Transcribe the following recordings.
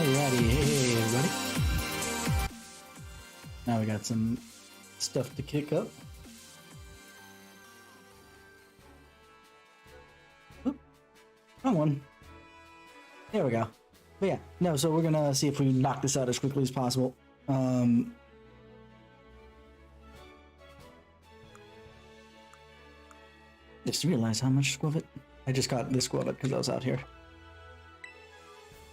Alrighty, hey everybody. Now we got some stuff to kick up. Oop, wrong one. There we go. But yeah, no, so we're gonna see if we knock this out as quickly as possible. Just realized how much squavet. I just got this squavet because I was out here.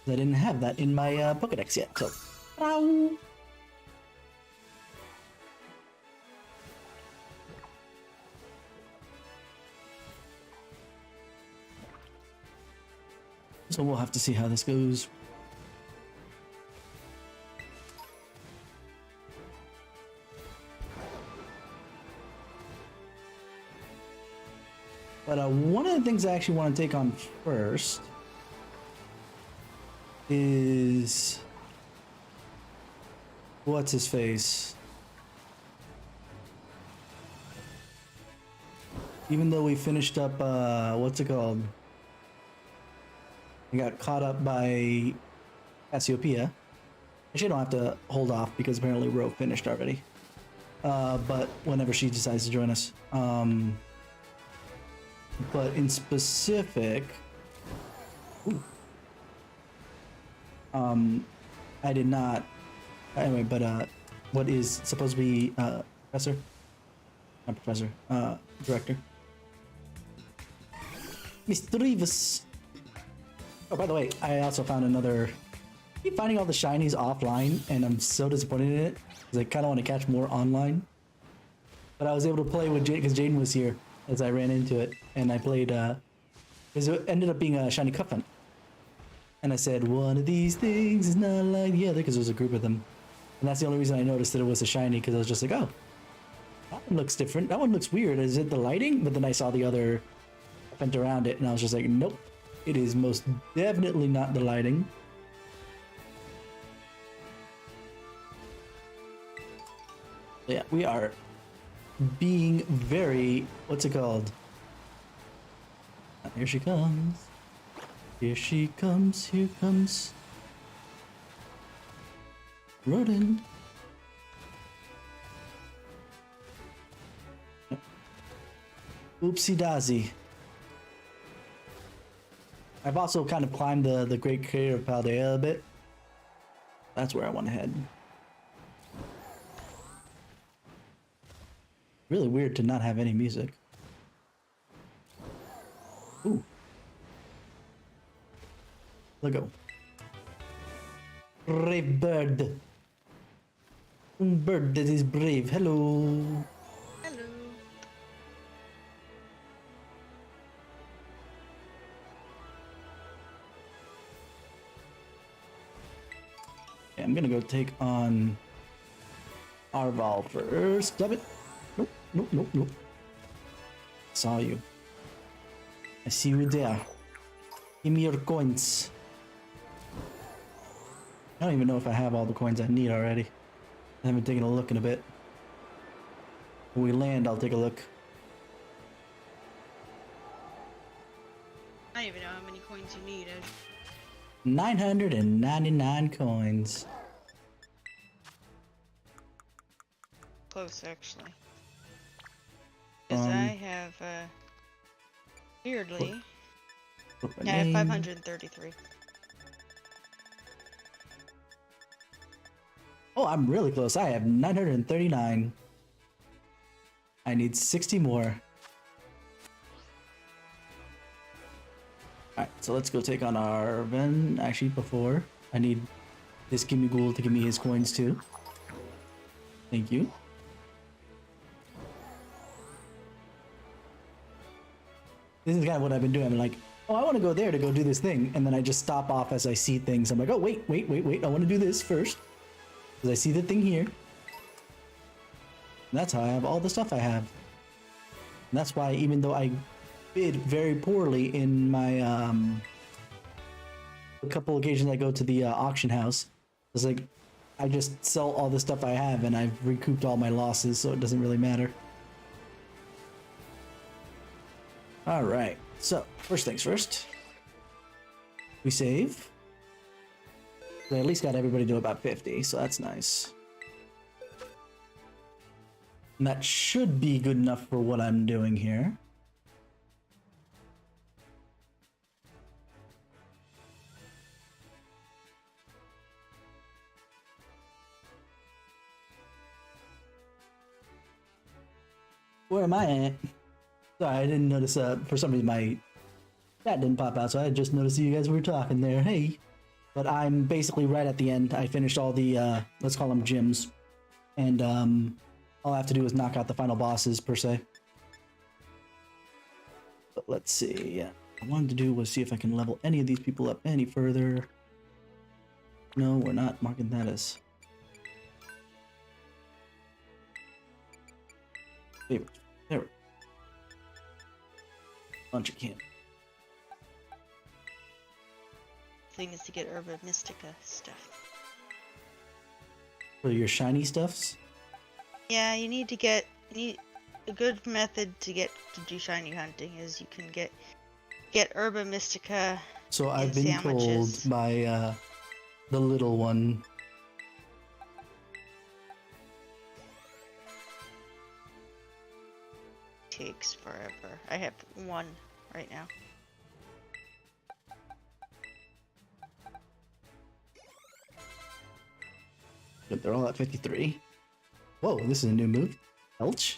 I didn't have that in my Pokedex yet, so. Ow. So we'll have to see how this goes. But one of the things I actually want to take on first is what's his face? Even though we finished up, what's it called? We got caught up by Cassiopeia. Actually, I don't have to hold off because apparently Ro finished already. But whenever she decides to join us. But in specific, ooh, I did not. Anyway, but what is supposed to be professor? Not professor. Director. Mr. Rivas. Oh, by the way, I also found another. I keep finding all the shinies offline, and I'm so disappointed in it because I kind of want to catch more online. But I was able to play with Jane because Jaden was here as I ran into it, and I played. Because it ended up being a shiny cup hunt, and I said one of these things is not like the other because there was a group of them, and that's the only reason I noticed that it was a shiny because I was just like, oh, that one looks different. That one looks weird. Is it the lighting? But then I saw the other hunt around it, and I was just like, nope. It is most definitely not the lighting. Yeah, we are being very, what's it called? Here she comes. Here she comes, here comes Rodin. Oopsie daisy. I've also kind of climbed the Great Crater of Paldea a bit. That's where I want to head. Really weird to not have any music. Ooh. Let's go. Brave bird. Bird that is brave. Hello. Hello. I'm gonna go take on Arval first. Stop it. Nope, nope, nope, nope. Saw you. I see you there. Give me your coins. I don't even know if I have all the coins I need already. I haven't taken a look in a bit. When we land, I'll take a look. I don't even know how many coins you need. 999 coins. Close, actually. Because I have, weirdly, I have 533. Oh, I'm really close. I have 939. I need 60 more. Alright, so let's go take on Arven. Actually, before, I need this Gimme Ghoul to give me his coins too. Thank you. This is kind of what I've been doing. I'm like, oh, I want to go there to go do this thing. And then I just stop off as I see things. I'm like, oh, wait. I want to do this first. Because I see the thing here. And that's how I have all the stuff I have. And that's why, even though I bid very poorly in my a couple occasions I go to the auction house, it's like I just sell all the stuff I have and I've recouped all my losses, so it doesn't really matter. All right, so first things first, we save. They at least got everybody to about 50, so that's nice. And that should be good enough for what I'm doing here. Where am I at? Sorry, I didn't notice, for some reason my chat didn't pop out, so I just noticed you guys were talking there. Hey. But I'm basically right at the end. I finished all the, let's call them gyms. And, all I have to do is knock out the final bosses, per se. But let's see, yeah. What I wanted to do was see if I can level any of these people up any further. No, we're not marking that as... favorites. There we go. Bunch of camp. Thing is to get Herba Mystica stuff. For your shiny stuffs? Yeah, you need a good method to do shiny hunting is you can get Herba Mystica. So I've been told by the little one. Takes forever. I have one right now. But they're all at 53. Whoa, this is a new move. Belch.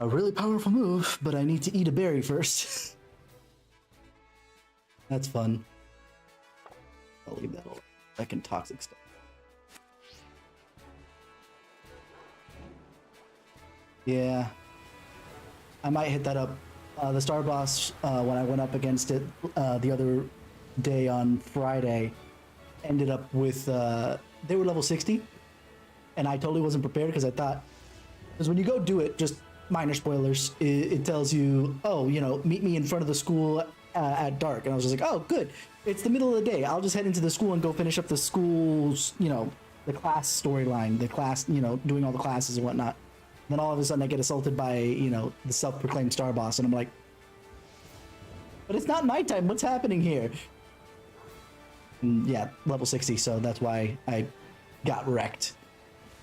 A really powerful move, but I need to eat a berry first. That's fun. I'll leave that alone. Second toxic stuff. Yeah. I might hit that up. The Star Boss, when I went up against it the other day on Friday, ended up with, they were level 60. And I totally wasn't prepared because I thought, because when you go do it, just minor spoilers, it tells you, oh, you know, meet me in front of the school at dark. And I was just like, oh, good. It's the middle of the day. I'll just head into the school and go finish up the school's, you know, the class storyline, the class, you know, doing all the classes and whatnot. Then all of a sudden I get assaulted by, you know, the self-proclaimed Star Boss, and I'm like, but it's not nighttime, what's happening here? And yeah, level 60, so that's why I got wrecked.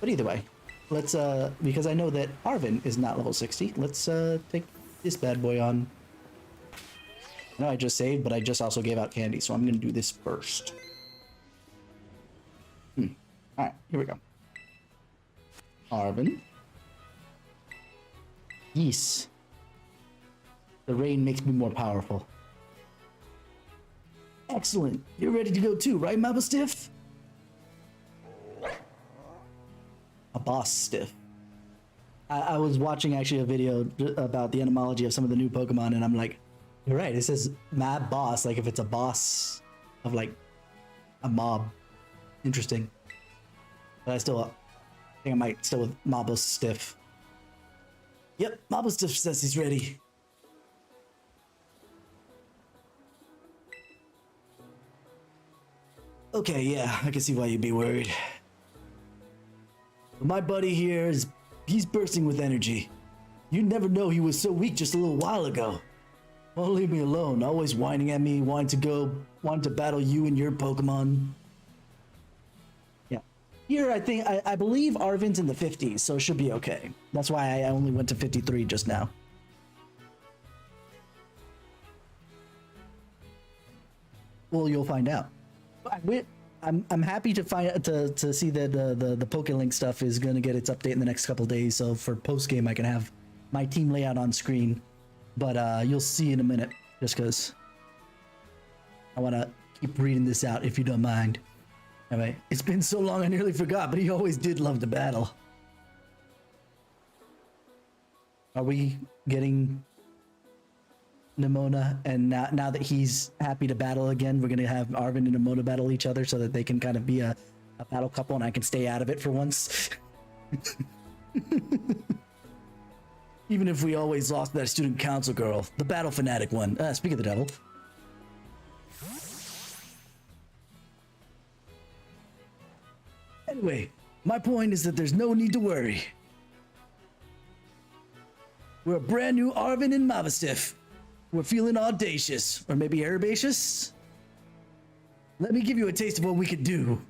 But either way, let's, because I know that Arvin is not level 60, let's take this bad boy on. I know I just saved, but I just also gave out candy, so I'm gonna do this first. Alright, here we go. Arvin. Yes. The rain makes me more powerful. Excellent. You're ready to go too, right, Maba Stiff? A boss stiff. I was watching actually a video about the etymology of some of the new Pokemon, and I'm like, you're right, it says Mab Boss, like if it's a boss of like a mob. Interesting. But I still think I might still with Maba Stiff. Yep, Maba Stiff says he's ready. Okay, yeah, I can see why you'd be worried. But my buddy here he's bursting with energy. You'd never know he was so weak just a little while ago. Well, leave me alone, always whining at me, wanting to battle you and your Pokemon. Yeah. Here, I believe Arvin's in the 50s, so it should be okay. That's why I only went to 53 just now. Well, you'll find out. I'm happy to see that the PokeLink stuff is going to get its update in the next couple days. So for post game, I can have my team layout on screen. But you'll see in a minute, just because I want to keep reading this out, if you don't mind. Anyway, it's been so long I nearly forgot, but he always did love to battle. Are we getting Nimona? And now that he's happy to battle again, we're going to have Arvin and Nimona battle each other so that they can kind of be a battle couple and I can stay out of it for once. Even if we always lost that student council girl, the battle fanatic one. Speak of the devil. Anyway, my point is that there's no need to worry. We're a brand new Arvin and Maba Stiff. We're feeling audacious, or maybe herbaceous. Let me give you a taste of what we could do.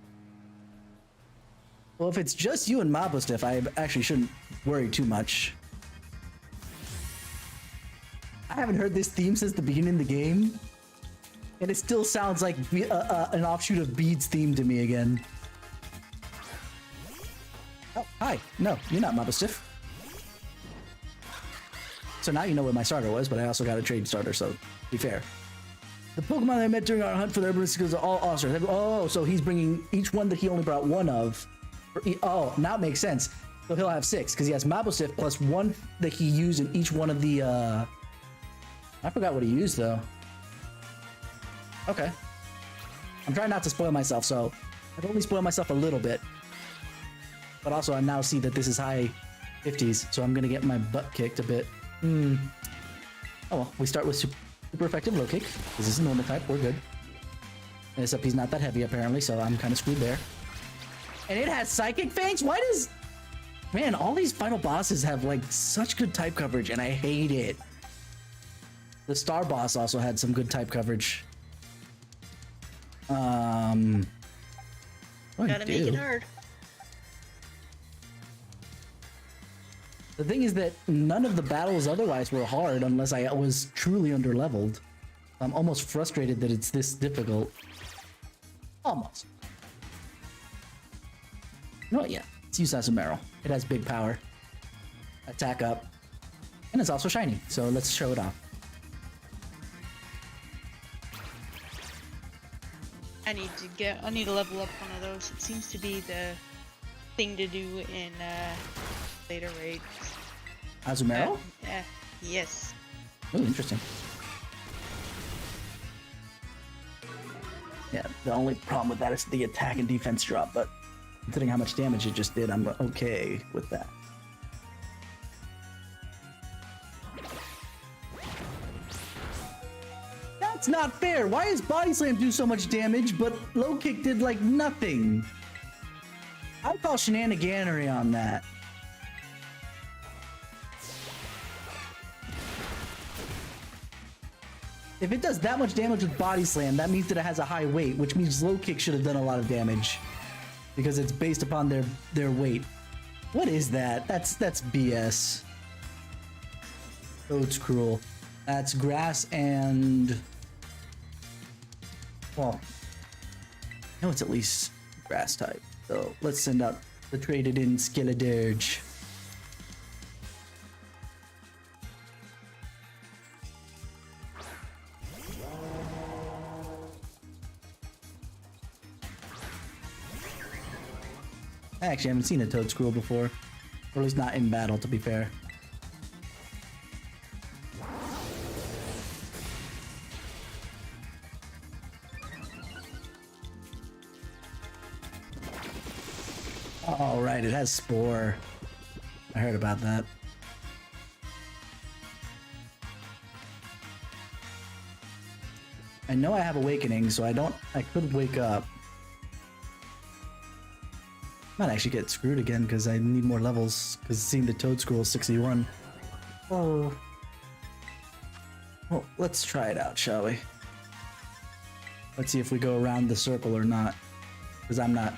Well, if it's just you and Mabustiff, I actually shouldn't worry too much. I haven't heard this theme since the beginning of the game, and it still sounds like an offshoot of Bede's theme to me again. Oh, hi. No, you're not Mabustiff. So now you know where my starter was, but I also got a trade starter, so be fair. The Pokemon I met during our hunt for the Urban Skills are all awesome. Oh, so he's bringing each one that he only brought one of. Oh, now it makes sense. So he'll have 6, because he has Mabustiff plus 1 that he used in each one of the, I forgot what he used, though. Okay. I'm trying not to spoil myself, so I've only spoiled myself a little bit. But also, I now see that this is high 50s, so I'm going to get my butt kicked a bit. Oh, well, we start with super effective low kick. This is a normal type, we're good. Except he's not that heavy, apparently, so I'm kind of screwed there. And it has Psychic Fangs? Why does... Man, all these final bosses have, like, such good type coverage, and I hate it. The Star Boss also had some good type coverage. What do Gotta make it hard. The thing is that none of the battles otherwise were hard unless I was truly underleveled. I'm almost frustrated that it's this difficult. Almost. No, yeah, let's use Asumero. It has big power. Attack up. And it's also shiny, so let's show it off. I need to level up one of those. It seems to be the thing to do in later raids. Azumarill? Yes. Oh, interesting. Yeah, the only problem with that is the attack and defense drop, but considering how much damage it just did, I'm okay with that. That's not fair! Why does Body Slam do so much damage, but Low Kick did like nothing? I'd call shenaniganery on that. If it does that much damage with Body Slam, that means that it has a high weight, which means Low Kick should have done a lot of damage. Because it's based upon their weight. What is that? That's BS. Oh, it's cruel. That's grass and... Well, no, it's at least grass type. So let's send out the traded in Skeledirge. I actually haven't seen a Toedscruel before. Or at least not in battle, to be fair. Oh, right, it has Spore. I heard about that. I know I have Awakening, so I could wake up. Might actually get screwed again because I need more levels, because seeing the Toedscruel 61. Oh. Well, let's try it out, shall we? Let's see if we go around the circle or not. Because I'm not...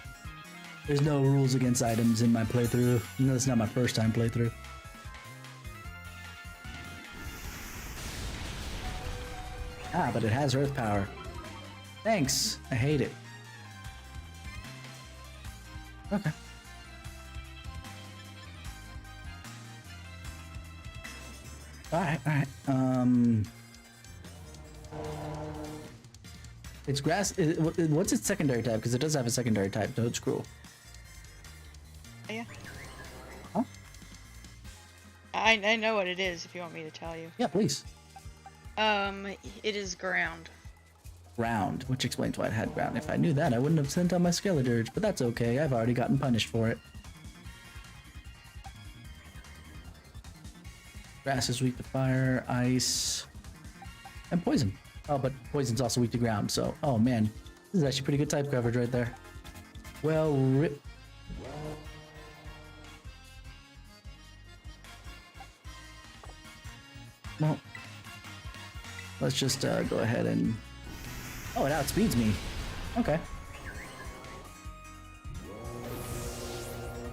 There's no rules against items in my playthrough. No, it's not my first time playthrough. Ah, but it has Earth Power. Thanks. I hate it. Okay. Alright. It's grass. What's its secondary type? Because it does have a secondary type, Toedscruel. Yeah. Huh? I know what it is if you want me to tell you. Yeah, please. It is ground. Ground, which explains why it had ground. If I knew that, I wouldn't have sent out my Skeledirge, but that's okay. I've already gotten punished for it. Grass is weak to fire, ice, and poison. Oh, but poison's also weak to ground, so... Oh, man. This is actually pretty good type coverage right there. Well, rip... Well... let's just go ahead and... Oh, it outspeeds me. Okay.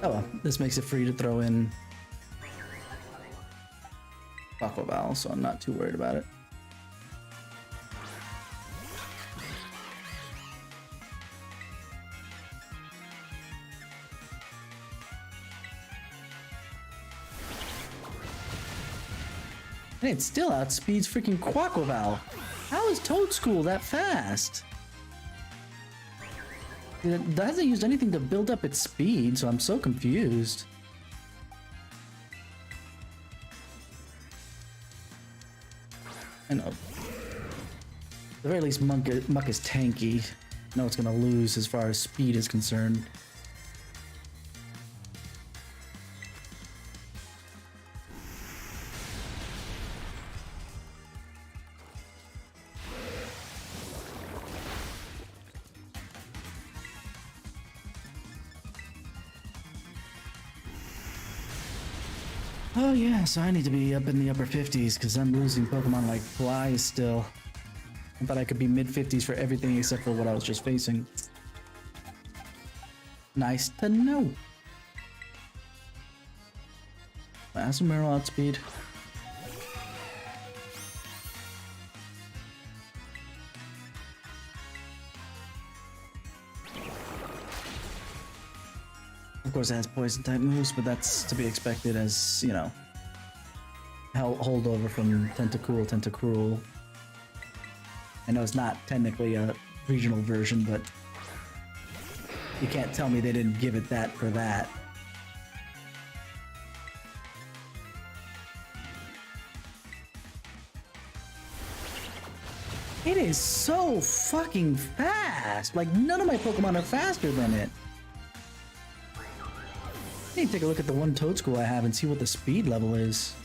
Oh well, this makes it free to throw in Aqua Val, so I'm not too worried about it. And it still outspeeds freaking Quaquaval. How is Toad School that fast? It hasn't used anything to build up its speed, so I'm so confused. I know. At the very least, Muck is tanky. I know it's gonna lose as far as speed is concerned. Oh yeah, so I need to be up in the upper 50s because I'm losing Pokemon like flies still. I thought I could be mid 50s for everything except for what I was just facing. Nice to know. Asumero outspeed. Of course, it has poison type moves, but that's to be expected as, you know, holdover from Tentacruel. I know it's not technically a regional version, but you can't tell me they didn't give it that for that. It is so fucking fast! Like, none of my Pokemon are faster than it. I need to take a look at the one Toad School I have and see what the speed level is.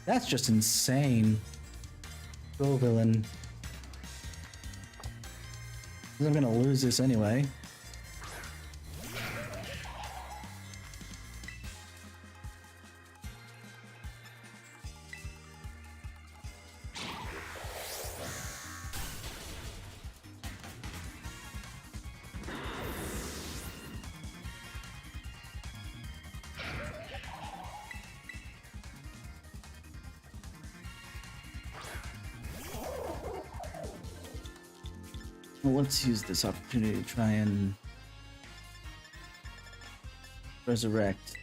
That's just insane. Go, villain. I'm gonna lose this anyway. Well, let's use this opportunity to try and resurrect.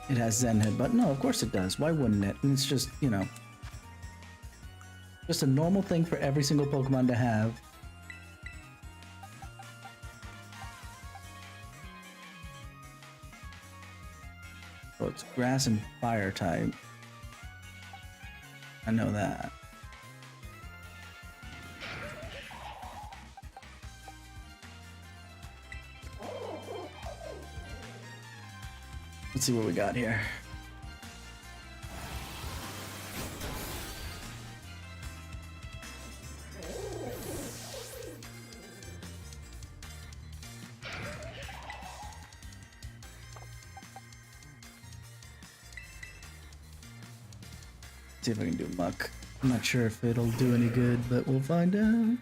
It has Zen Headbutt. No, of course it does. Why wouldn't it? And it's just, you know, just a normal thing for every single Pokemon to have. So it's grass and fire type. I know that. Let's see what we got here. See if I can do Muck. I'm not sure if it'll do any good, but we'll find out.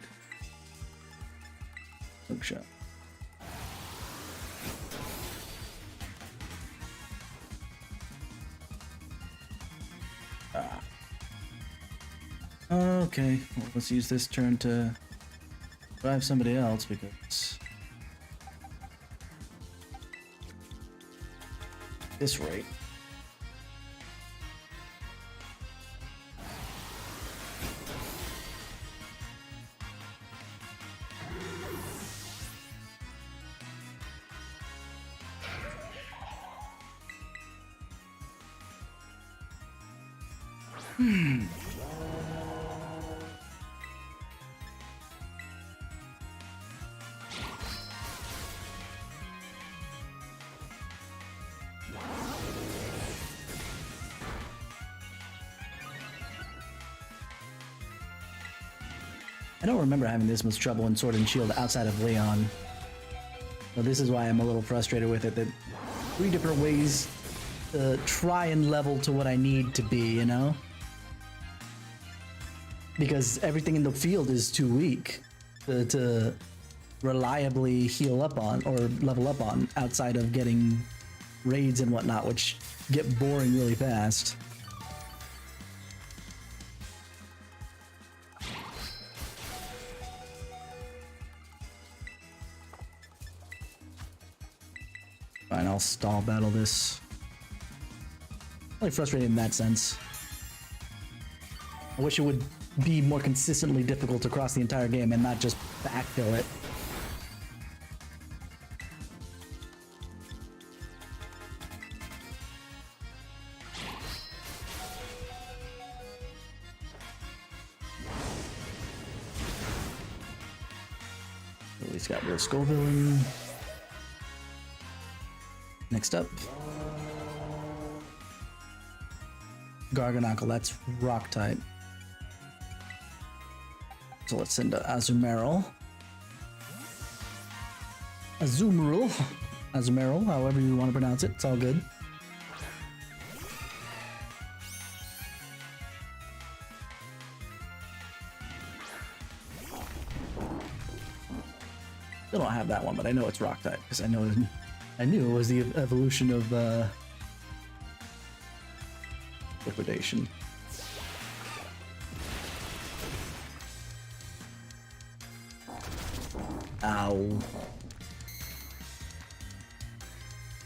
Hook shot. Okay, well, let's use this turn to drive somebody else because at this rate. I don't remember having this much trouble in Sword and Shield outside of Leon. So this is why I'm a little frustrated with it, that 3 different ways to try and level to what I need to be, you know? Because everything in the field is too weak to reliably heal up on or level up on outside of getting raids and whatnot, which get boring really fast. Fine, I'll stall battle this. Really frustrating in that sense. I wish it would be more consistently difficult across the entire game and not just backfill it. At least got real skull villain. Next up, Garganackle, that's rock type. So let's send Azumarill. Azumarill, however you want to pronounce it, it's all good. Still don't have that one, but I know it's rock type because I knew it was the evolution of liquidation. Ow.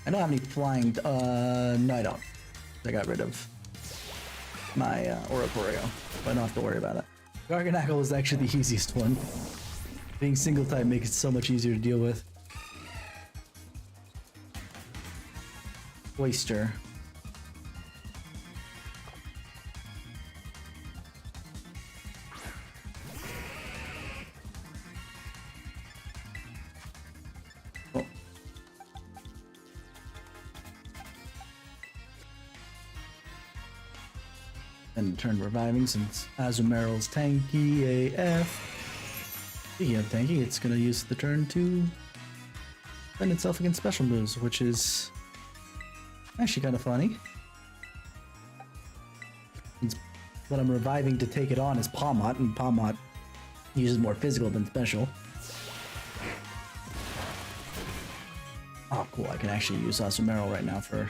I don't have any flying. No, I don't. I got rid of my Oricorio, but I don't have to worry about it. Garganackle is actually the easiest one. Being single type makes it so much easier to deal with. Oyster. Oh. And turn reviving since Azumarill's tanky AF. Speaking of tanky, it's gonna use the turn to defend itself against special moves, which is actually kind of funny. What I'm reviving to take it on is Palmot, and Palmot uses more physical than special. Oh, cool. I can actually use Azumarill right now for...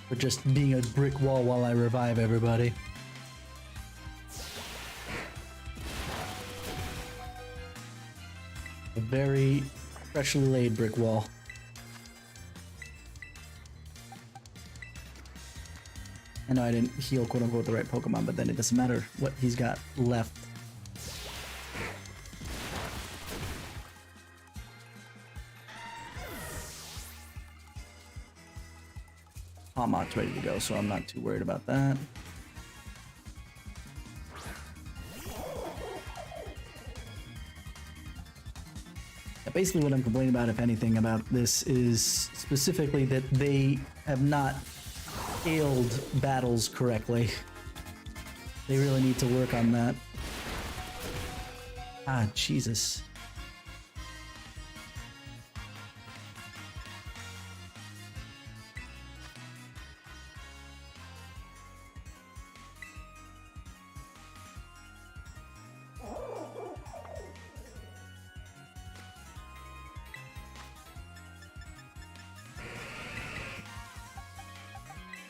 for just being a brick wall while I revive everybody. A very freshly laid brick wall. I know I didn't heal quote-unquote the right Pokemon, but then it doesn't matter what he's got left. Palmot's ready to go, so I'm not too worried about that. Basically what I'm complaining about, if anything, about this is specifically that they have not scaled battles correctly. They really need to work on that. Ah, Jesus.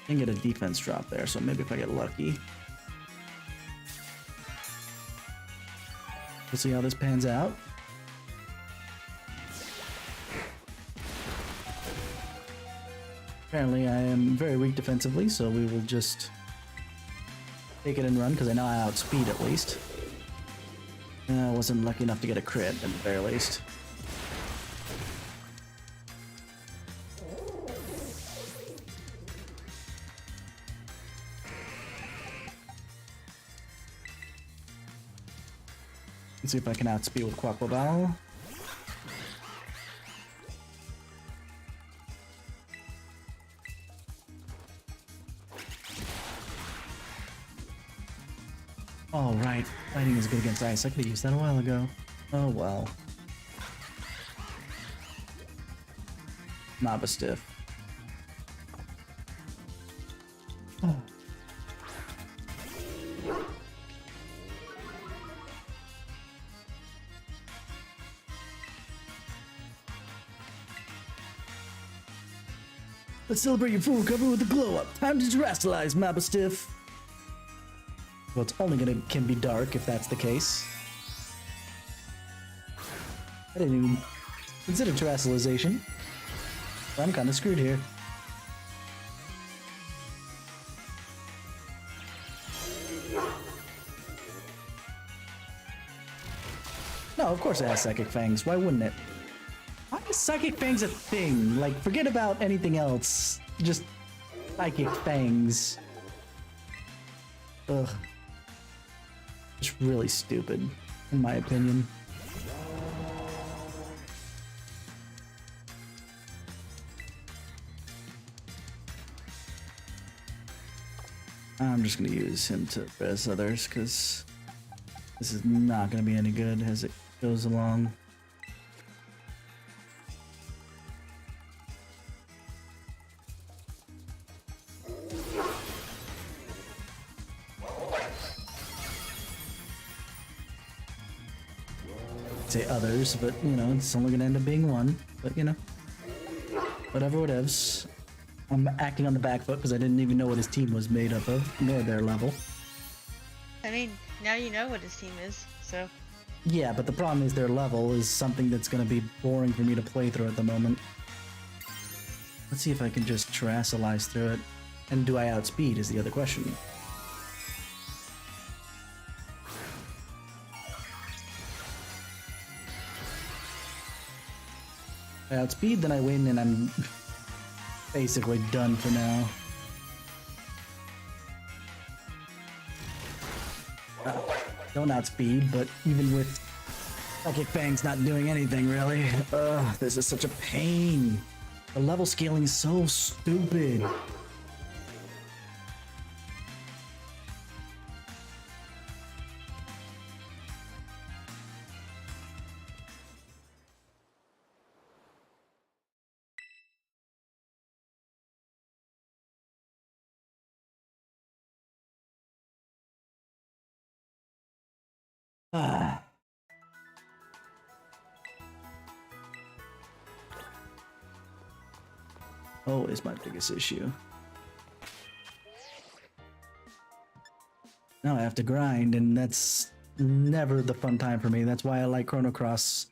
I can get a defense drop there, so maybe if I get lucky. We'll see how this pans out. Apparently I am very weak defensively, so we will just take it and run, because I know I outspeed at least. I wasn't lucky enough to get a crit, at the very least. Let's see if I can outspeed with Quaquaval. Oh, right. Fighting is good against ice. I could have used that a while ago. Oh, well. Naba stiff. Oh. Let's celebrate your full recovery with a glow up. Time to terrestrialize, Mabastiff. Well, it's only can be dark if that's the case. I didn't even consider terrestrialization. I'm kind of screwed here. No, of course it has Psychic Fangs. Why wouldn't it? Why is Psychic Fangs a thing? Like, forget about anything else. Just Psychic Fangs. Ugh. It's really stupid, in my opinion. I'm just gonna use him to res others, because this is not gonna be any good as it goes along. Say others, but you know, it's only gonna end up being one. But you know, whatever, whatevs. I'm acting on the back foot because I didn't even know what his team was made up of, nor their level. I mean, now you know what his team is, so. Yeah, but the problem is their level is something that's gonna be boring for me to play through at the moment. Let's see if I can just terrestrialize through it. And do I outspeed is the other question. If I outspeed, then I win, and I'm basically done for now. Don't outspeed, but even with Psychic Fang's not doing anything really. This is such a pain. The level scaling is so stupid. Ah. Oh, is my biggest issue. Now I have to grind, and that's never the fun time for me. That's why I like Chrono Cross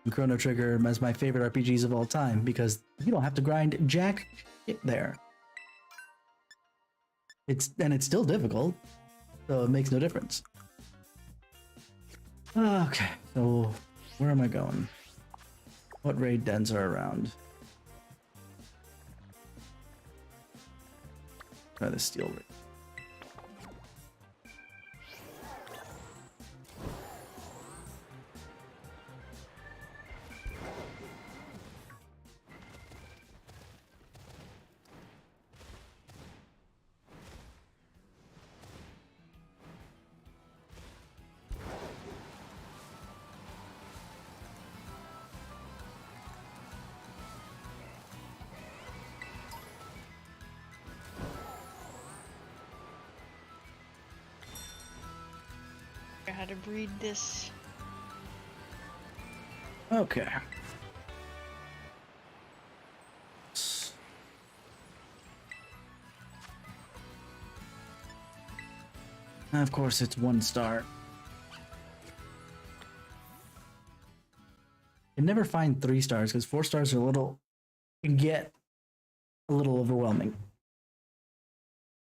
and Chrono Trigger as my favorite RPGs of all time, because you don't have to grind jack shit there. It's still difficult, so it makes no difference. Okay, so where am I going? What raid dens are around? Try the steel raid. How to breed this. Okay. Of course, it's 1 star. You never find 3 stars because 4 stars are can get a little overwhelming.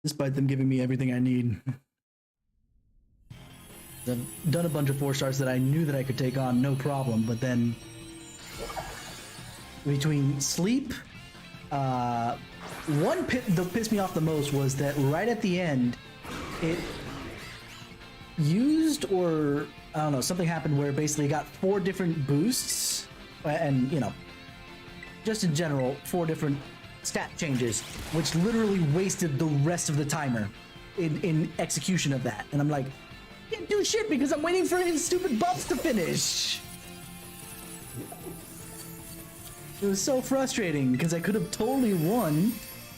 Despite them giving me everything I need. I've done a bunch of 4 stars that I knew that I could take on, no problem, but then between sleep, one that pissed me off the most was that right at the end, it used, or I don't know, something happened where basically it got 4 different boosts, and you know, just in general, 4 different stat changes, which literally wasted the rest of the timer in execution of that. And I'm like, Can't do shit because I'm waiting for his stupid buffs to finish. It was so frustrating because I could have totally won,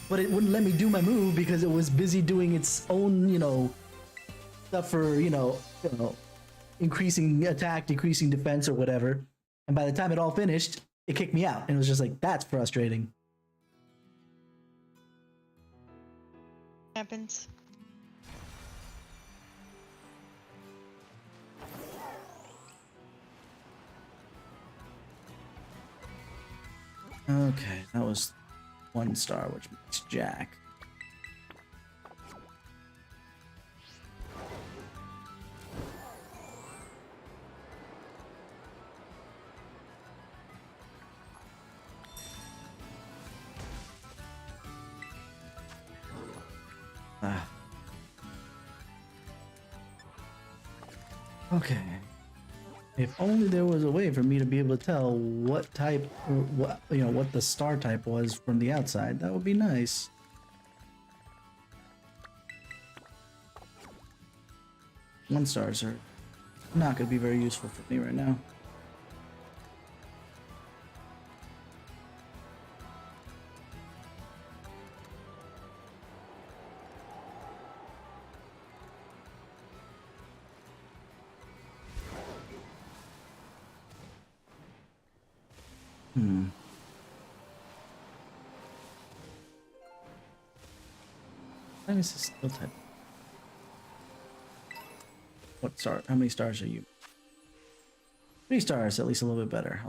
but it wouldn't let me do my move because it was busy doing its own, you know, stuff for, increasing attack, decreasing defense, or whatever. And by the time it all finished, it kicked me out. And it was just like, that's frustrating. Happens. Okay, that was 1 star, which makes Jack. Okay. If only there was a way for me to be able to tell what type, or what the star type was from the outside. That would be nice. One stars are not going to be very useful for me right now. Why is this still type? What star? How many stars are you? 3 stars, at least a little bit better.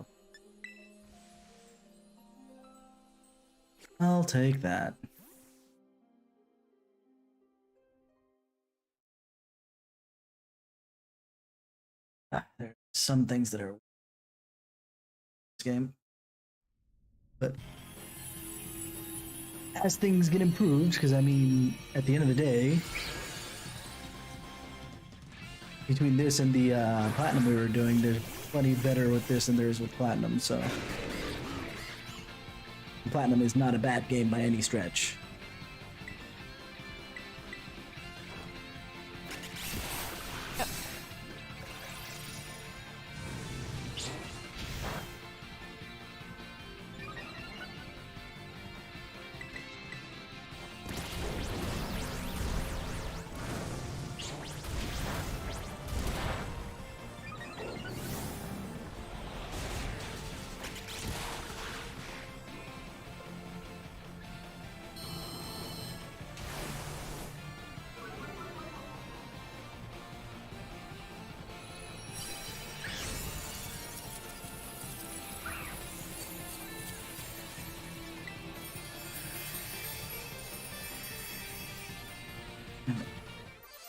I'll take that. There's some things that are this game, but as things get improved, because I mean, at the end of the day, between this and the platinum we were doing, there's plenty better with this than there is with platinum. So platinum is not a bad game by any stretch.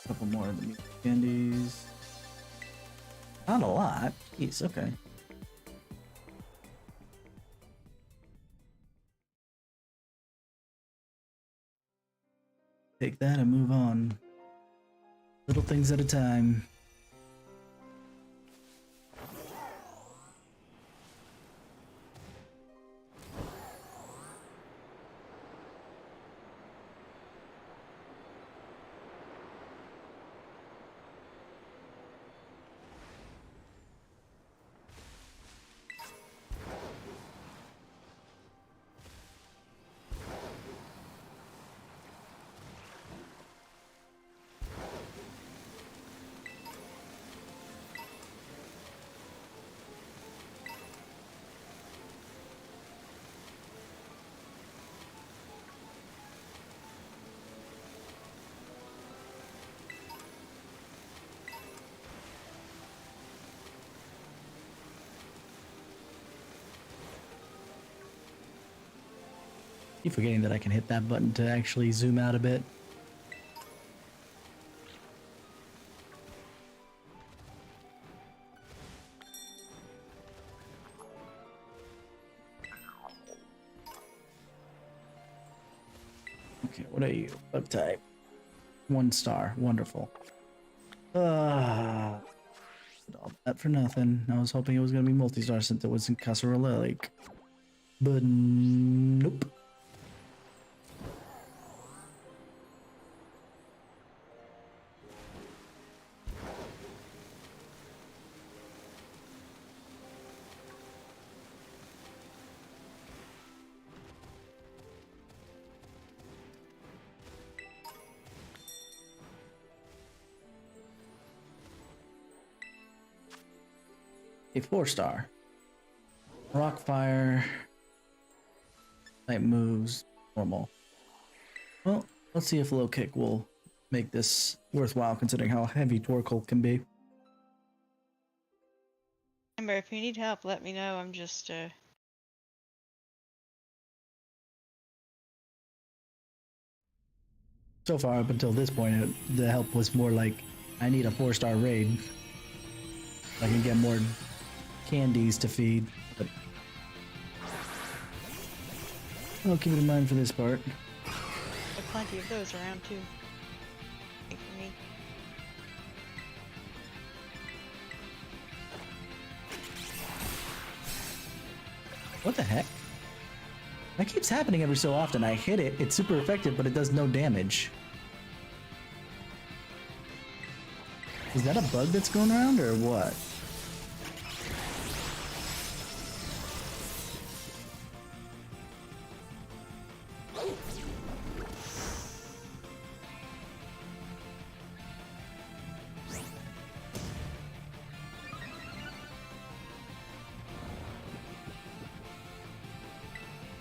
Couple more of the meat candies. Not a lot. Jeez, okay. Take that and move on. Little things at a time. Keep forgetting that I can hit that button to actually zoom out a bit. Okay, what are you? Bug type. 1 star. Wonderful. Did all that for nothing. I was hoping it was going to be multi-star since it was in Casserole Lake. But nope. a 4-star. Rock fire. Type moves. Normal. Well, let's see if low kick will make this worthwhile considering how heavy Torkoal can be. Remember, if you need help, let me know. I'm just So far up until this point, the help was more like, I need a 4-star raid. I can get more candies to feed. But I'll keep it in mind for this part. There are plenty of those around too. Like for me. What the heck? That keeps happening every so often. I hit it, it's super effective, but it does no damage. Is that a bug that's going around, or what?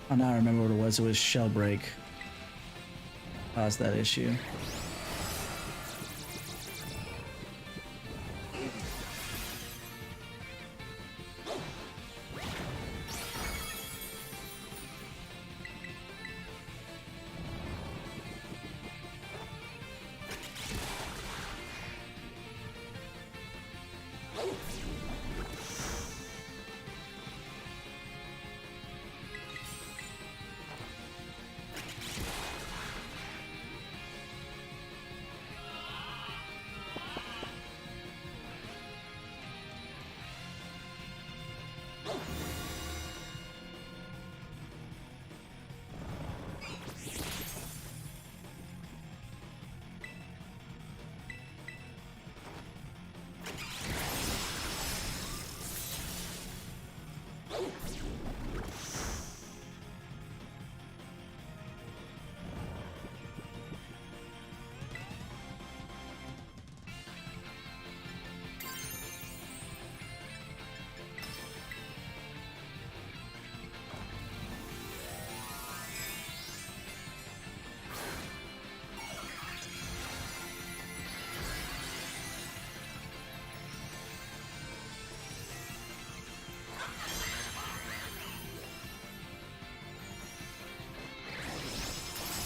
Oh, now I remember what it was. It was shell break. Caused that issue.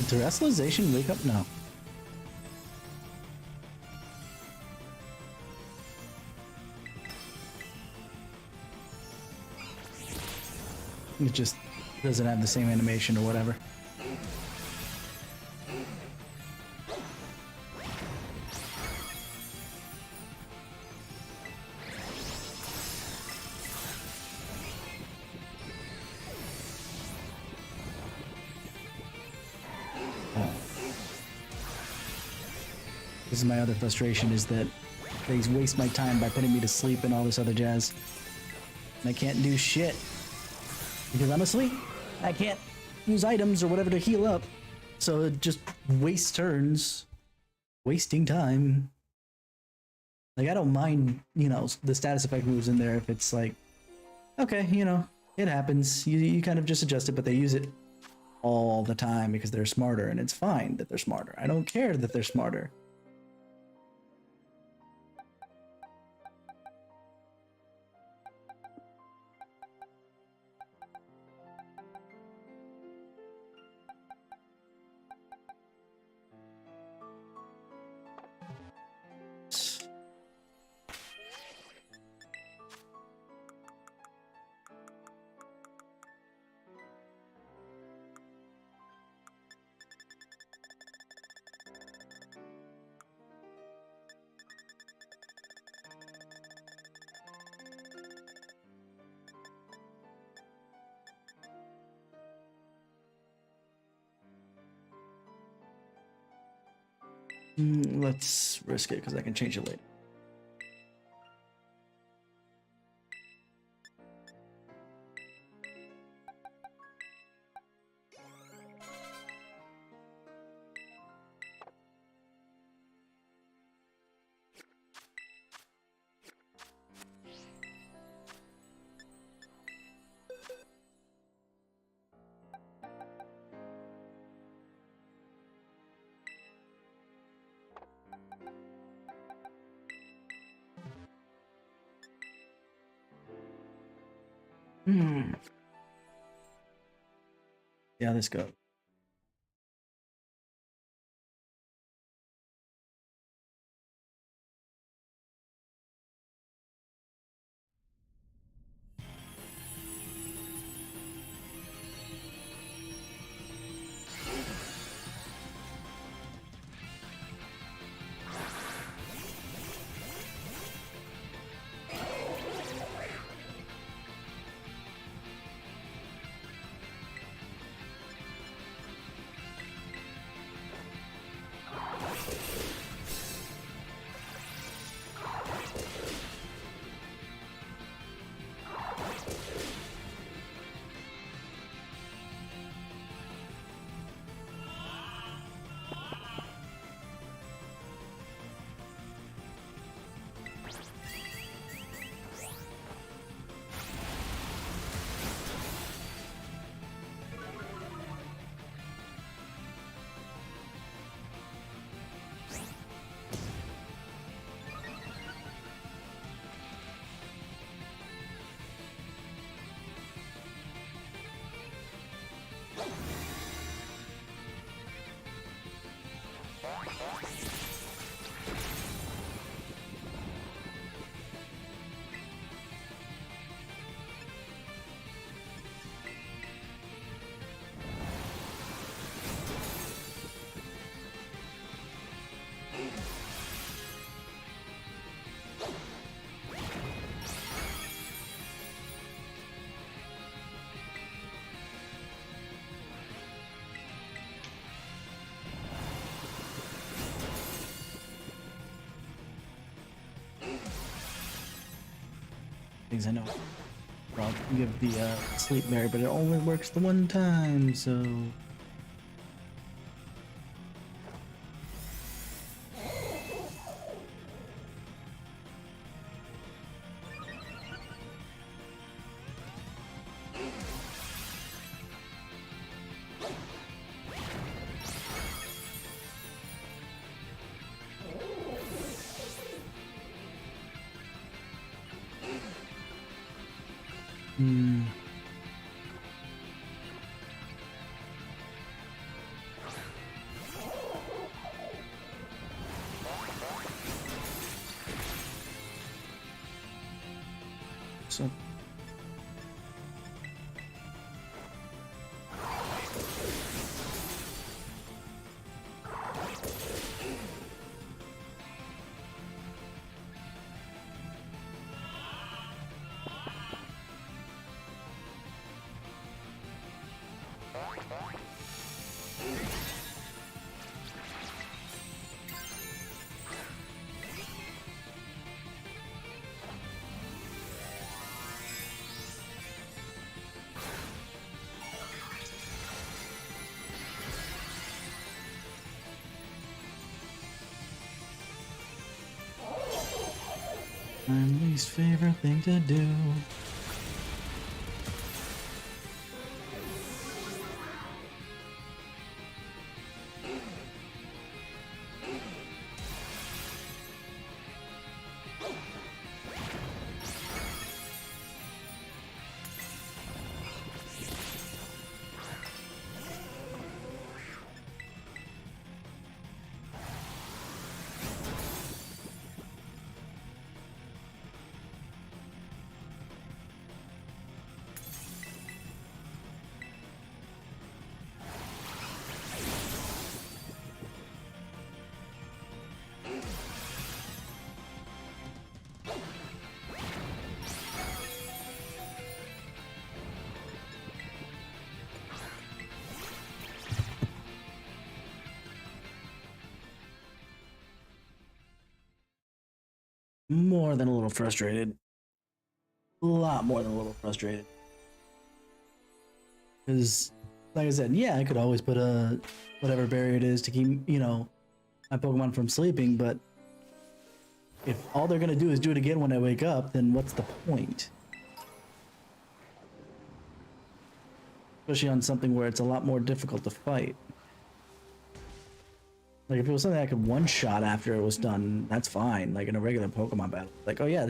Did terrestrialization wake up? No. It just doesn't have the same animation or whatever. This is my other frustration, is that they waste my time by putting me to sleep and all this other jazz. And I can't do shit. Because I'm asleep. I can't use items or whatever to heal up. So it just wastes turns. Wasting time. Like, I don't mind, you know, the status effect moves in there if it's like, okay, you know, it happens. You kind of just adjust it, but they use it all the time because they're smarter, and it's fine that they're smarter. I don't care that they're smarter. Let's risk it because I can change it later. Hmm. Yeah, this goes. Things I know. I'll give the sleep berry, but it only works the one time, so. Hmm. So. My least favorite thing to do. More than a little frustrated. A lot more than a little frustrated. Because, like I said, yeah, I could always put a whatever barrier it is to keep, my Pokemon from sleeping, but if all they're gonna do is do it again when I wake up, then what's the point? Especially on something where it's a lot more difficult to fight. Like, if it was something I could one-shot after it was done, that's fine. Like in a regular Pokemon battle. Like, oh yeah,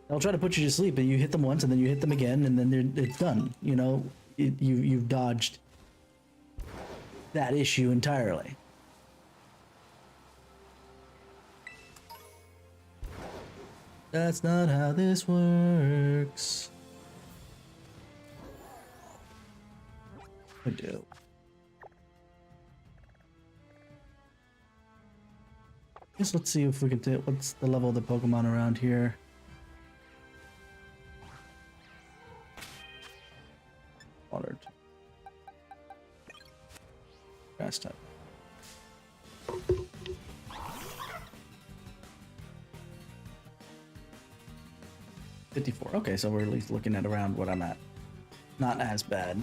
They'll try to put you to sleep, and you hit them once, and then you hit them again, and then it's done. You know, you've dodged that issue entirely. That's not how this works. I do. Guess let's see if we can do. What's the level of the Pokemon around here? Water. Grass type. 54. Okay, so we're at least looking at around what I'm at. Not as bad.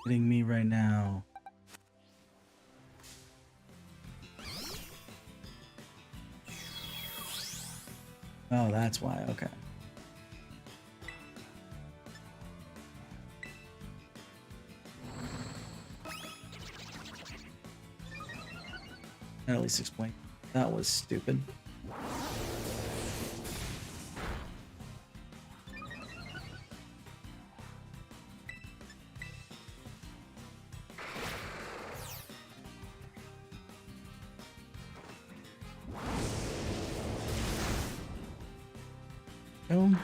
Hitting me right now. Oh, that's why. Okay. At least explain. That was stupid. Boom.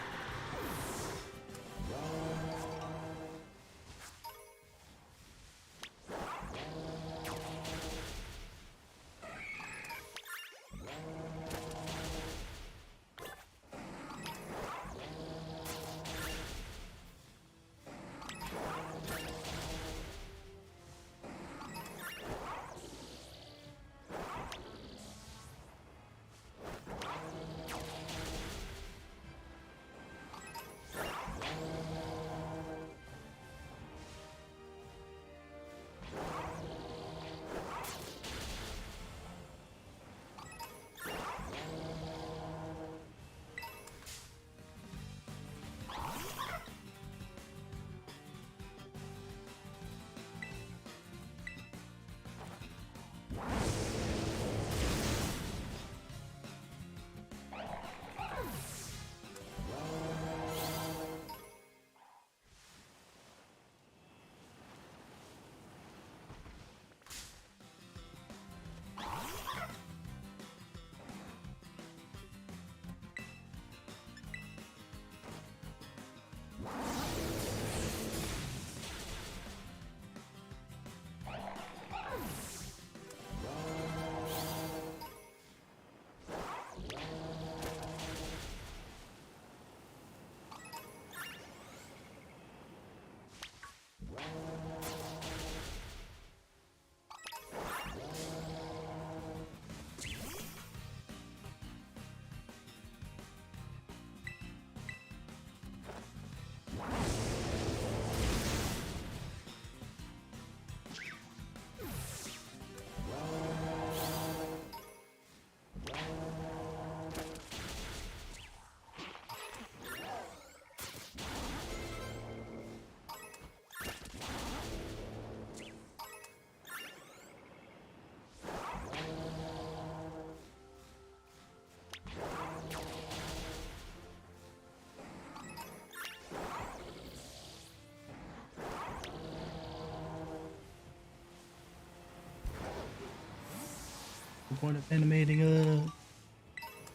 The point of animating a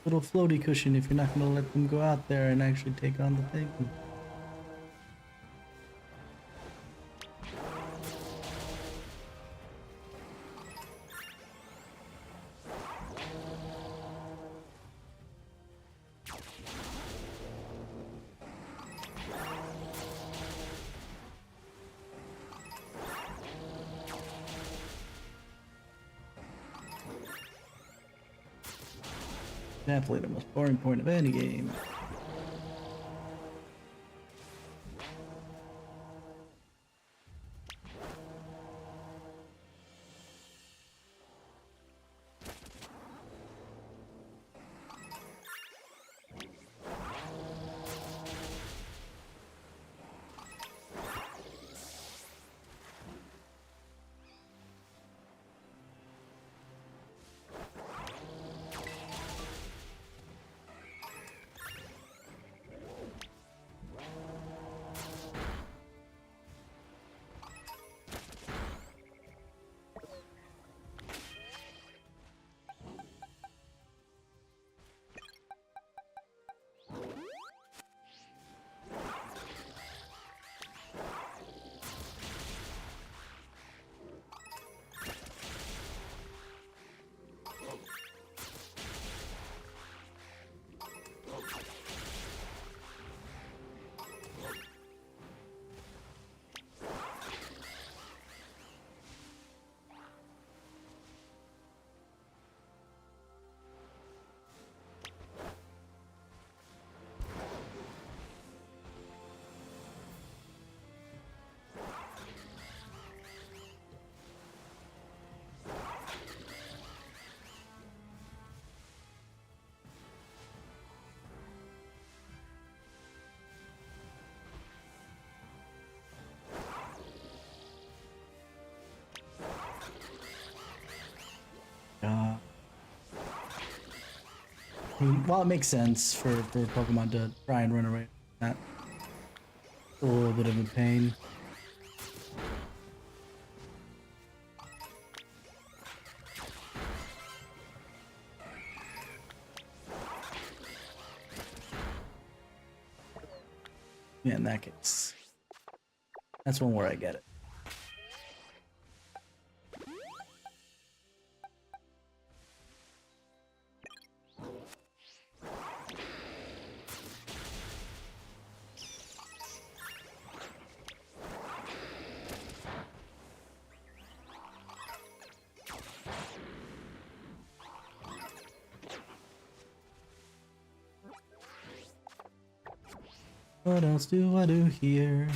little floaty cushion if you're not going to let them go out there and actually take on the thing. Definitely the most boring point of any game. god. I mean, while it makes sense for Pokemon to try and run away, that a little bit of a pain. Yeah, in that case, that's one where I get it. What else do I do here?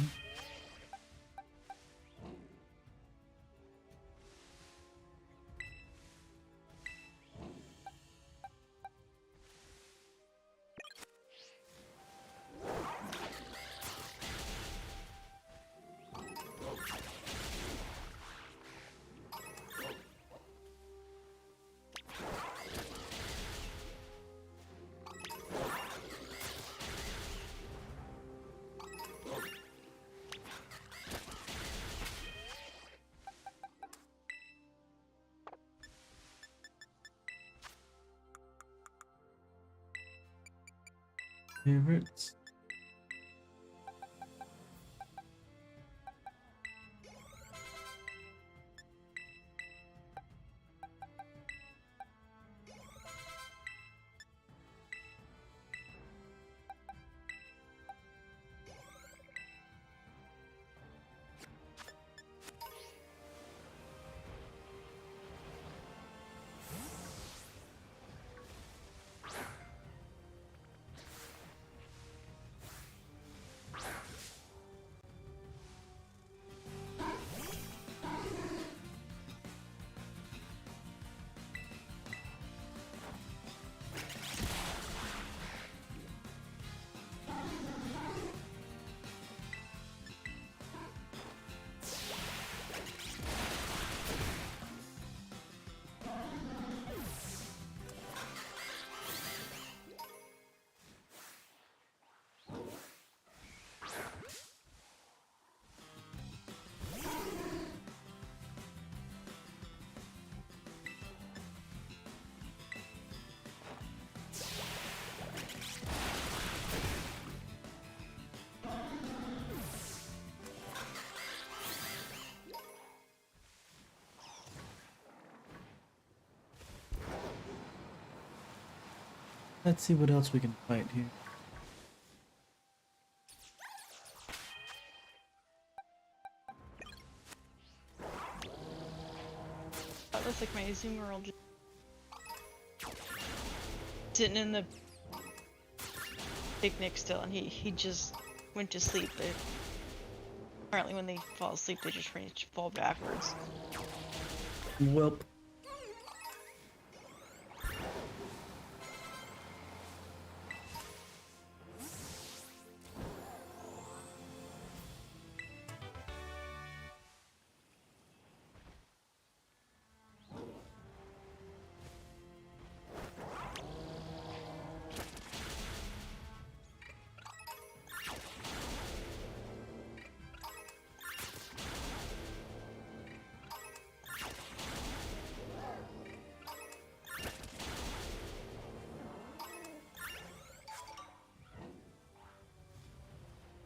Favorites. Let's see what else we can fight here. That looks like my Azumarill just sitting in the picnic still, and he just went to sleep. But apparently, when they fall asleep, they just fall backwards. Welp.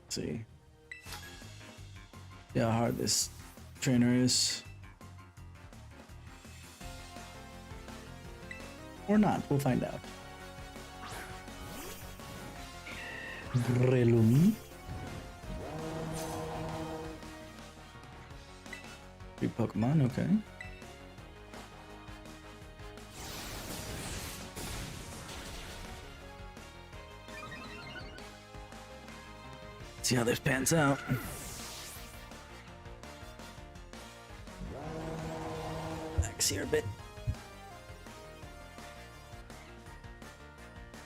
See. Yeah, how hard this trainer is. Or not, we'll find out. Breloom. 3 Pokemon, okay. See how this pans out. Back here a bit.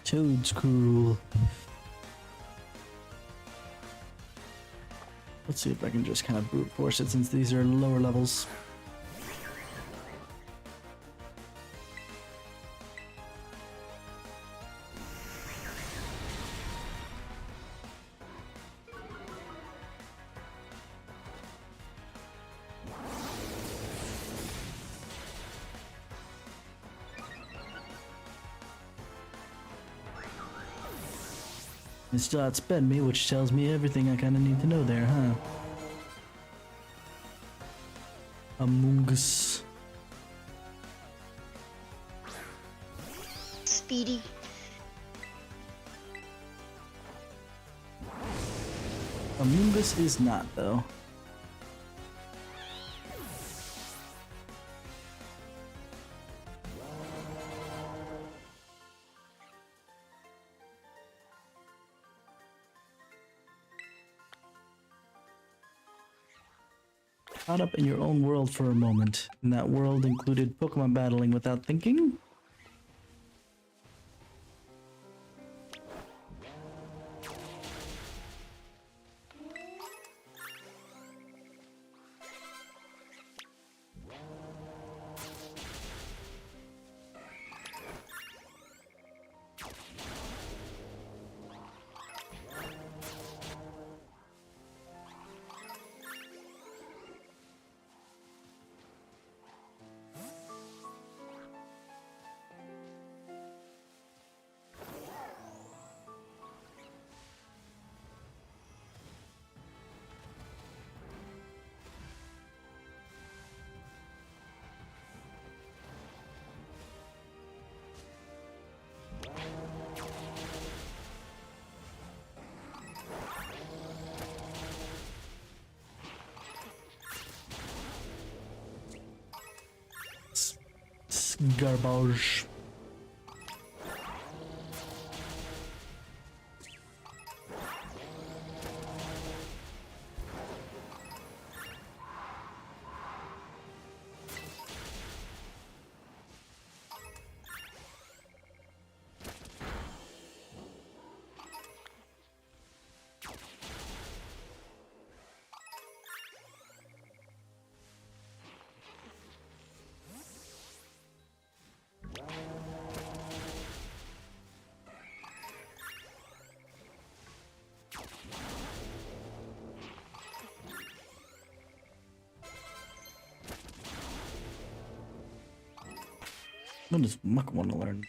Toad's cool. Let's see if I can just kind of brute force it since these are lower levels. It still outsped me, which tells me everything I kind of need to know there, huh? Among Us. Speedy. Among Us is not, though. Caught up in your own world for a moment, and that world included Pokemon battling without thinking? Garbage. What does Muck want to learn?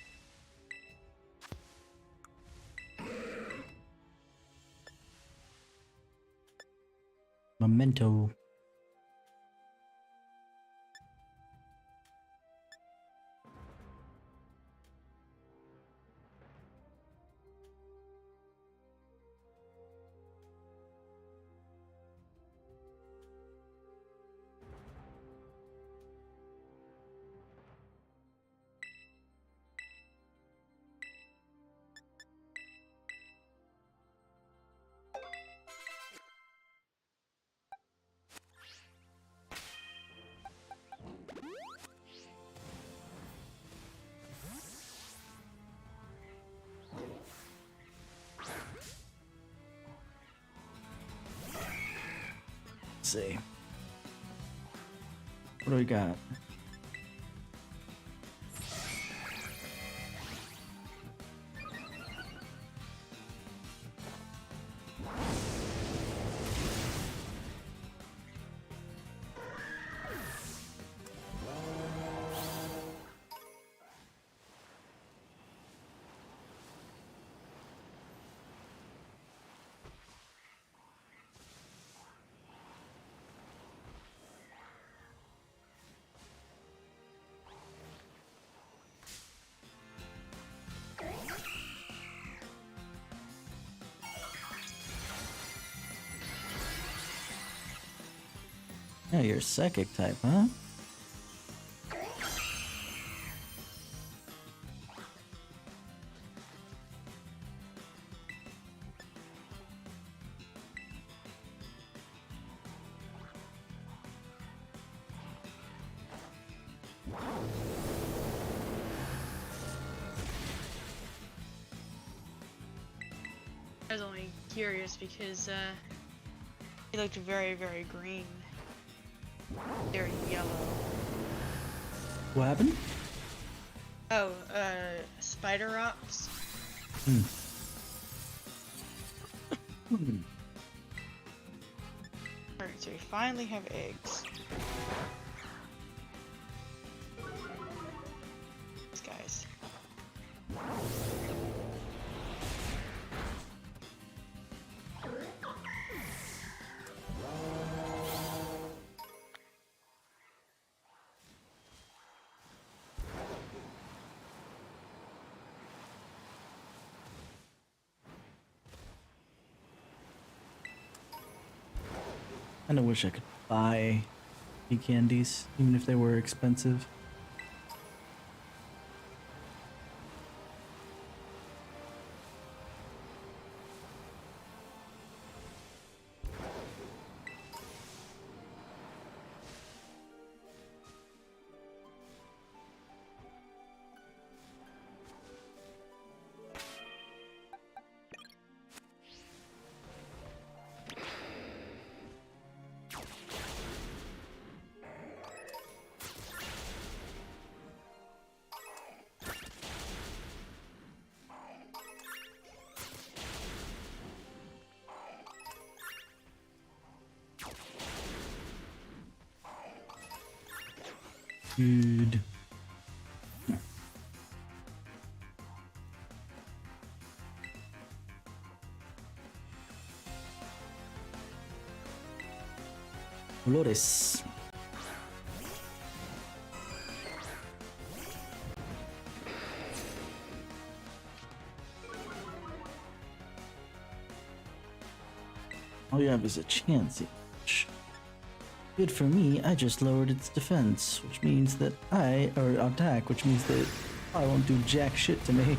Memento. Let's see. What do we got? Yeah, you're psychic type, huh? I was only curious because he looked very, very green. Very yellow. What happened? Oh, spider ops. Hmm. Alright, so we finally have eggs. These guys. Kinda wish I could buy pea candies, even if they were expensive. Dude. Dolores. All you have is a chance. Good for me, I just lowered its defense, which means that or attack, which means that I won't do jack shit to me.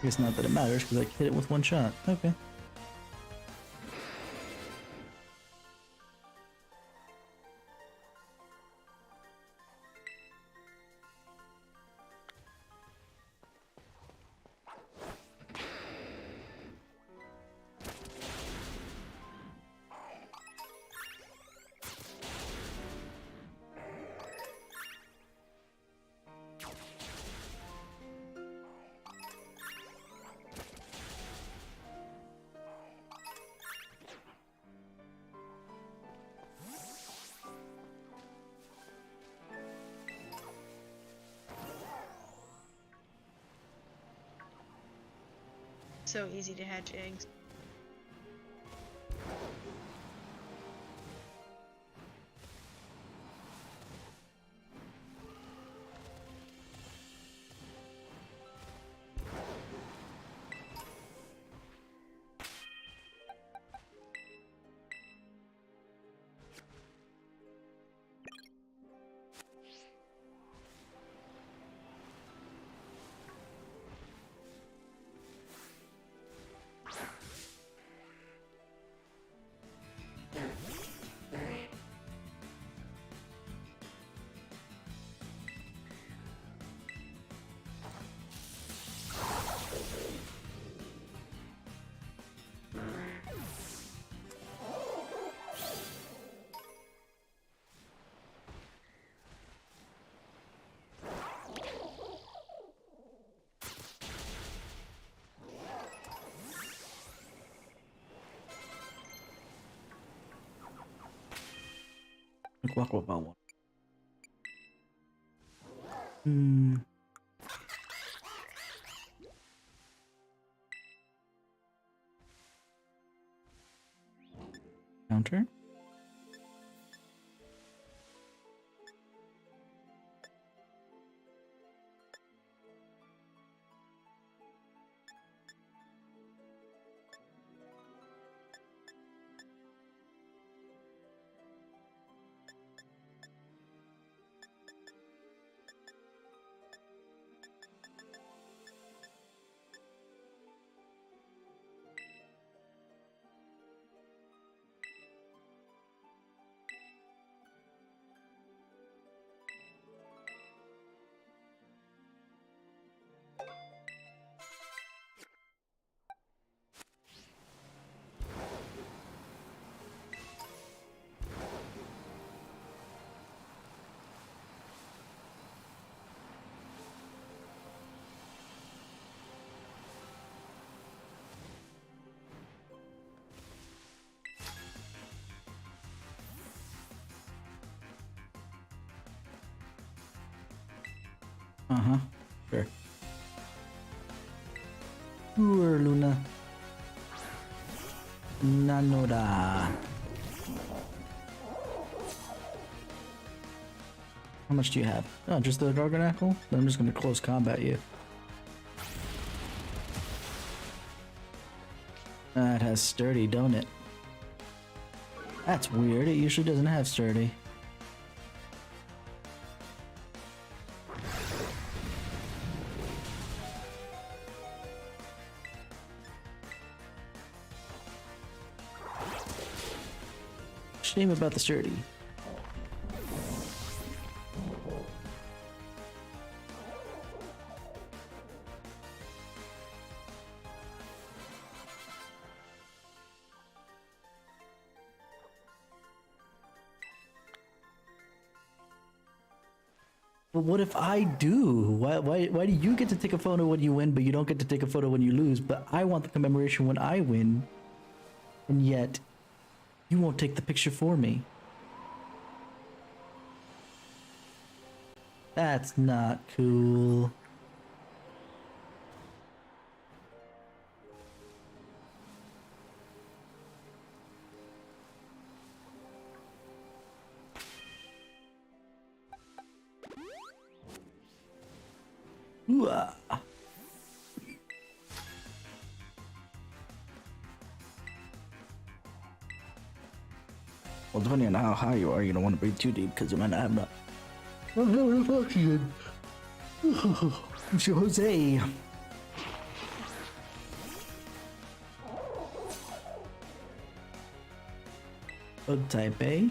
I guess not that it matters, because I hit it with one shot. Okay. So easy to hatch eggs. One. Counter. Uh-huh. Sure. Sure, Luna. Nanora. How much do you have? Oh, just the Garganackle? Then I'm just gonna close combat you. That has sturdy, don't it? That's weird. It usually doesn't have sturdy. Shame about the sturdy. But what if I do? Why do you get to take a photo when you win, but you don't get to take a photo when you lose? But I want the commemoration when I win, and yet you won't take the picture for me. That's not cool. Ooh, well, depending on how high you are, you don't want to breathe too deep because you might not have enough. Mr. Jose. Bug type A.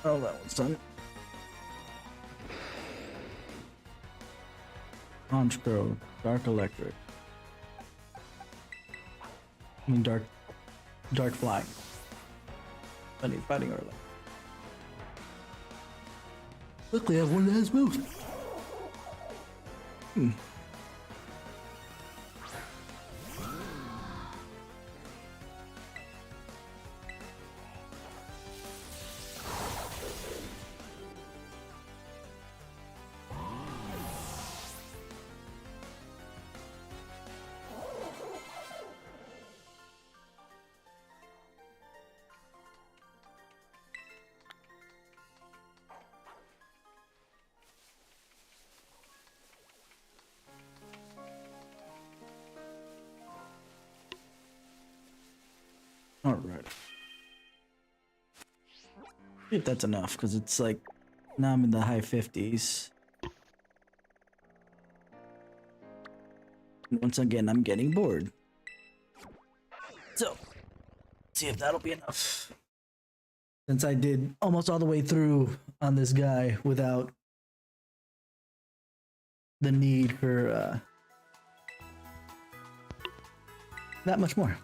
Oh, that one's done. Launch Girl, Dark Electric. I mean dark flying. Fighting early. Luckily I have one that has moves. All right. See if that's enough, because it's like now I'm in the high 50s. And once again, I'm getting bored. So, see if that'll be enough. Since I did almost all the way through on this guy without the need for that much more.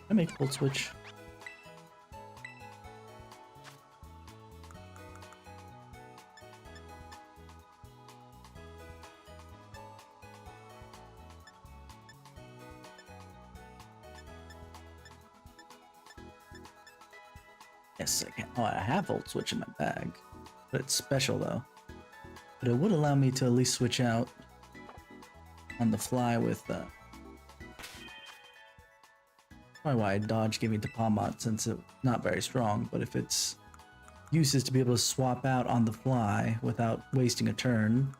I make full switch. Yes, I can. Oh, I have volt switch in my bag, but it's special though. But it would allow me to at least switch out on the fly with probably why I dodge giving to Palmot since it's not very strong, but if its use is to be able to swap out on the fly without wasting a turn.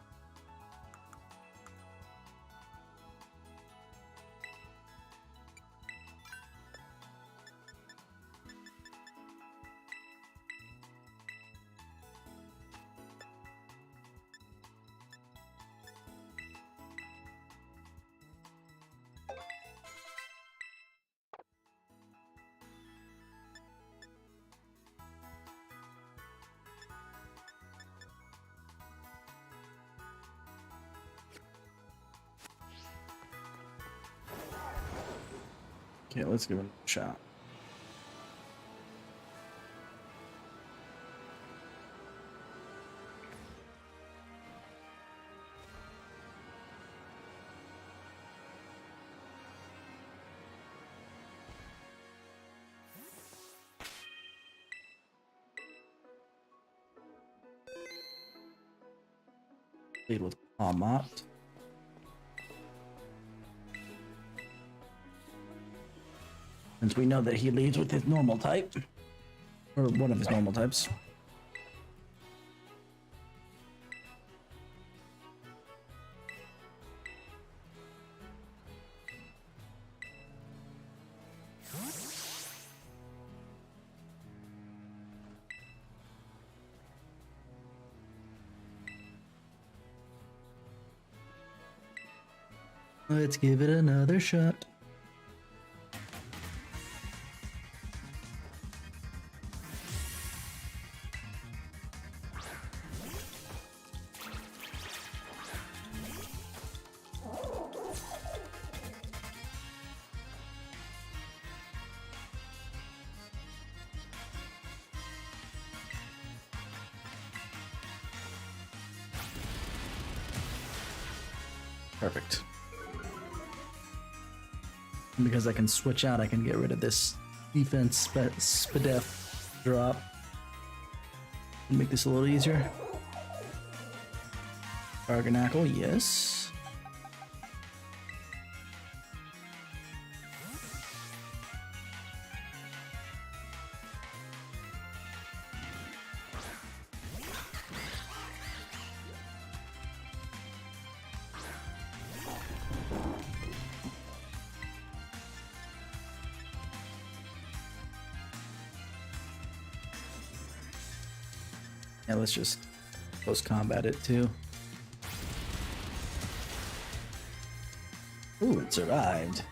Okay, let's give it a shot. Lead with Palmot. Since we know that he leads with his normal type, or one of his normal types. Let's give it another shot. Perfect. And because I can switch out, I can get rid of this defense spadef drop. And make this a little easier. Garganackle, yes. Yeah, let's just close combat it too. Ooh, it survived. I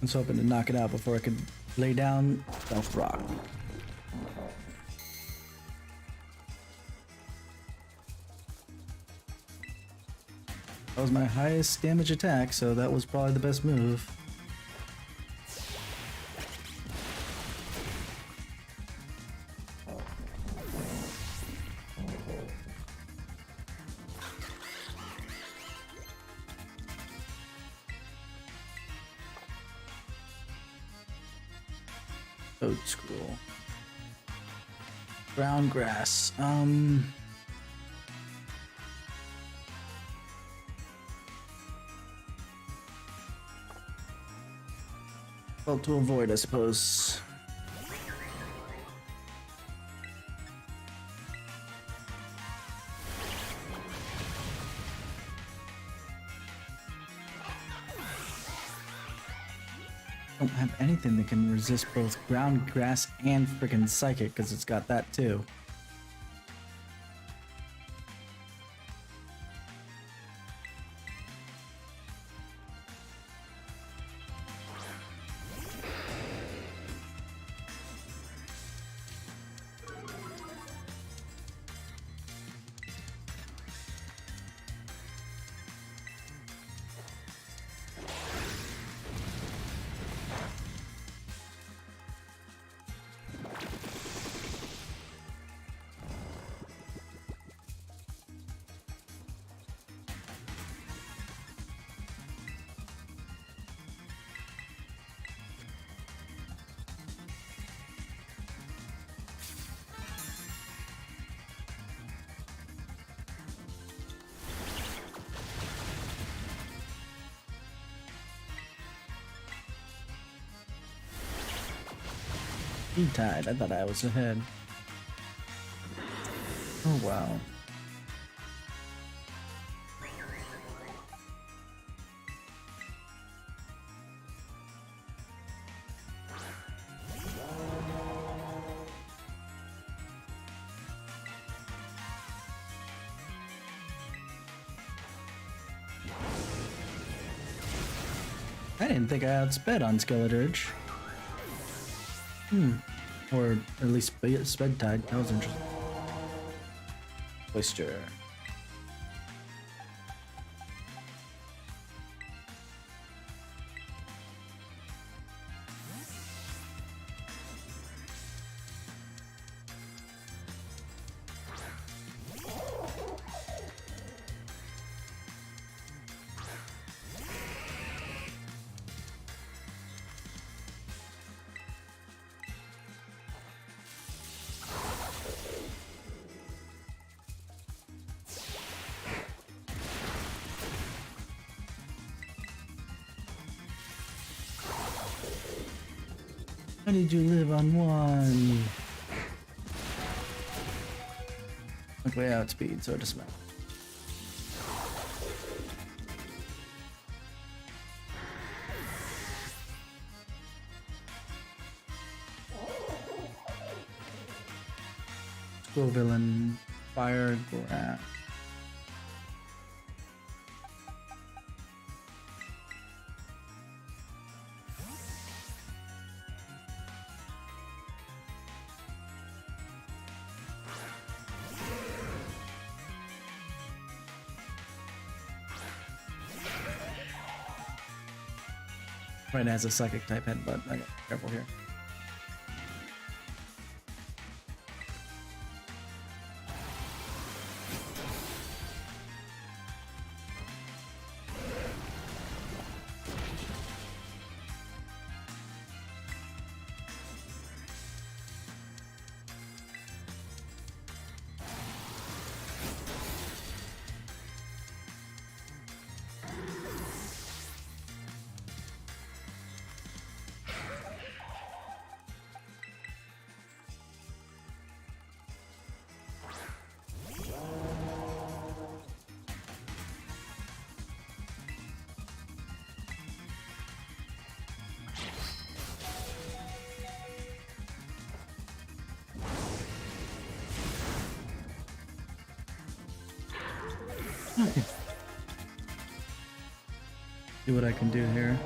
was hoping to knock it out before I could lay down Stealth Rock. That was my highest damage attack, so that was probably the best move. Oat scroll. Brown grass. Well, to avoid, I suppose. Don't have anything that can resist both ground grass and freaking psychic because it's got that too. He tied. I thought I was ahead. Oh wow. I didn't think I outsped on Skeledirge. Or at least sped tide. That was interesting. Oyster. How did you live on one? Okay, outspeed, so it doesn't matter. Go villain, fire, grab. Right, has a psychic type headbutt. I gotta be careful here. Okay. See what I can do here.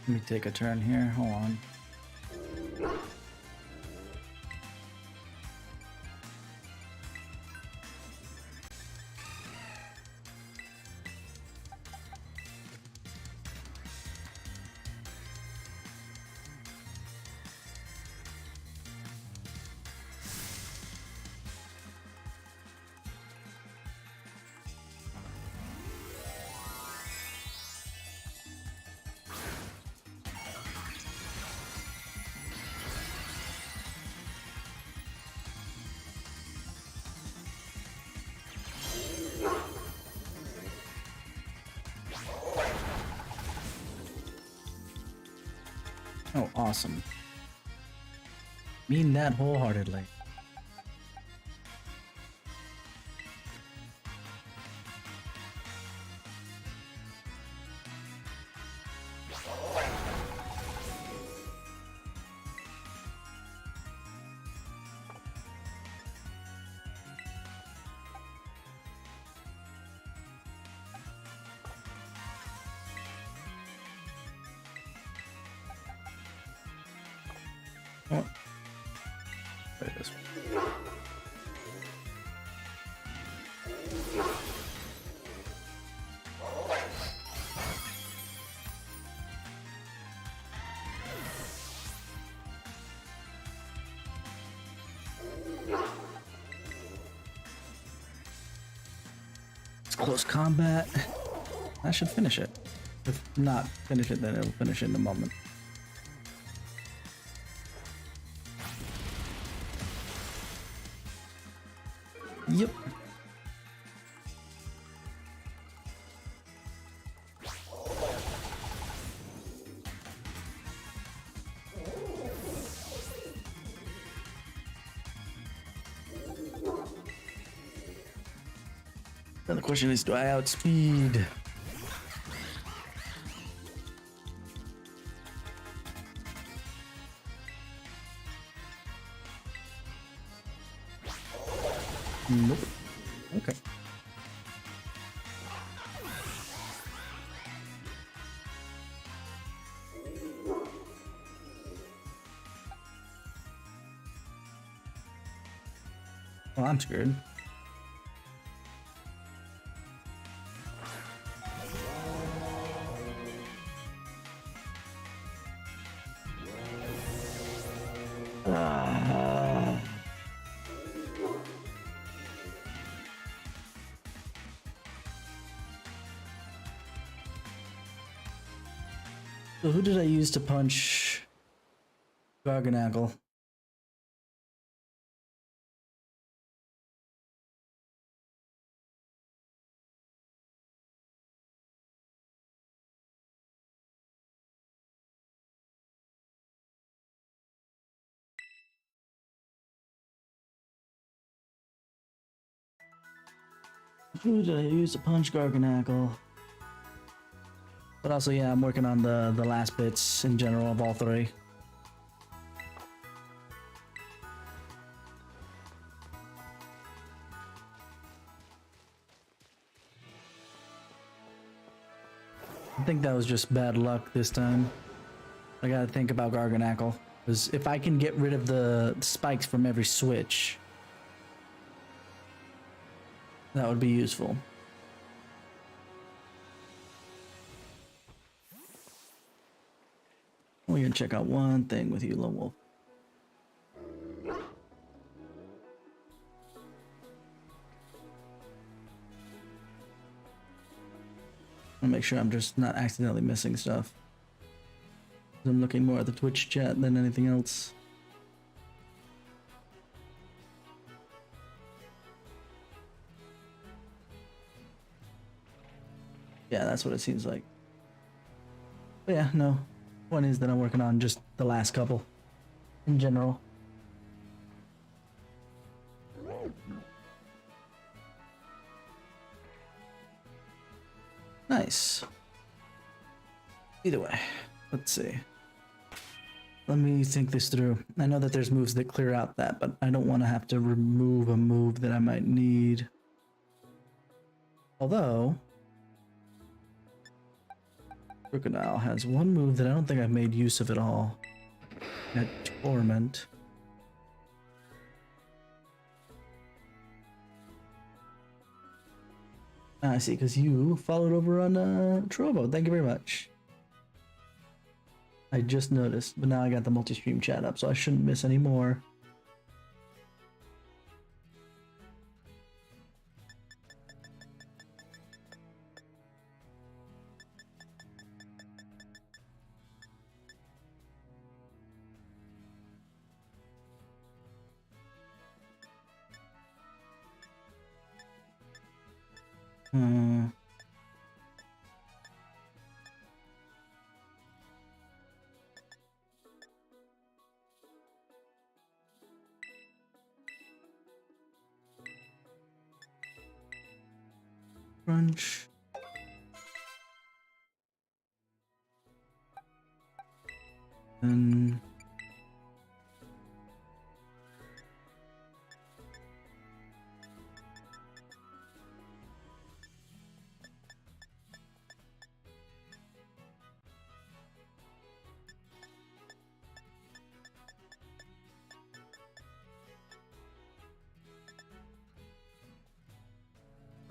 Let me take a turn here. Hold on. Oh, awesome. Mean that wholeheartedly. Oh. There it is. It's close combat. That should finish it. If not finish it, then it'll finish it in a moment. Yep. Then the question is, do I outspeed? Nope. Okay. Well, I'm screwed. So who did I use to punch Garganagle? Who did I use to punch Garganagle? But also, yeah, I'm working on the last bits in general of all three. I think that was just bad luck this time. I gotta think about Garganacle. Because if I can get rid of the spikes from every switch, that would be useful. We're gonna check out one thing with you, Lone Wolf. I wanna make sure I'm just not accidentally missing stuff. I'm looking more at the Twitch chat than anything else. Yeah, that's what it seems like. But yeah, no. One is that I'm working on just the last couple in general. Nice. Either way, let's see. Let me think this through. I know that there's moves that clear out that, but I don't want to have to remove a move that I might need. Although, Crocodile has one move that I don't think I've made use of at all. That Torment. I see, because you followed over on Trovo. Thank you very much. I just noticed, but now I got the multi-stream chat up, so I shouldn't miss any more. Crunch. And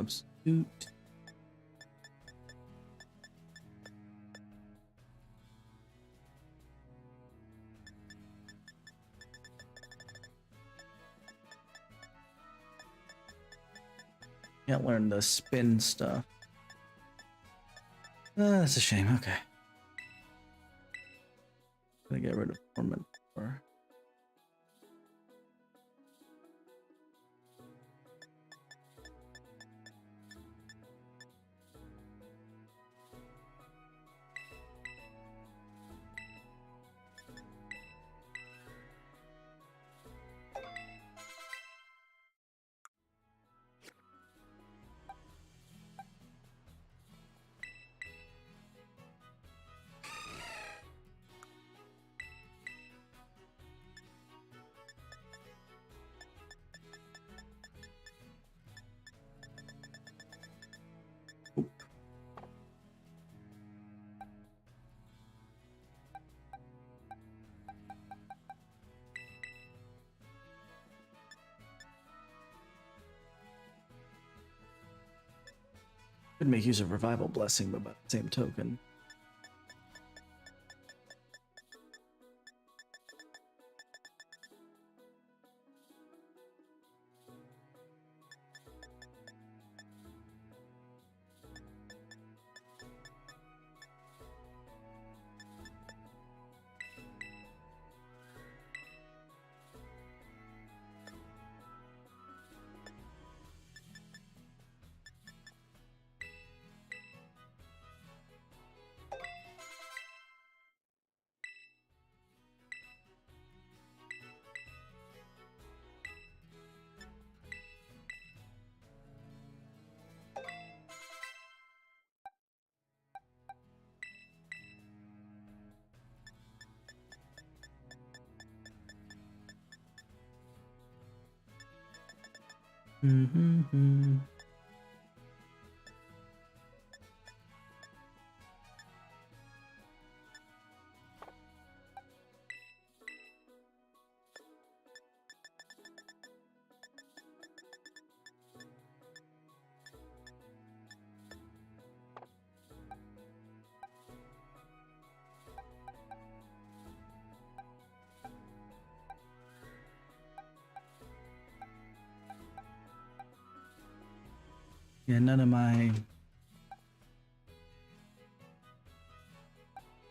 substitute. Can't learn the spin stuff. That's a shame. Okay. Gonna get rid of Torment. Could make use of Revival Blessing, but by the same token. Mm-hmm. Yeah, none of my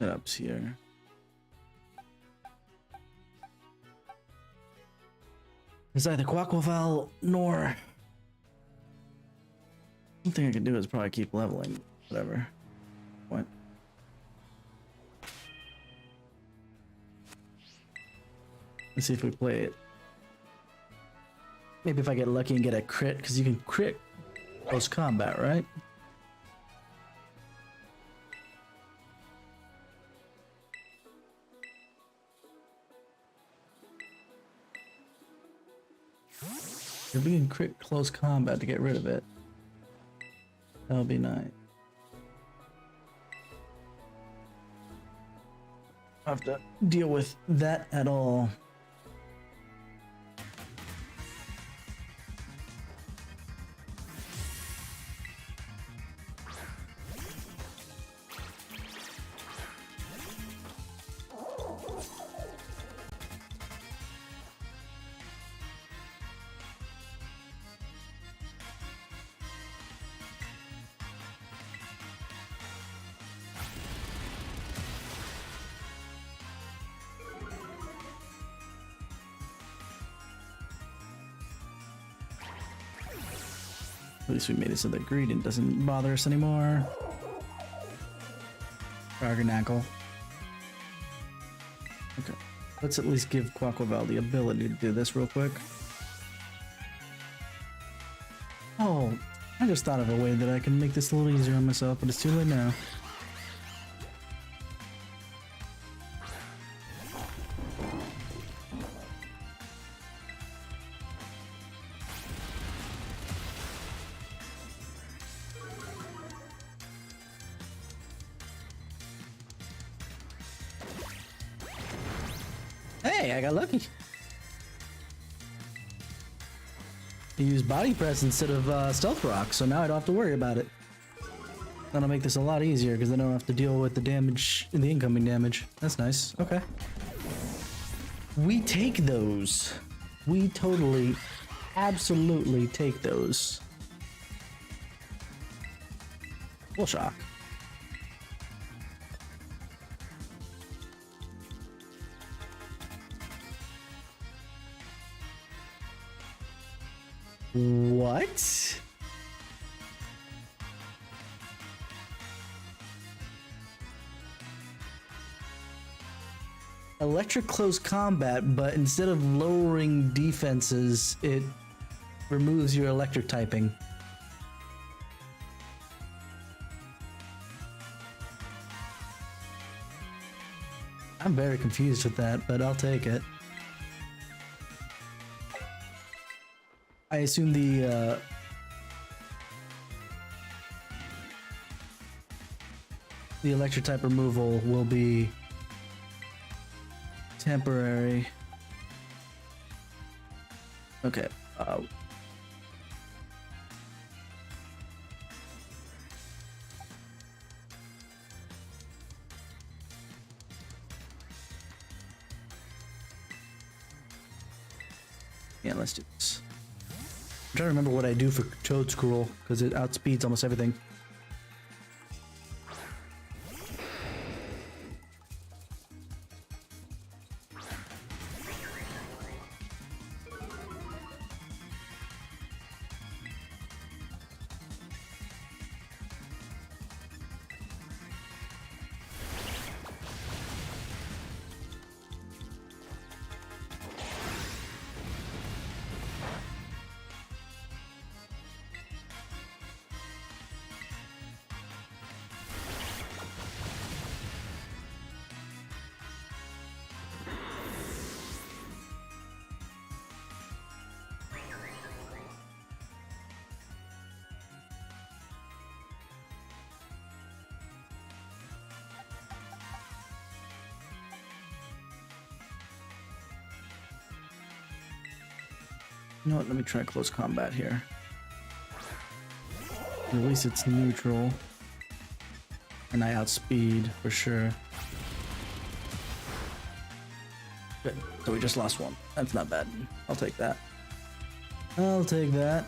setups here. It's either Quackleval nor... One thing I can do is probably keep leveling. Whatever. What? Let's see if we play it. Maybe if I get lucky and get a crit, because you can crit close combat, right? If we can crit close combat to get rid of it, that would be nice. I have to deal with that at all. At least we made it so that Greedent doesn't bother us anymore. Garganackle. Okay. Let's at least give Quackleval the ability to do this real quick. Oh, I just thought of a way that I can make this a little easier on myself, but it's too late now. Hey, I got lucky. I used Body Press instead of Stealth Rock, so now I don't have to worry about it. That'll make this a lot easier because I don't have to deal with the damage, the incoming damage. That's nice. Okay. We take those. We totally, absolutely take those. Full shock. What? Electric close combat, but instead of lowering defenses, it removes your electric typing. I'm very confused with that, but I'll take it. I assume the electric type removal will be temporary. Okay. Yeah, let's do this. I'm trying to remember what I do for Toad Scroll because it outspeeds almost everything. You know what? Let me try close combat here. At least it's neutral. And I outspeed for sure. Good. So we just lost one. That's not bad. I'll take that. I'll take that.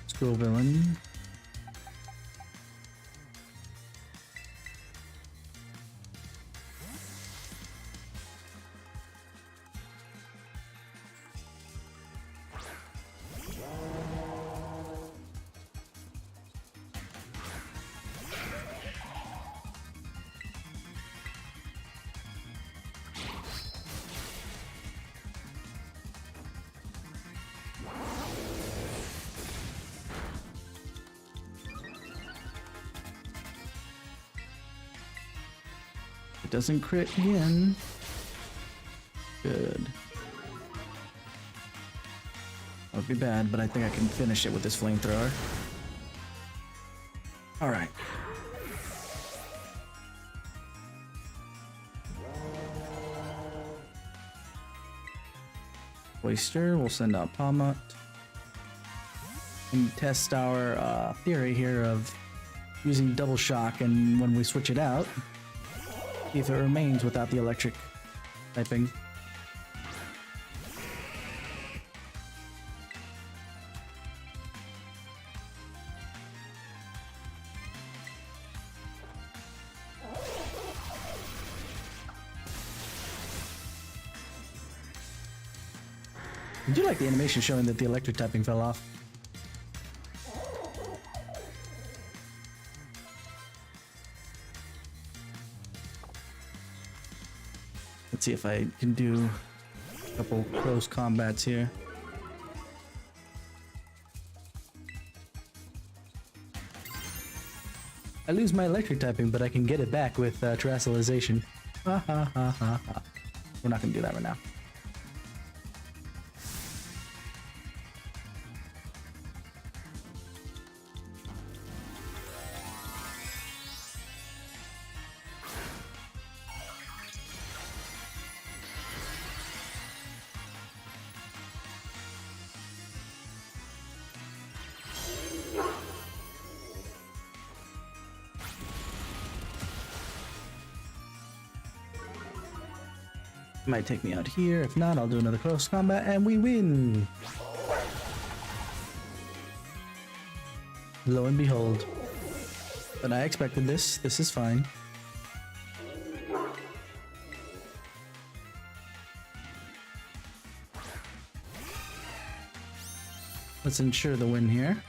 Scroll villain. Doesn't crit again. Good. That would be bad, but I think I can finish it with this flamethrower. Alright. Waster, we'll send out Palmut. And test our theory here of using double shock, and when we switch it out, if it remains without the electric typing. I do like the animation showing that the electric typing fell off. Let's see if I can do a couple close combats here. I lose my electric typing, but I can get it back with terrestrialization. Ha ha ha ha ha. We're not gonna do that right now. Might take me out here. If not, I'll do another close combat and we win. Lo and behold. But I expected this. This is fine. Let's ensure the win here.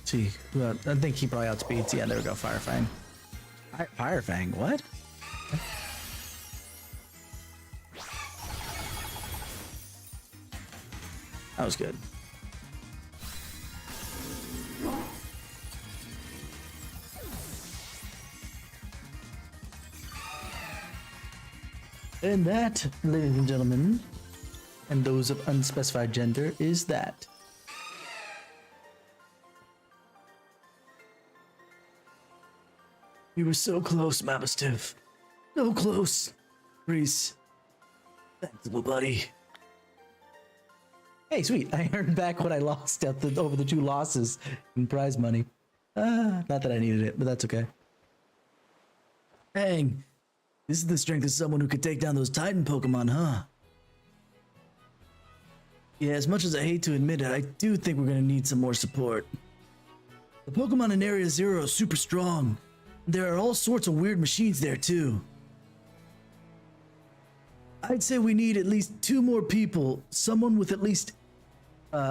See, I think he probably outspeeds. Yeah, there we go. Firefang. Firefang, what? That was good. And that, ladies and gentlemen, and those of unspecified gender, is that. We were so close, Mamastiv. So close. Reese. Thanks, little buddy. Hey, sweet. I earned back what I lost over the 2 losses in prize money. Not that I needed it, but that's okay. Dang. This is the strength of someone who could take down those Titan Pokemon, huh? Yeah, as much as I hate to admit it, I do think we're gonna need some more support. The Pokemon in Area Zero are super strong. There are all sorts of weird machines there too. I'd say we need at least 2 more people. Someone with at least,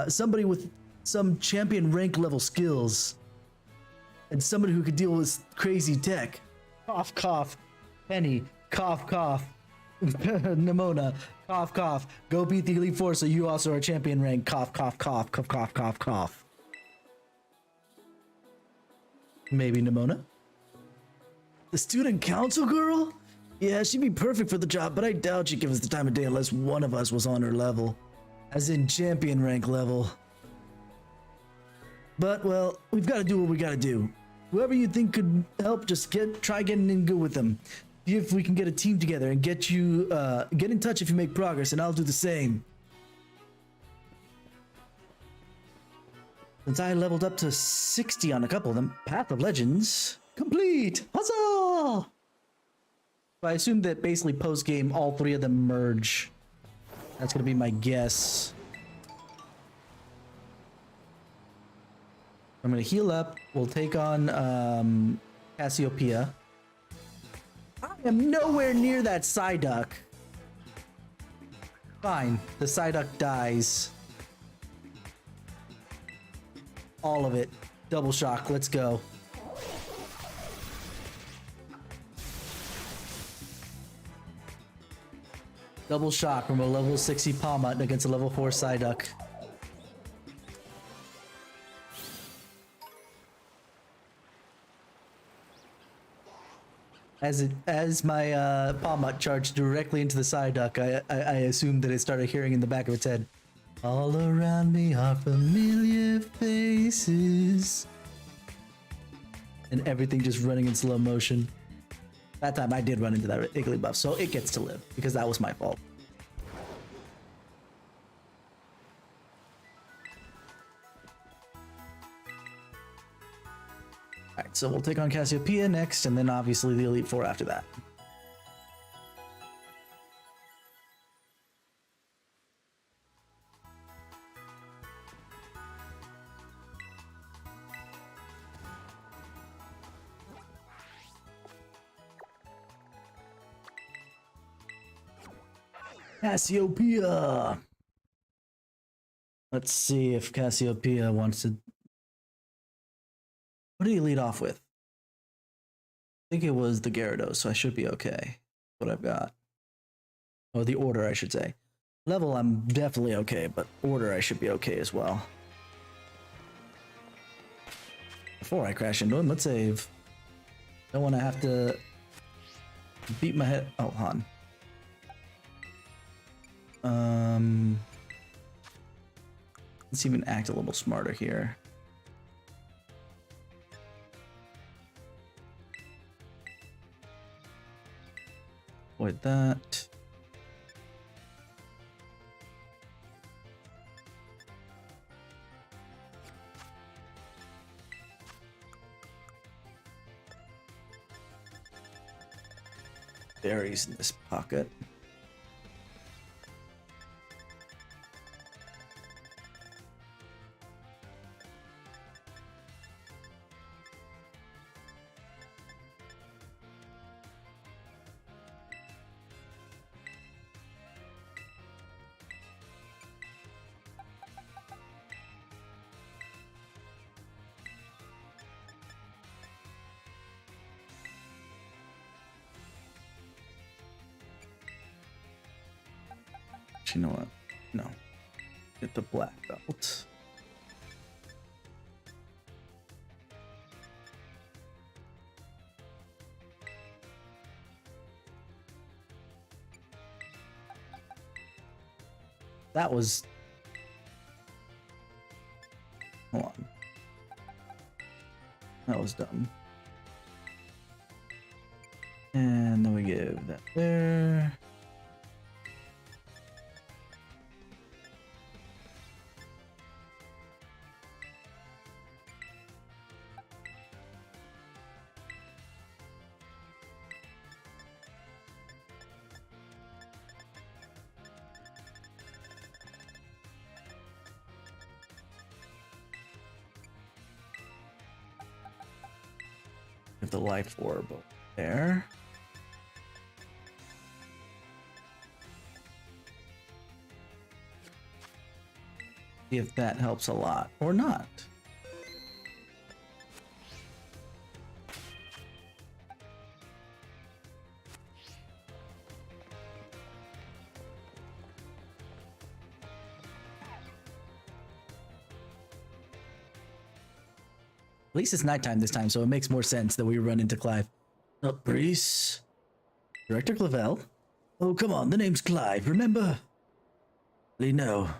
somebody with some champion rank level skills. And somebody who could deal with crazy tech. Cough, cough. Penny, cough, cough. Nimona, cough, cough. Go beat the Elite Four so you also are champion rank. Cough, cough, cough, cough, cough, cough, cough. Maybe Nimona. The student council girl? Yeah, she'd be perfect for the job, but I doubt she'd give us the time of day unless one of us was on her level. As in champion rank level. But, well, we've got to do what we got to do. Whoever you think could help, just try getting in good with them. See if we can get a team together and get in touch if you make progress, and I'll do the same. Since I leveled up to 60 on a couple of them, Path of Legends complete! Huzzah! I assume that basically post-game, all three of them merge. That's gonna be my guess. I'm gonna heal up. We'll take on Cassiopeia. I am nowhere near that Psyduck. Fine, the Psyduck dies. All of it. Double shock, let's go. Double shock from a level 60 Palmut against a level 4 Psyduck. As my Palmut charged directly into the Psyduck, I assumed that it started hearing in the back of its head, all around me are familiar faces. And everything just running in slow motion. That time I did run into that Igglybuff, so it gets to live, because that was my fault. Alright, so we'll take on Cassiopeia next, and then obviously the Elite Four after that. Cassiopeia! Let's see if Cassiopeia wants to... What did he lead off with? I think it was the Gyarados, so I should be okay. What I've got. Or the order, I should say. Level, I'm definitely okay, but order, I should be okay as well. Before I crash into him, let's save. Don't want to have to beat my head. Oh, hon. Let's even act a little smarter here. Avoid that. Berries in this pocket. You know what? No. Get the black belt. That was... Hold on. That was dumb. And then we give that there. The life orb there. See if that helps a lot or not. At least it's nighttime this time, so it makes more sense that we run into Clive. Up, Breeze. Director Clavel? Oh, come on, the name's Clive, remember? No.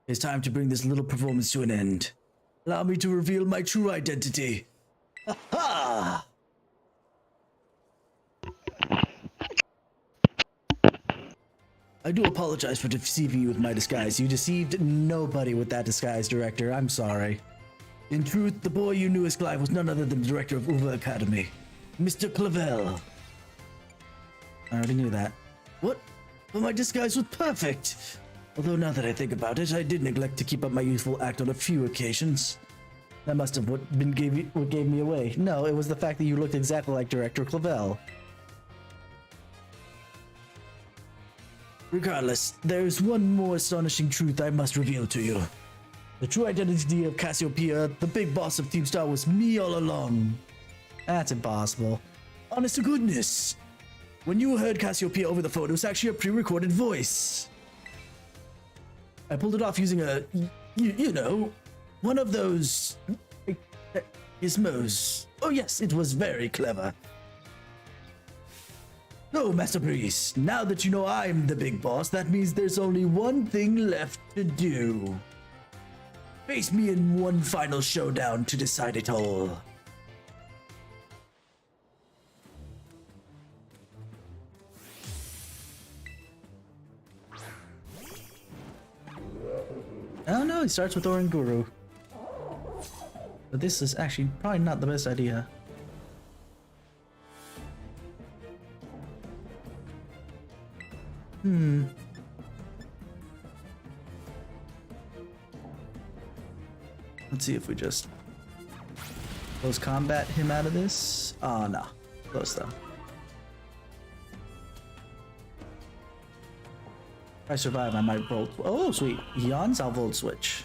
It's time to bring this little performance to an end. Allow me to reveal my true identity. Ha! I do apologize for deceiving you with my disguise. You deceived nobody with that disguise, Director. I'm sorry. In truth, the boy you knew as Clive was none other than the director of Uva Academy, Mr. Clavel. I already knew that. What? But my disguise was perfect. Although now that I think about it, I did neglect to keep up my youthful act on a few occasions. That must have what gave me away. No, it was the fact that you looked exactly like Director Clavel. Regardless, there's one more astonishing truth I must reveal to you. The true identity of Cassiopeia, the big boss of Team Star, was me all along. That's impossible. Honest to goodness. When you heard Cassiopeia over the phone, it was actually a pre-recorded voice. I pulled it off using a, you know, one of those gizmos. Oh yes, it was very clever. So, Master Priest, now that you know I'm the big boss, that means there's only one thing left to do. Face me in one final showdown to decide it all. Oh no, it starts with Oranguru. But this is actually probably not the best idea. Let's see if we just close combat him out of this. Oh no, close though. If I survive, I might volt. Oh sweet, he yawns, I'll volt switch.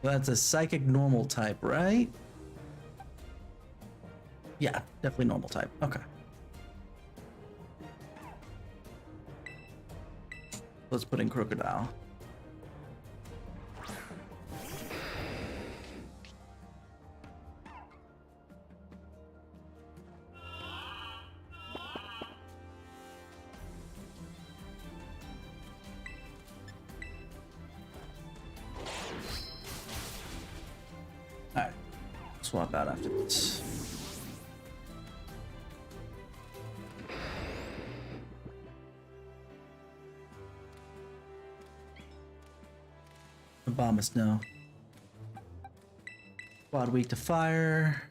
That's a psychic normal type, right? Yeah, definitely normal type. Okay. Let's put in Crocodile. Alright, swap out after this. The bomb is no. Quad weak to fire.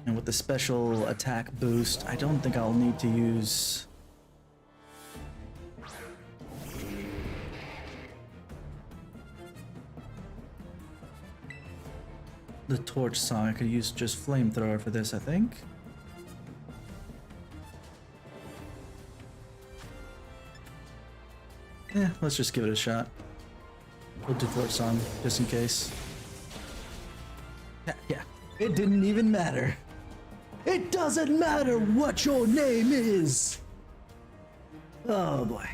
And with the special attack boost, I don't think I'll need to use the torch song. I could use just flamethrower for this, I think. Yeah, let's just give it a shot. We'll do torch song just in case. Yeah, it didn't even matter. It doesn't matter what your name is. Oh boy.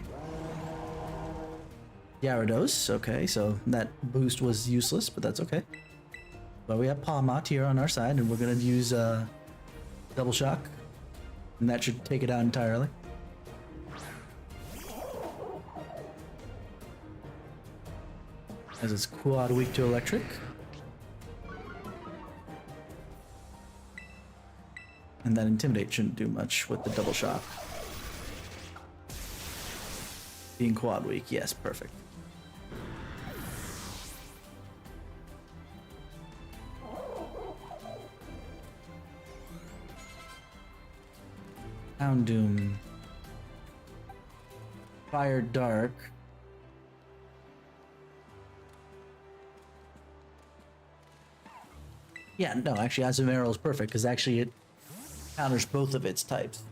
Gyarados, okay, so that boost was useless, but that's okay. But we have Palmot here on our side, and we're gonna use Double Shock, and that should take it out entirely. As it's quad weak to electric. And that Intimidate shouldn't do much with the Double Shock. Being quad weak, yes, perfect. Houndoom. Fire Dark. Yeah, no, actually Azumarill is perfect because actually it counters both of its types.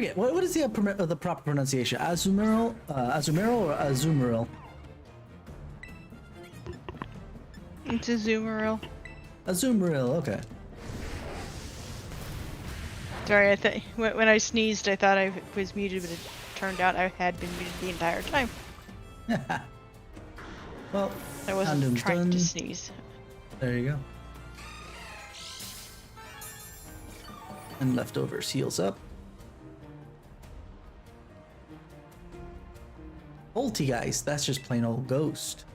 forget. What is the proper pronunciation? Azumarill? Azumarill or Azumarill? It's a Zoomeril. Azumarill, okay. Sorry, I thought when I sneezed, I thought I was muted, but it turned out I had been muted the entire time. Well, I wasn't trying done. to sneeze. There you go. And leftovers heals up. Poltergeist, that's just plain old ghost.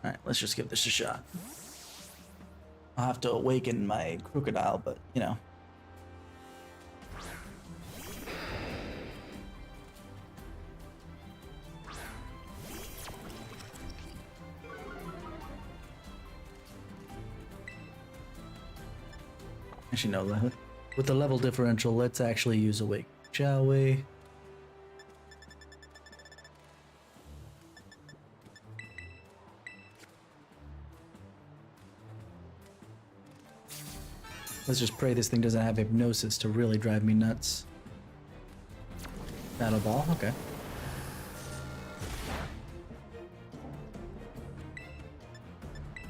Alright, let's just give this a shot. I'll have to awaken my crocodile, but you know. Actually, no, with the level differential, let's actually use awake, shall we? Let's just pray this thing doesn't have hypnosis to really drive me nuts. Battle ball, okay.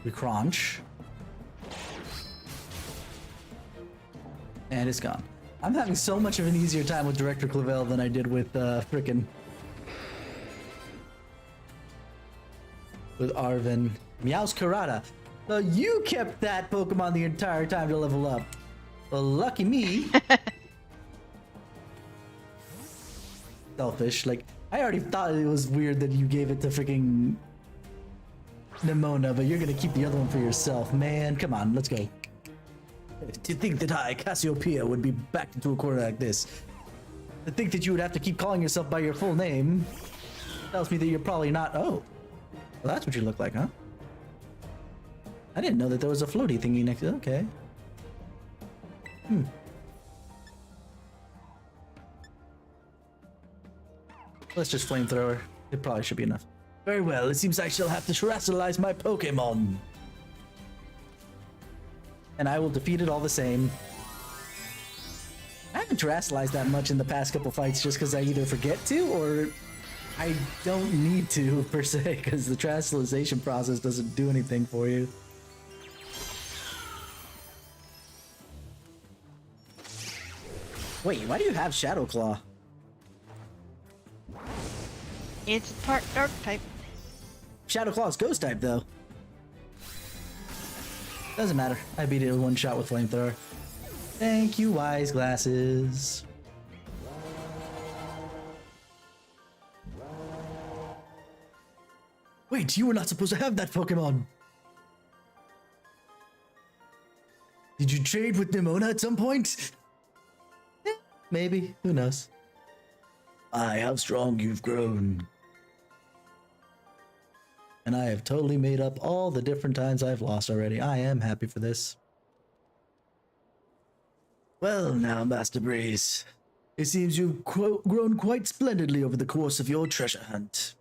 We crunch. And it's gone. I'm having so much of an easier time with Director Clavel than I did with frickin' with Arven. Meowscarada. So you kept that Pokemon the entire time to level up. Well, lucky me. Selfish. Like, I already thought it was weird that you gave it to freaking Nimona, but you're gonna keep the other one for yourself. Man, come on, let's go. To think that I, Cassiopeia, would be backed into a corner like this. To think that you would have to keep calling yourself by your full name tells me that you're probably not. Oh. Well, that's what you look like, huh? I didn't know that there was a floaty thingy next to it. Okay. Let's just flamethrower. It probably should be enough. Very well. It seems I shall have to terrestrialize my Pokemon. And I will defeat it all the same. I haven't terrestrialized that much in the past couple fights just because I either forget to or I don't need to, per se, because the terrestrialization process doesn't do anything for you. Wait, why do you have Shadow Claw? It's part dark type. Shadow Claw is ghost type, though. Doesn't matter. I beat it with one shot with Flamethrower. Thank you, Wise Glasses. Wait, you were not supposed to have that Pokemon. Did you trade with Nimona at some point? Maybe. Who knows? My, how strong you've grown. And I have totally made up all the different times I've lost already. I am happy for this. Well now, Master Breeze. It seems you've grown quite splendidly over the course of your treasure hunt.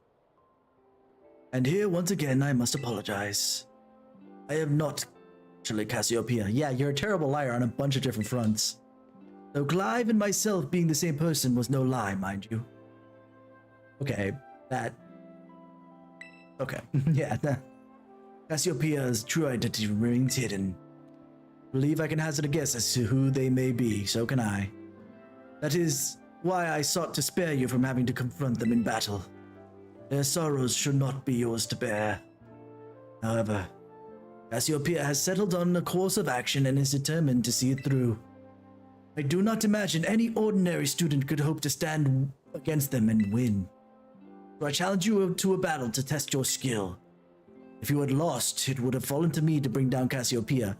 And here, once again, I must apologize. I am not actually Cassiopeia. Yeah, you're a terrible liar on a bunch of different fronts. Though Clive and myself being the same person was no lie, mind you. Okay, that... Okay, yeah, Cassiopeia's true identity remains hidden. Believe I can hazard a guess as to who they may be, so can I. That is why I sought to spare you from having to confront them in battle. Their sorrows should not be yours to bear. However, Cassiopeia has settled on a course of action and is determined to see it through. I do not imagine any ordinary student could hope to stand against them and win. So I challenge you to a battle to test your skill. If you had lost, it would have fallen to me to bring down Cassiopeia.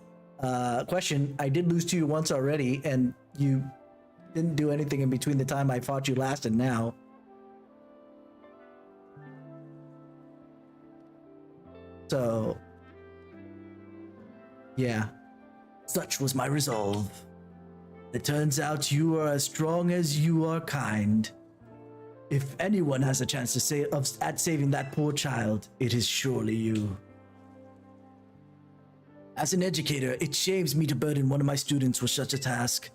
Question, I did lose to you once already, and you didn't do anything in between the time I fought you last and now. So... Yeah, such was my resolve. It turns out you are as strong as you are kind. If anyone has a chance to at saving that poor child, it is surely you. As an educator, it shames me to burden one of my students with such a task.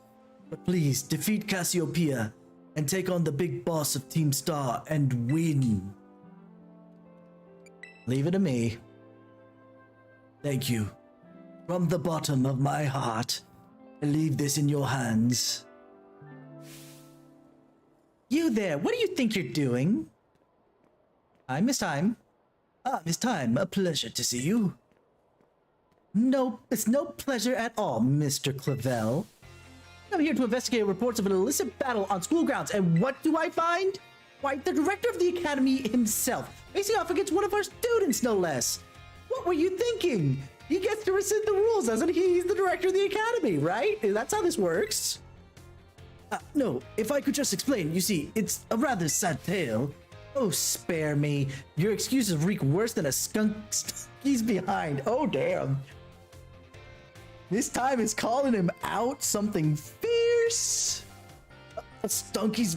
But please, defeat Cassiopeia and take on the big boss of Team Star and win. Leave it to me. Thank you. From the bottom of my heart, I leave this in your hands. You there, what do you think you're doing? Hi, Miss Time. Ah, Miss Time, a pleasure to see you. No, it's no pleasure at all, Mr. Clavel. I'm here to investigate reports of an illicit battle on school grounds, and what do I find? Why, the director of the academy himself, facing off against one of our students, no less. What were you thinking? He gets to rescind the rules, doesn't he? He's the director of the academy, right? That's how this works. No, if I could just explain, you see, it's a rather sad tale. Oh, spare me. Your excuses reek worse than a skunk he's behind. Oh, damn. This time is calling him out something fierce. A stunky's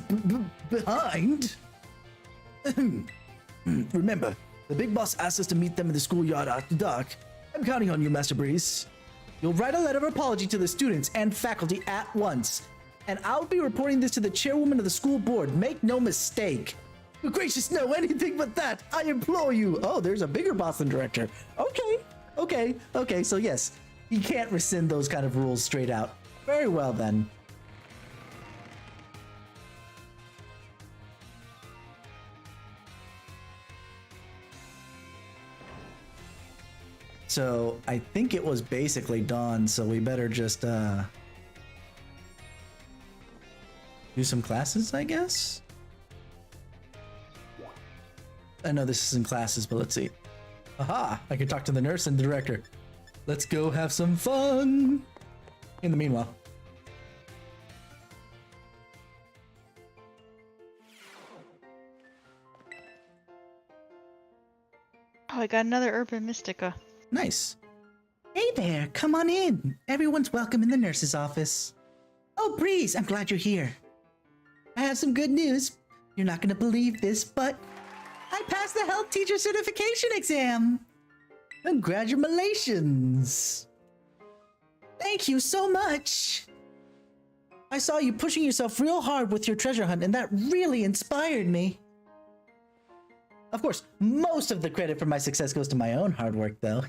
behind. Remember, the big boss asked us to meet them in the schoolyard after dark. I'm counting on you, Master Breeze. You'll write a letter of apology to the students and faculty at once. And I'll be reporting this to the chairwoman of the school board. Make no mistake. Good gracious, no, anything but that. I implore you. Oh, there's a bigger boss than director. Okay. So yes, he can't rescind those kind of rules straight out. Very well then. So I think it was basically dawn, so we better just do some classes, I guess? I know this isn't classes, but let's see. Aha! I can talk to the nurse and the director. Let's go have some fun! In the meanwhile. Oh, I got another Urban Mystica. Nice. Hey there, come on in. Everyone's welcome in the nurse's office. Oh, Breeze, I'm glad you're here. I have some good news. You're not gonna believe this, but I passed the health teacher certification exam. Congratulations. Thank you so much. I saw you pushing yourself real hard with your treasure hunt, and that really inspired me. Of course, most of the credit for my success goes to my own hard work, though.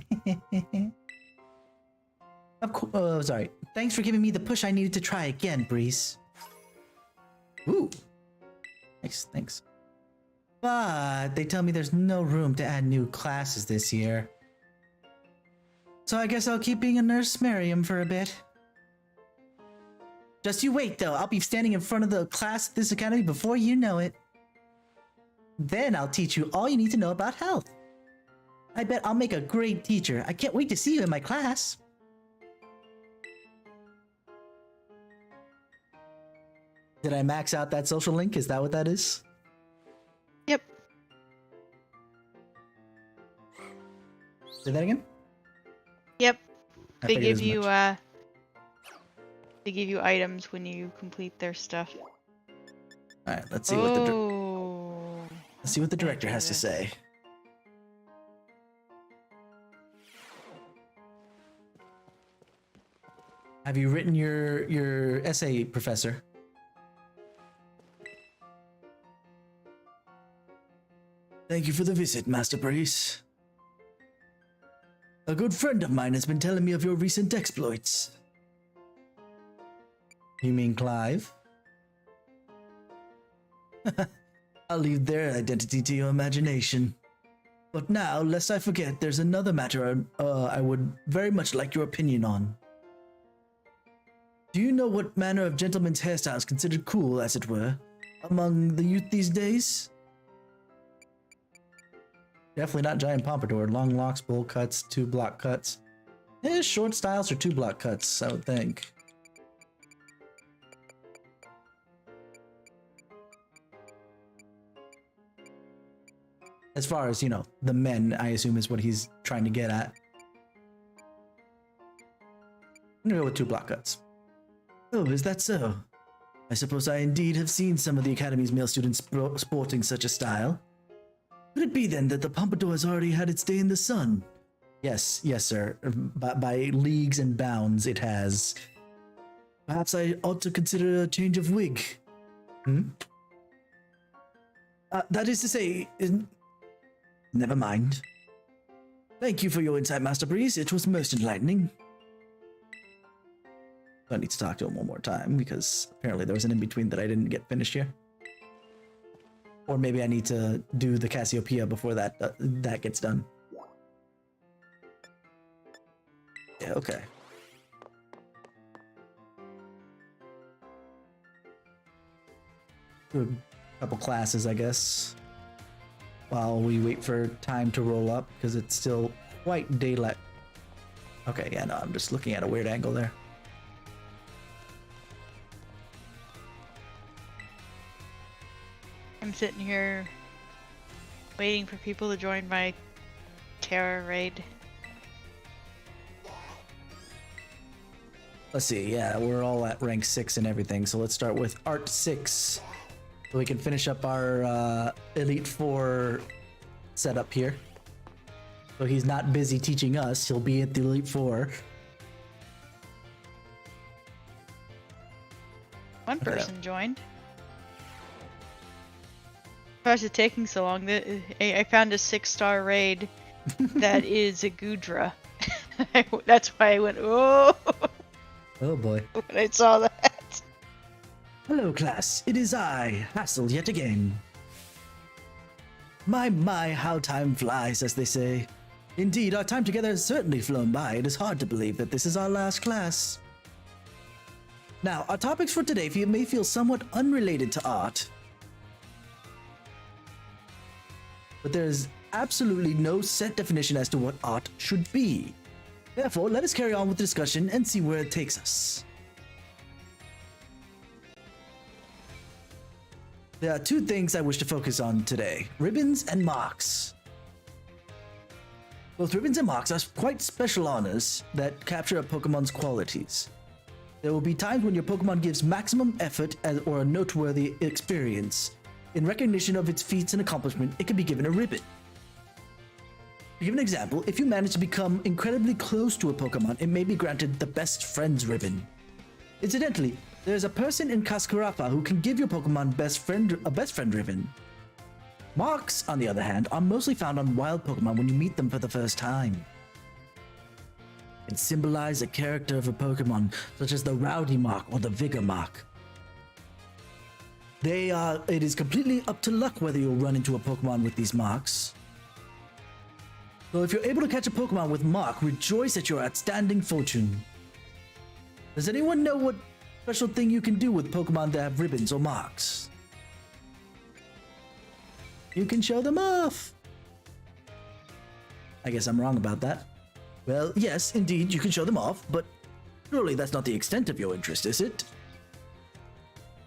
Sorry. Thanks for giving me the push I needed to try again, Breeze. Ooh. Nice, thanks. But they tell me there's no room to add new classes this year. So I guess I'll keep being a nurse Miriam for a bit. Just you wait, though. I'll be standing in front of the class at this academy before you know it. Then I'll teach you all you need to know about health. I bet I'll make a great teacher. I can't wait to see you in my class. Did I max out that social link? Is that what that is? Yep. Say that again? Yep. I They figured give as you much. they give you items when you complete their stuff. All right, let's see what the director has to say. Have you written your essay, Professor? Thank you for the visit, Master Breeze. A good friend of mine has been telling me of your recent exploits. You mean Clive? I'll leave their identity to your imagination. But now, lest I forget, there's another matter I would very much like your opinion on. Do you know what manner of gentleman's hairstyle is considered cool, as it were, among the youth these days? Definitely not giant pompadour. Long locks, bowl cuts, 2-block cuts. Short styles or 2-block cuts, I would think. As far as, you know, the men, I assume is what he's trying to get at. I'm gonna go with 2 block cuts. Oh, is that so? I suppose I indeed have seen some of the Academy's male students sporting such a style. Could it be then that the pompadour has already had its day in the sun? Yes, sir. By leagues and bounds it has. Perhaps I ought to consider a change of wig. That is to say, never mind. Thank you for your insight, Master Breeze. It was most enlightening. I need to talk to him one more time because apparently there was an in-between that I didn't get finished here. Or maybe I need to do the Cassiopeia before that gets done. Yeah, okay. Do a couple classes, I guess, while we wait for time to roll up because it's still quite daylight. Okay, yeah, no, I'm just looking at a weird angle there. I'm sitting here waiting for people to join my Terra raid. Let's see, yeah, we're all at rank 6 and everything, so let's start with Art 6. So we can finish up our Elite 4 setup here. So he's not busy teaching us, he'll be at the Elite 4. One person joined. Why is it taking so long? I found a 6-star raid that is a Gudra. That's why I went, oh! Oh boy. When I saw that. Hello, class. It is I, Hassel, yet again. My, how time flies, as they say. Indeed, our time together has certainly flown by. It is hard to believe that this is our last class. Now, our topics for today may feel somewhat unrelated to art. But there is absolutely no set definition as to what art should be. Therefore, let us carry on with the discussion and see where it takes us. There are 2 things I wish to focus on today: ribbons and marks. Both ribbons and marks are quite special honors that capture a Pokemon's qualities. There will be times when your Pokemon gives maximum effort or a noteworthy experience. In recognition of its feats and accomplishment, it can be given a ribbon. To give an example, if you manage to become incredibly close to a Pokemon, it may be granted the Best Friends ribbon. Incidentally, there's a person in Cascarapa who can give your Pokemon a Best Friend ribbon. Marks, on the other hand, are mostly found on wild Pokemon when you meet them for the first time. It symbolizes a character of a Pokemon, such as the Rowdy mark or the Vigor mark. It is completely up to luck whether you'll run into a Pokemon with these marks. So if you're able to catch a Pokemon with mark, rejoice at your outstanding fortune. Does anyone know what special thing you can do with Pokemon that have ribbons or marks? You can show them off. I guess I'm wrong about that. Well, yes, indeed, you can show them off, but surely that's not the extent of your interest, is it?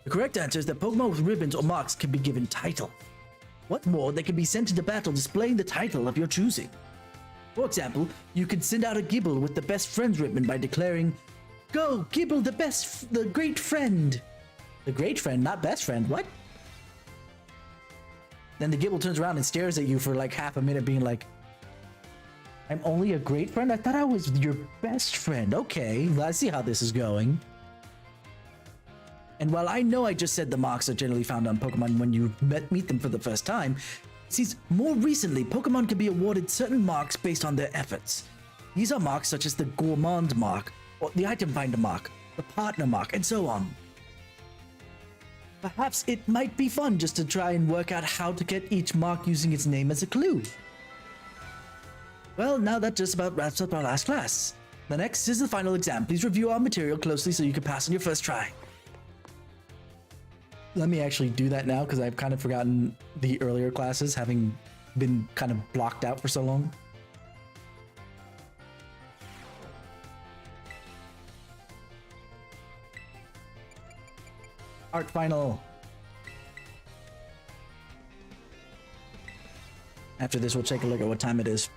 The correct answer is that Pokemon with ribbons or marks can be given title. What's more, they can be sent into battle displaying the title of your choosing. For example, you could send out a Gibble with the Best Friends ribbon by declaring, "Go, Gibble, the great friend." The great friend, not best friend, what? Then the Gibble turns around and stares at you for like half a minute being like, "I'm only a great friend? I thought I was your best friend. Okay, I see how this is going." And while I know I just said the marks are generally found on Pokemon when you meet them for the first time, since more recently, Pokemon can be awarded certain marks based on their efforts. These are marks such as the Gourmand mark, or the Item Finder mark, the Partner mark, and so on. Perhaps it might be fun just to try and work out how to get each mark using its name as a clue. Well, now that just about wraps up our last class. The next is the final exam. Please review our material closely so you can pass on your first try. Let me actually do that now because I've kind of forgotten the earlier classes, having been kind of blocked out for so long. Art final. After this, we'll take a look at what time it is.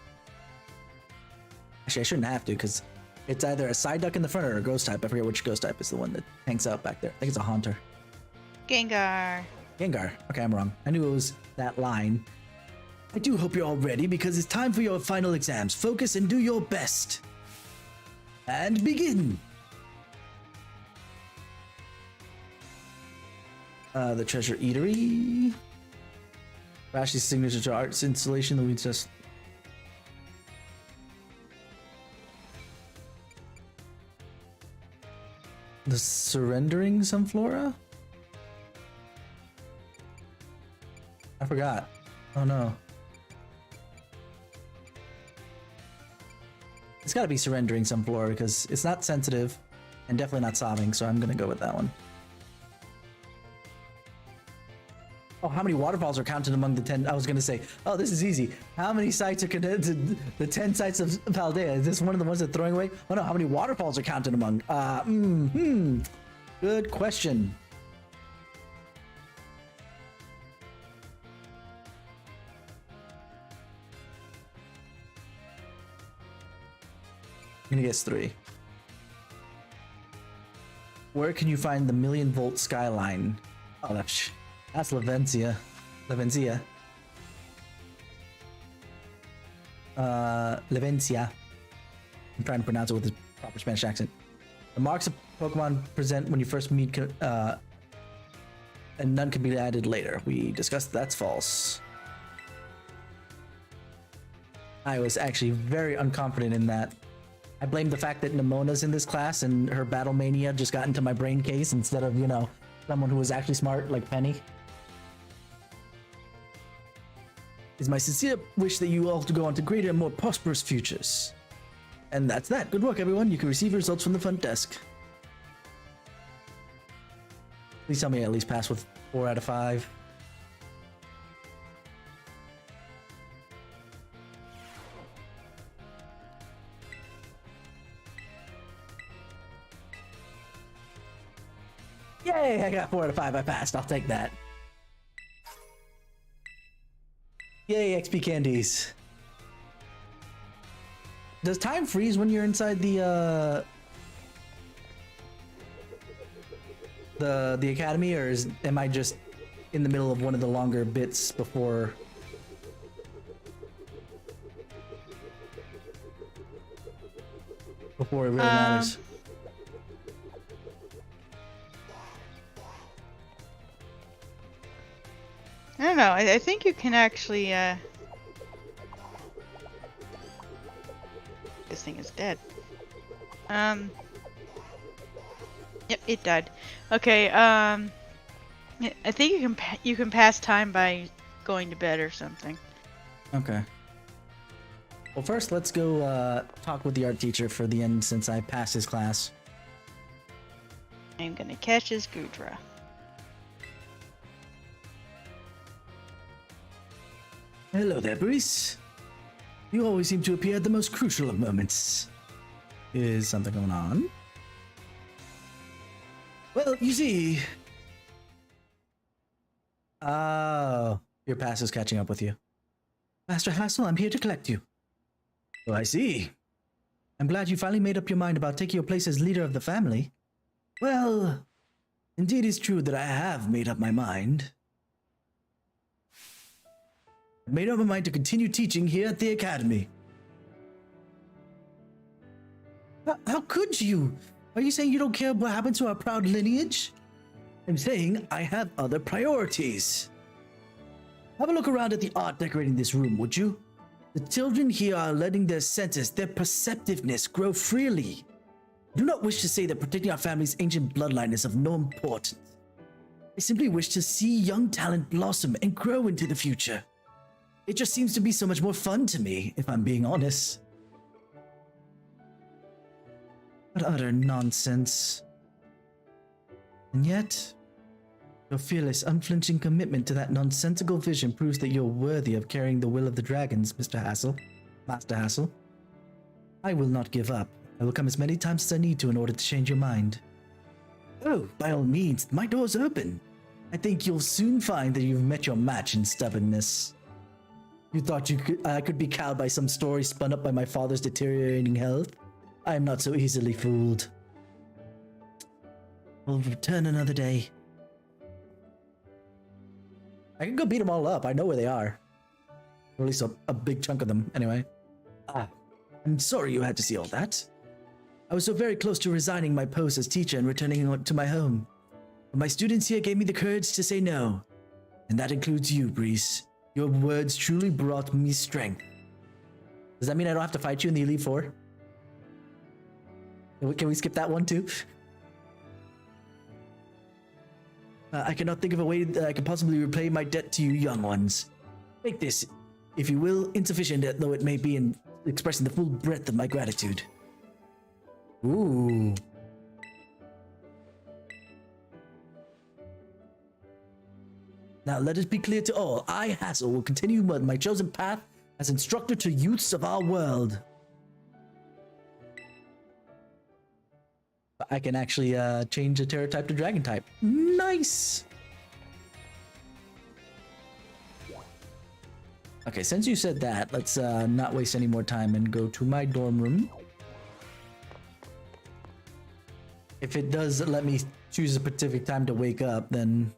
Actually, I shouldn't have to because It's either a side duck in the front or a ghost type. I forget which ghost type is the one that hangs out back there. I think it's a haunter. Gengar. Gengar. Okay, I'm wrong. I knew it was that line. I do hope you're all ready because it's time for your final exams. Focus and do your best. And begin. The Treasure Eatery. Rashi's signature arts installation that we just... The Surrendering Sunflora? I forgot. Oh no. It's gotta be Surrendering Sunflora because it's not sensitive and definitely not sobbing, so I'm gonna go with that one. Oh, how many waterfalls are counted among the 10? I was gonna say, oh, this is easy. How many sites are connected to the 10 sites of Paldea? Is this one of the ones that throwing away? Oh no, how many waterfalls are counted among? Good question. I'm gonna guess 3. Where can you find the million-volt skyline? Oh, that's Lavencia. Lavencia. Lavencia. I'm trying to pronounce it with a proper Spanish accent. The marks of Pokemon present when you first meet, and none can be added later. We discussed that's false. I was actually very unconfident in that. I blame the fact that Nemona's in this class and her battle mania just got into my brain case instead of, you know, someone who was actually smart like Penny. It's my sincere wish that you all to go on to greater and more prosperous futures. And that's that. Good work, everyone. You can receive results from the front desk. Please tell me I at least pass with 4 out of 5. Yay, I got 4 out of 5. I passed. I'll take that. Yay, XP candies. Does time freeze when you're inside the academy, or am I just in the middle of one of the longer bits before it really matters? I don't know. I think you can actually. This thing is dead. Yep, it died. Okay. Yeah, I think you can pass time by going to bed or something. Okay. Well, first let's go talk with the art teacher for the end since I passed his class. I'm gonna catch his Gudra. Hello there, Bruce. You always seem to appear at the most crucial of moments. Is something going on? Well, you see... Oh, your pass is catching up with you. Master Hassel, I'm here to collect you. Oh, I see. I'm glad you finally made up your mind about taking your place as leader of the family. Well, indeed it's true that I have made up my mind. I've made up my mind to continue teaching here at the academy. How could you? Are you saying you don't care what happened to our proud lineage? I'm saying I have other priorities. Have a look around at the art decorating this room, would you? The children here are letting their senses, their perceptiveness grow freely. I do not wish to say that protecting our family's ancient bloodline is of no importance. I simply wish to see young talent blossom and grow into the future. It just seems to be so much more fun to me, if I'm being honest. What utter nonsense. And yet, your fearless, unflinching commitment to that nonsensical vision proves that you're worthy of carrying the will of the dragons, Mr. Hassel. Master Hassel. I will not give up. I will come as many times as I need to in order to change your mind. Oh, by all means, my door's open. I think you'll soon find that you've met your match in stubbornness. You thought I could be cowed by some story spun up by my father's deteriorating health? I am not so easily fooled. We'll return another day. I can go beat them all up. I know where they are. Or at least a big chunk of them, anyway. I'm sorry you had to see all that. I was so very close to resigning my post as teacher and returning to my home. But my students here gave me the courage to say no. And that includes you, Breeze. Your words truly brought me strength. Does that mean I don't have to fight you in the Elite Four? Can we skip that one too? I cannot think of a way that I can possibly repay my debt to you young ones. Make this, if you will, insufficient though it may be in expressing the full breadth of my gratitude. Ooh. Now let it be clear to all, I, Hassel, will continue my chosen path as instructor to youths of our world. I can actually change a terror type to dragon type. Nice! Okay, since you said that, let's not waste any more time and go to my dorm room. If it does let me choose a specific time to wake up, then...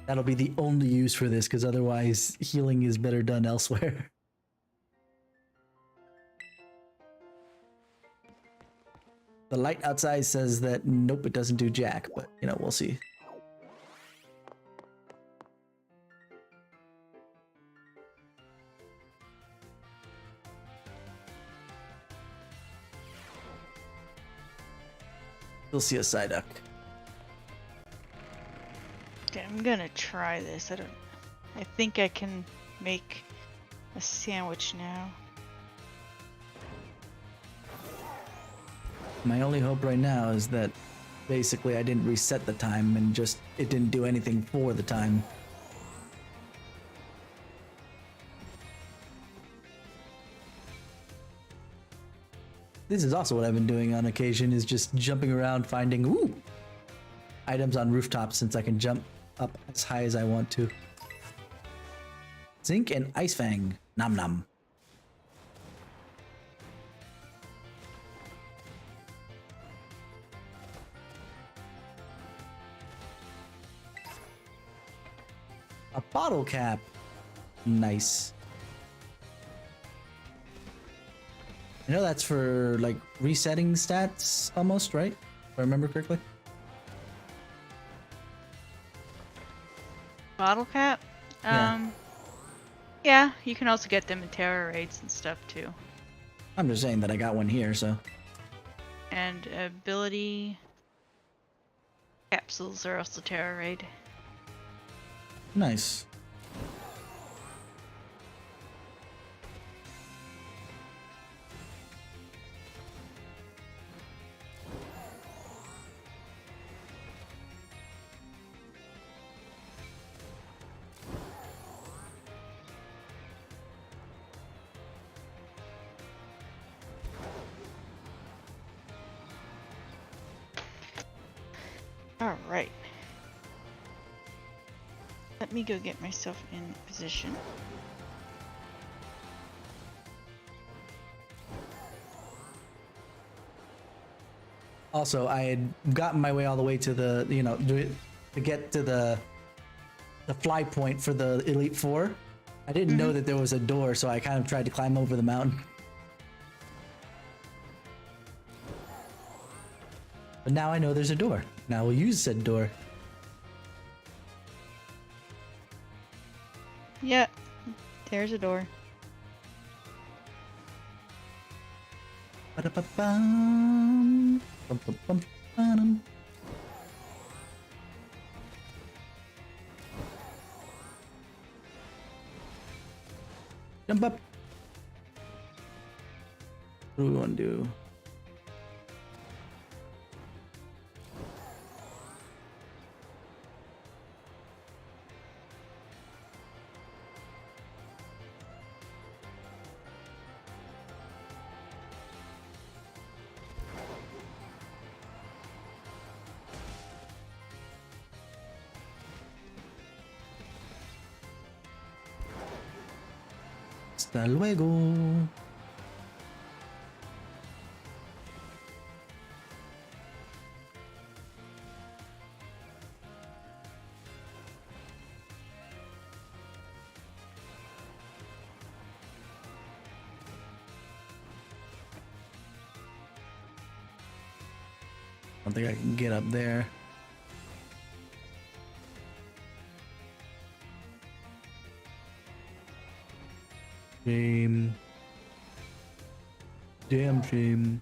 that'll be the only use for this, because otherwise healing is better done elsewhere. The light outside says that nope, it doesn't do jack, but you know, we'll see. You'll see a Psyduck. Okay, I'm gonna try this. I think I can make a sandwich now. My only hope right now is that basically I didn't reset the time and just it didn't do anything for the time. This is also what I've been doing on occasion, is just jumping around finding items on rooftops, since I can jump up as high as I want to. Zinc and Ice Fang. Nom nom. A bottle cap. Nice. I know that's for like resetting stats almost, right? If I remember correctly. Bottle cap? Yeah, you can also get them in terror raids and stuff too. I'm just saying that I got one here, so. And ability capsules are also terror raid. Nice. All right. Let me go get myself in position. Also, I had gotten my way all the way to the, you know, to get to the fly point for the Elite Four. I didn't know that there was a door, so I kind of tried to climb over the mountain. But now I know there's a door. Now we'll use said door. Yeah, there's a door. Ba-da-ba-bum. Bum-bum-bum-bum. Jump up. What do we want to do? Hasta luego. I don't think I can get up there. Shame. Damn shame.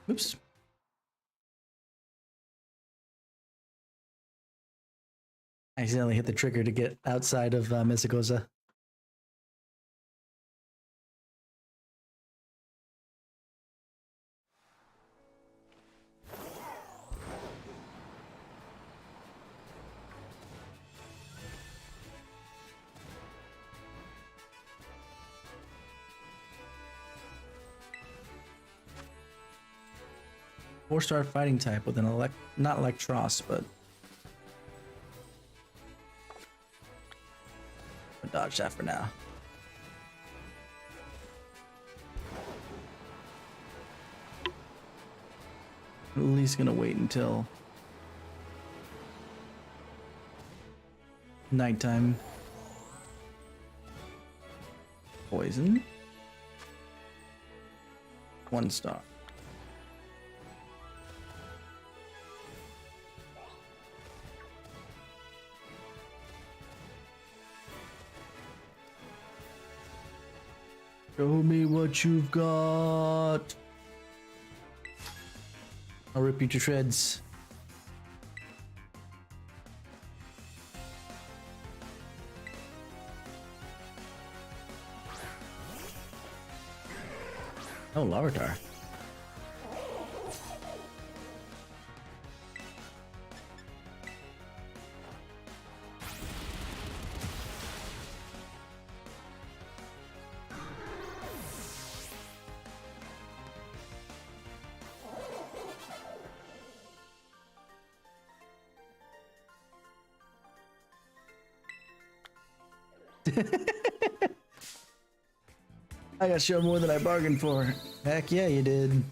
Oops. I accidentally hit the trigger to get outside of Mysticosa. Four-star fighting type with an not Electros, but I'll dodge that for now. At least gonna wait until nighttime. Poison. 1 star. Show me what you've got. I'll rip you to shreds. Oh, Larvitar. I got shown more than I bargained for. Heck yeah, you did.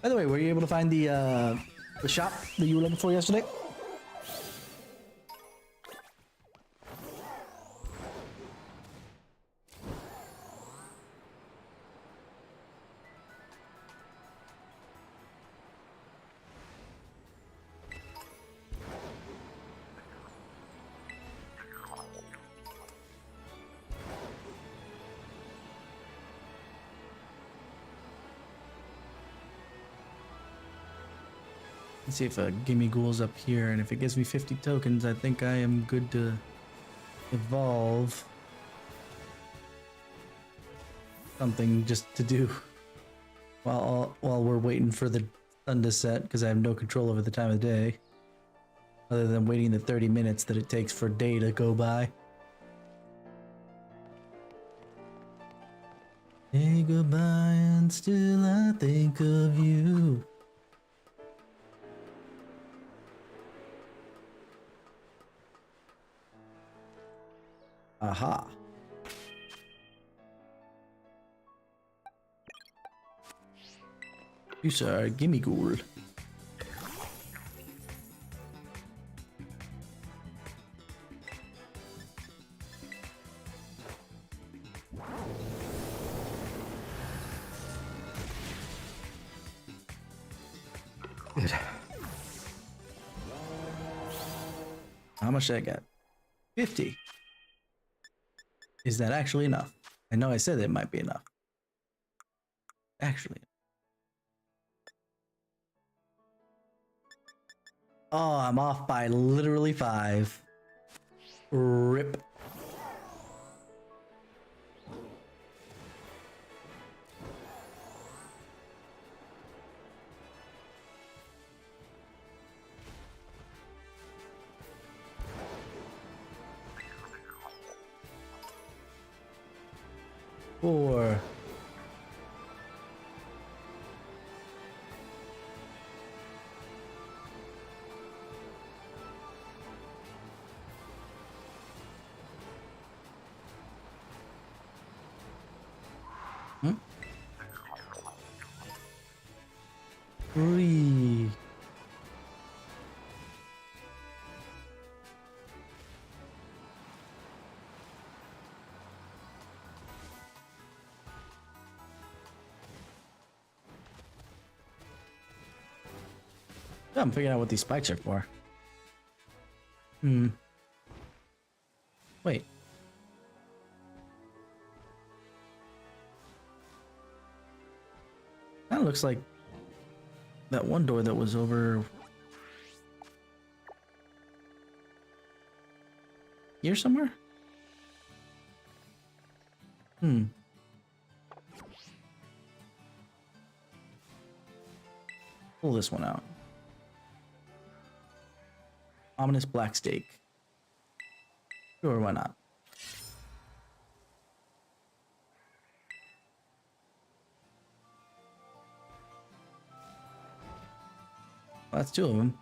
By the way, were you able to find the shop that you were looking for yesterday? Let's see if Gimme Ghoul's up here, and if it gives me 50 tokens, I think I am good to evolve. Something just to do while we're waiting for the sun to set, because I have no control over the time of day. Other than waiting the 30 minutes that it takes for day to go by. Say goodbye and still I think of you. Aha. You sir, gimme ghoul. Good. How much did I get? 50. Is that actually enough? I know I said it might be enough. Actually. Oh, I'm off by literally 5. Rip. 4. Hmm? 3. Yeah, I'm figuring out what these spikes are for. Wait. That looks like that one door that was over here somewhere? Pull this one out. Ominous black stake. Sure, why not? Well, that's 2 of them.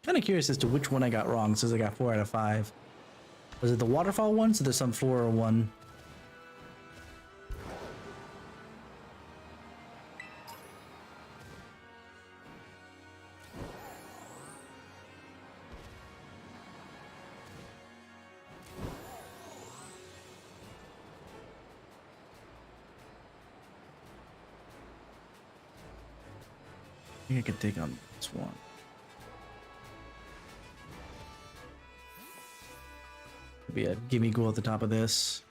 Kind of curious as to which one I got wrong since I got 4 out of 5. Was it the waterfall one? So there's some 4 or 1. I think I could take on this one. Maybe a gimme ghoul at the top of this.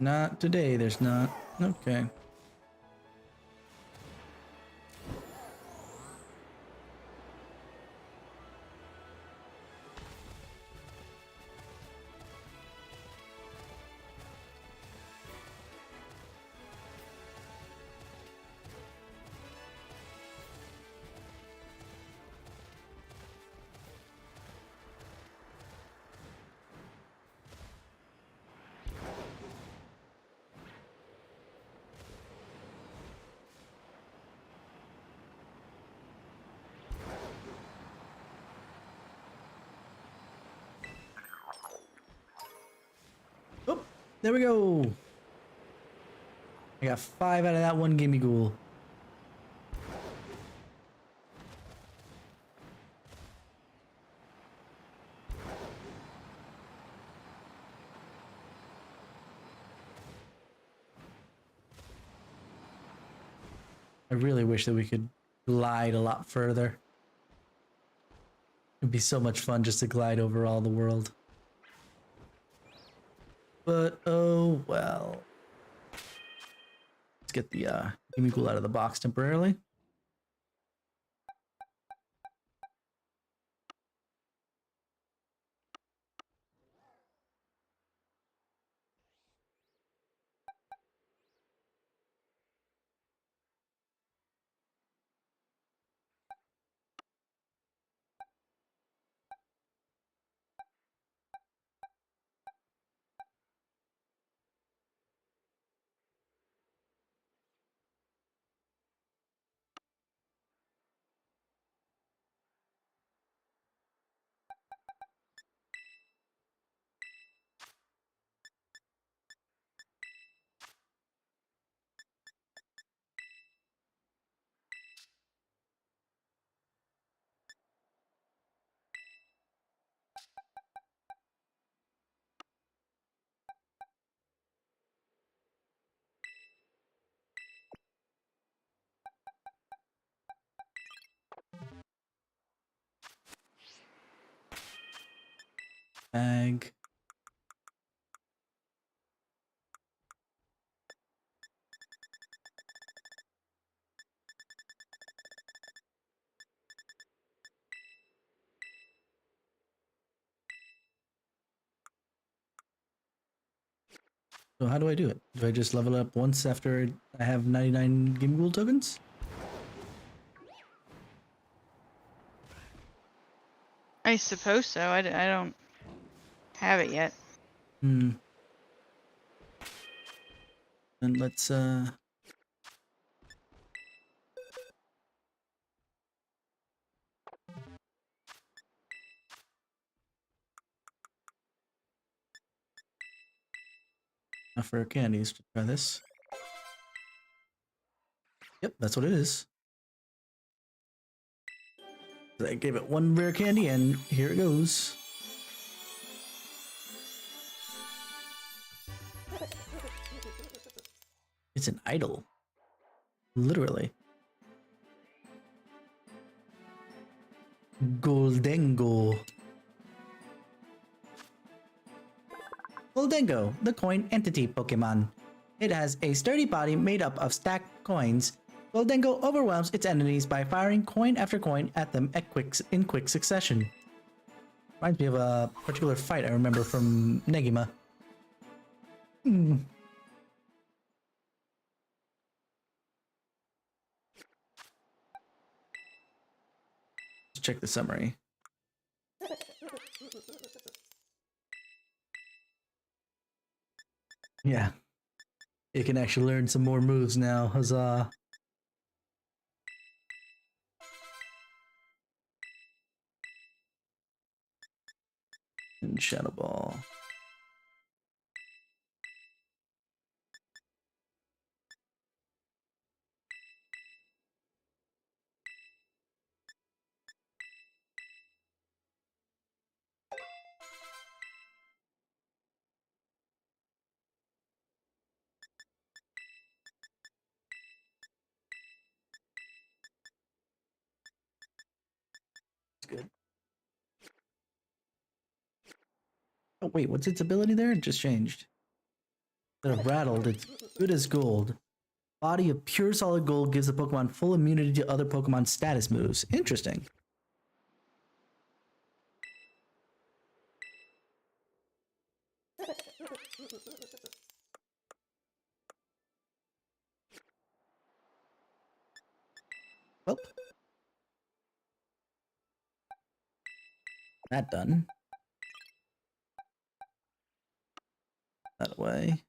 Not today, there's not. Okay. Oh, there we go. I got 5 out of that one gimme ghoul. I really wish that we could glide a lot further. It'd be so much fun just to glide over all the world. But oh well. Let's get the gimme ghoul out of the box temporarily. Bag. So how do I do it? Do I just level up once after I have 99 Gimbal tokens? I suppose so. I don't have it yet. Hmm. And let's enough rare candies to try this. Yep, that's what it is. So I gave it one rare candy and here it goes. It's an idol. Literally. Goldengo. Goldengo, the coin entity Pokemon. It has a sturdy body made up of stacked coins. Goldengo overwhelms its enemies by firing coin after coin at them in quick succession. Reminds me of a particular fight I remember from Negima. Let's check the summary. Yeah. It can actually learn some more moves now. Huzzah. And Shadow Ball. It's good. Oh wait, what's its ability there? It just changed. Instead of rattled, it's good as gold. Body of pure solid gold gives the Pokemon full immunity to other Pokemon status moves. Interesting. Well, that done. That way.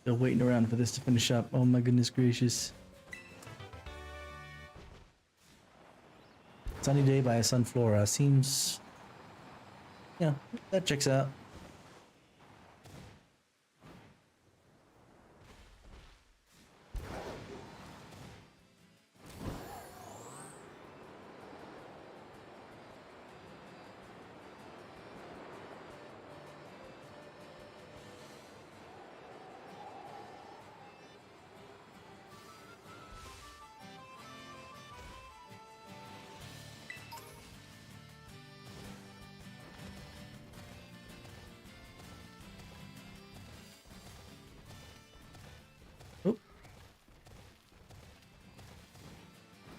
Still waiting around for this to finish up. Oh my goodness gracious. Sunny Day by Sunflora seems... Yeah, that checks out.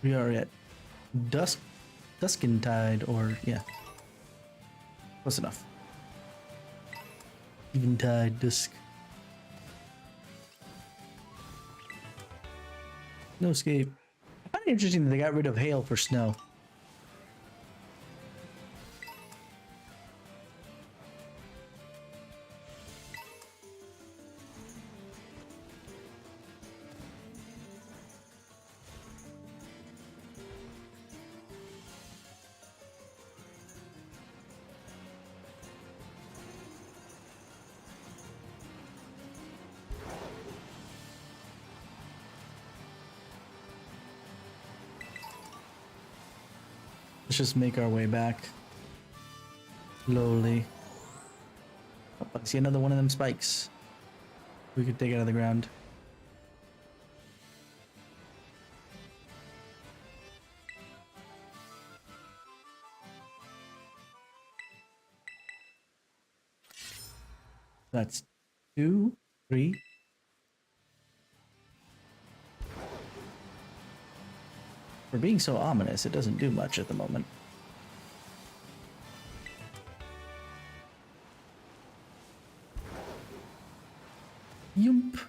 We are at Duskintide, or yeah, close enough. Eventide, dusk. No escape. I find it interesting that they got rid of hail for snow. Let's just make our way back. Slowly. Oh, I see another one of them spikes. We could take it out of the ground. That's 2, 3. For being so ominous, it doesn't do much at the moment. Yump.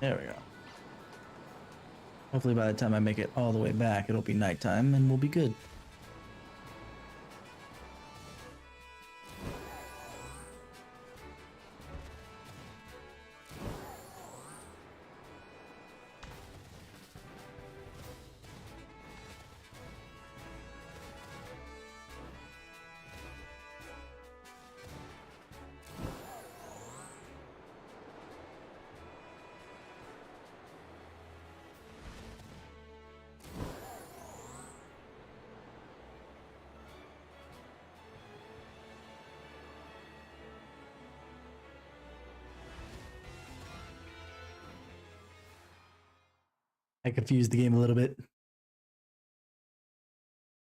There we go. Hopefully by the time I make it all the way back, it'll be nighttime and we'll be good. I confused the game a little bit.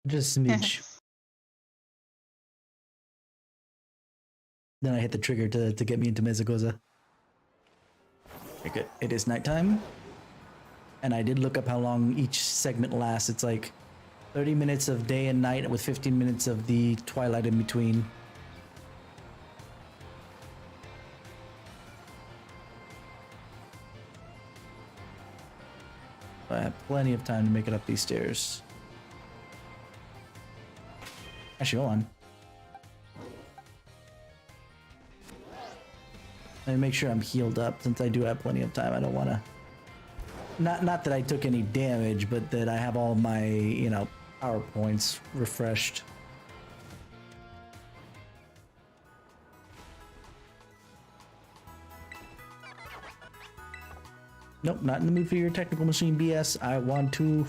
Just a smidge. Then I hit the trigger to get me into Mezagoza. Okay, good. It is nighttime. And I did look up how long each segment lasts. It's like 30 minutes of day and night with 15 minutes of the twilight in between. I have plenty of time to make it up these stairs. Actually, hold on. Let me make sure I'm healed up since I do have plenty of time. I don't want to... Not that I took any damage, but that I have all my, you know, power points refreshed. Nope, not in the mood for your technical machine BS. I want to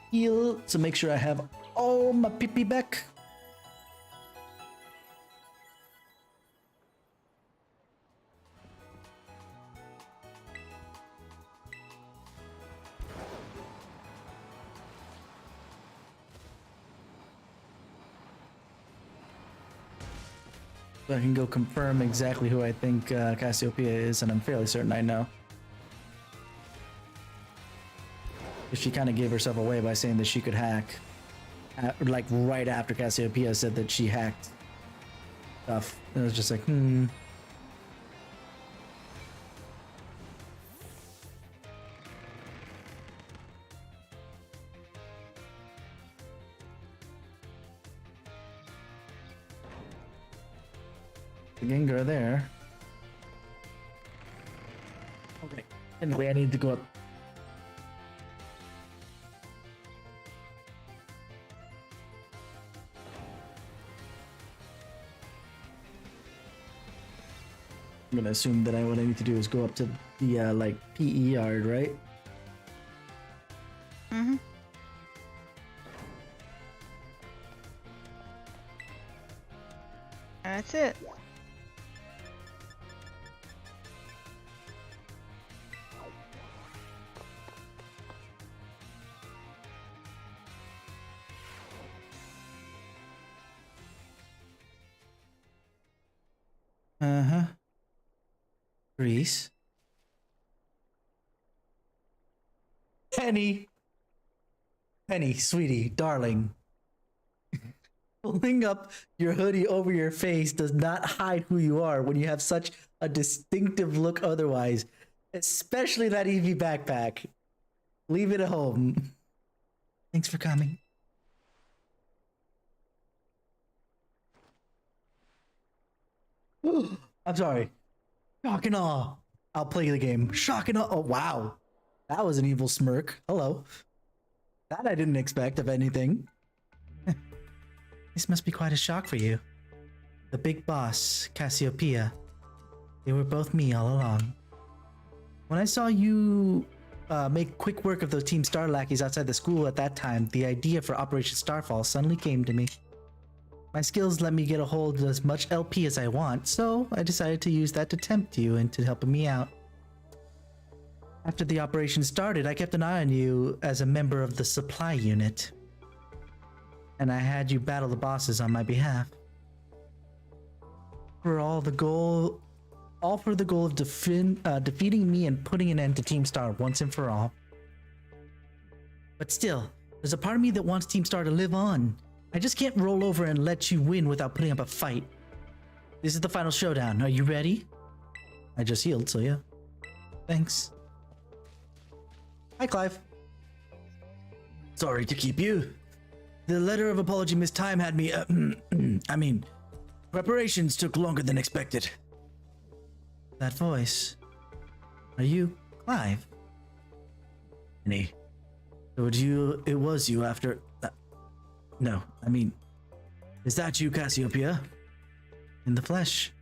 heal to make sure I have all my PP back. So I can go confirm exactly who I think Cassiopeia is, and I'm fairly certain I know. She kind of gave herself away by saying that she could hack. Like right after Cassiopeia said that she hacked stuff. It was just like, The Gengar there. Okay. Anyway, I need to go up. I'm gonna assume that what I need to do is go up to the like PE yard, right? Mm-hmm. That's it. Uh-huh. Grease. Penny. Penny, sweetie, darling. Pulling up your hoodie over your face does not hide who you are when you have such a distinctive look otherwise, especially that EV backpack. Leave it at home. Thanks for coming. I'm sorry. Shock and awe. I'll play the game. Shock and awe. Oh, wow. That was an evil smirk. Hello. That I didn't expect, if anything. This must be quite a shock for you. The big boss, Cassiopeia. They were both me all along. When I saw you make quick work of those Team Star lackeys outside the school at that time, the idea for Operation Starfall suddenly came to me. My skills let me get a hold of as much LP as I want, so I decided to use that to tempt you into helping me out. After the operation started, I kept an eye on you as a member of the supply unit. And I had you battle the bosses on my behalf. All for the goal of defeating me and putting an end to Team Star once and for all. But still, there's a part of me that wants Team Star to live on. I just can't roll over and let you win without putting up a fight. This is the final showdown. Are you ready? I just healed, so yeah. Thanks. Hi, Clive. Sorry to keep you. The letter of apology Miss Time had me, I mean, preparations took longer than expected. That voice. Are you Clive? Penny. It was you after... no, I mean, is that you, Cassiopeia? In the flesh.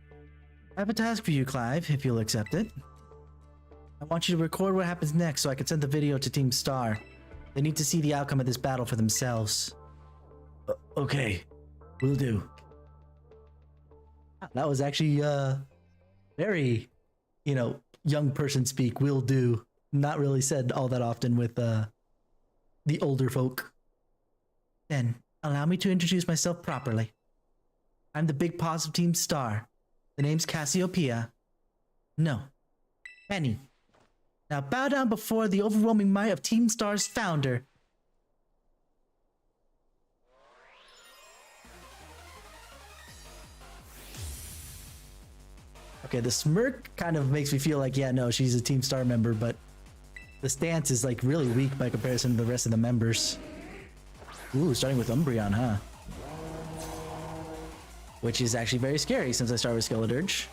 I have a task for you, Clive, if you'll accept it. I want you to record what happens next so I can send the video to Team Star. They need to see the outcome of this battle for themselves. Okay, will do. That was actually, very, young person speak, will do. Not really said all that often with, the older folk. Then, allow me to introduce myself properly. I'm the big boss of Team Star. The name's Cassiopeia. No, Penny. Now bow down before the overwhelming might of Team Star's founder. Okay, the smirk kind of makes me feel like, yeah, no, she's a Team Star member, but the stance is like really weak by comparison to the rest of the members. Ooh, starting with Umbreon, huh? Which is actually very scary since I started with Skeledirge.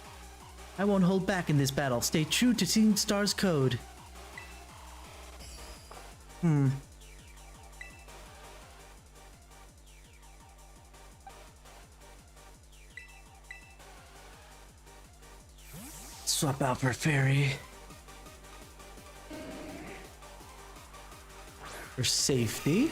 I won't hold back in this battle. Stay true to Team Star's code. Swap out for Fairy. For safety.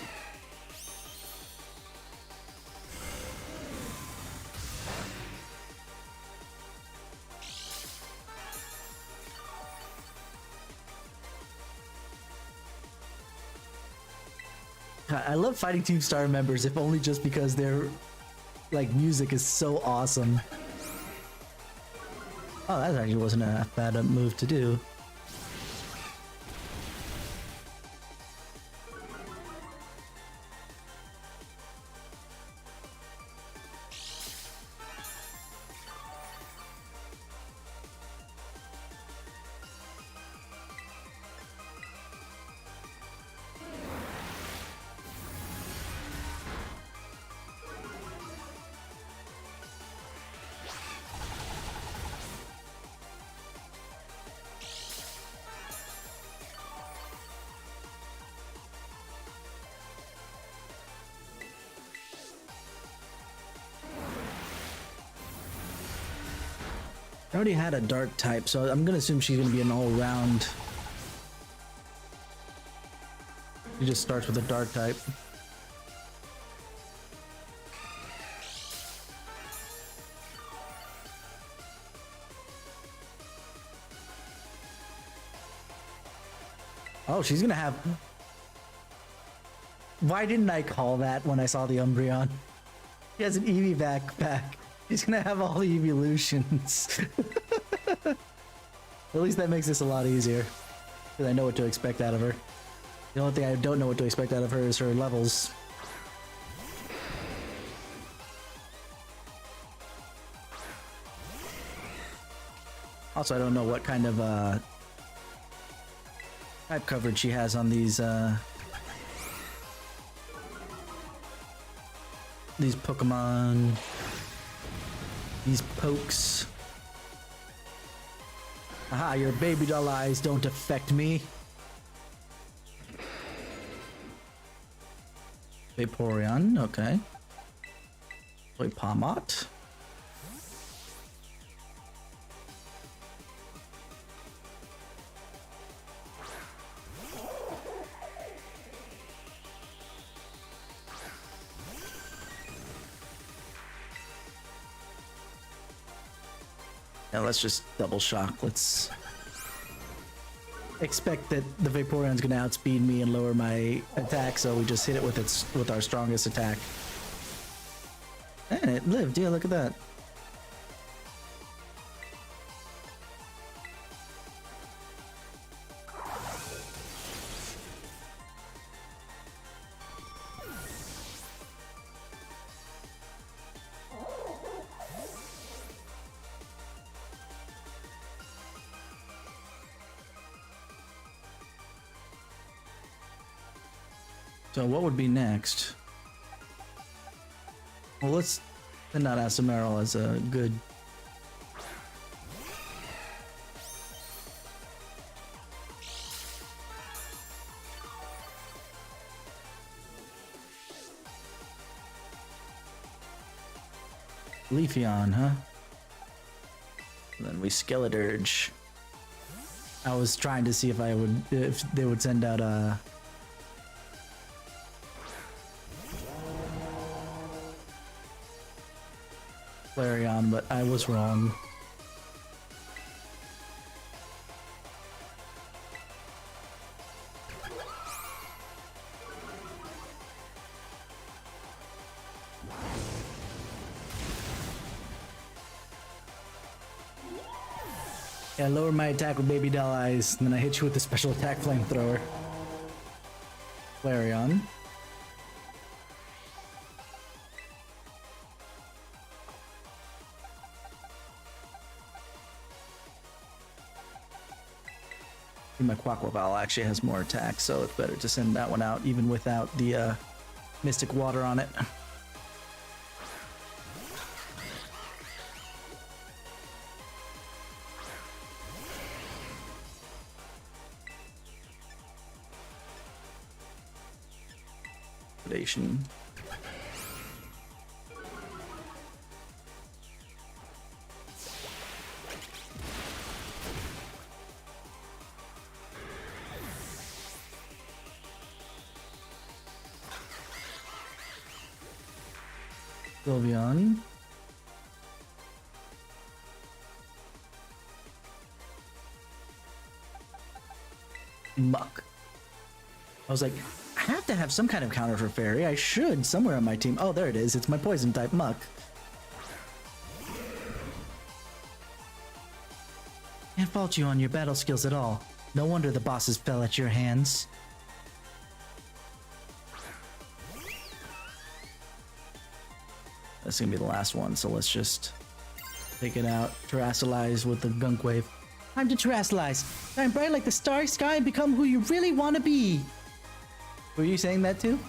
I love fighting Team Star members, if only just because their music is so awesome. Oh, that actually wasn't a bad move to do. I already had a Dark type, so I'm gonna assume she's gonna be an all-round. She just starts with a Dark type. Oh, she's gonna have... Why didn't I call that when I saw the Umbreon? She has an Eevee backpack. She's gonna have all the evolutions. At least that makes this a lot easier. Because I know what to expect out of her. The only thing I don't know what to expect out of her is her levels. Also, I don't know what kind of type coverage she has on these Pokemon, these pokes. Aha, your baby doll eyes don't affect me. Vaporeon, okay. Palmot. Now let's just double shock. Let's expect that the Vaporeon's gonna outspeed me and lower my attack, so we just hit it with our strongest attack. And it lived. Yeah, look at that. So what would be next? Well, let's send out Asumaro as a good... Leafeon, huh? And then we Skeledirge. I was trying to see if they would send out a... Flareon, but I was wrong. Yeah, lower my attack with Baby Doll Eyes, and then I hit you with the special attack Flamethrower. Flareon. My Quaquaval actually has more attack, so it's better to send that one out even without the Mystic Water on it. Predation. Sylveon. Muck. I was like, I have to have some kind of counter for Fairy. I should somewhere on my team. Oh, there it is. It's my poison type Muck. Can't fault you on your battle skills at all. No wonder the bosses fell at your hands. That's gonna be the last one, so let's just take it out. Terrasilize with the Gunk Wave. Time to terrasilize. Shine bright like the starry sky and become who you really want to be. Were you saying that too?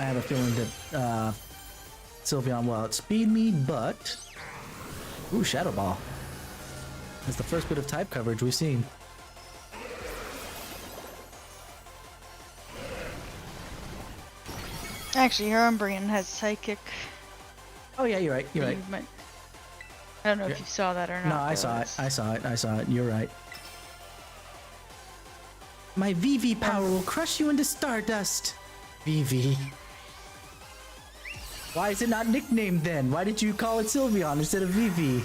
I have a feeling that Sylveon will outspeed me, but... Ooh, Shadow Ball. That's the first bit of type coverage we've seen. Actually, her Umbrian has psychic. Oh yeah, you're right. You're right. I don't know if you saw that or not. No, I saw it. I saw it. I saw it. You're right. My VV power will crush you into stardust. VV. Why is it not nicknamed then? Why did you call it Sylveon instead of VV?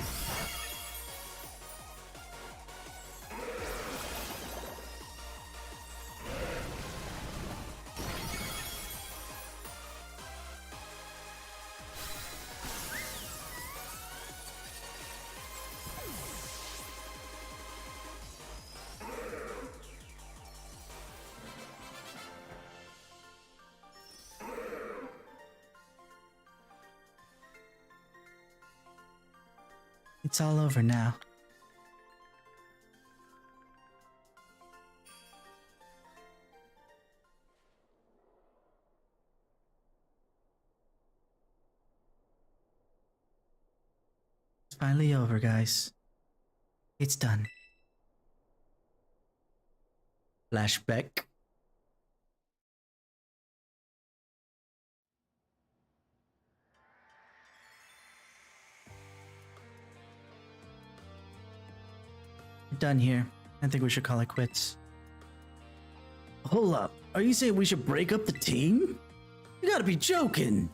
It's all over now. It's finally over, guys. It's done. Flashback. We're done here. I think we should call it quits. Hold up. Are you saying we should break up the team? You gotta be joking.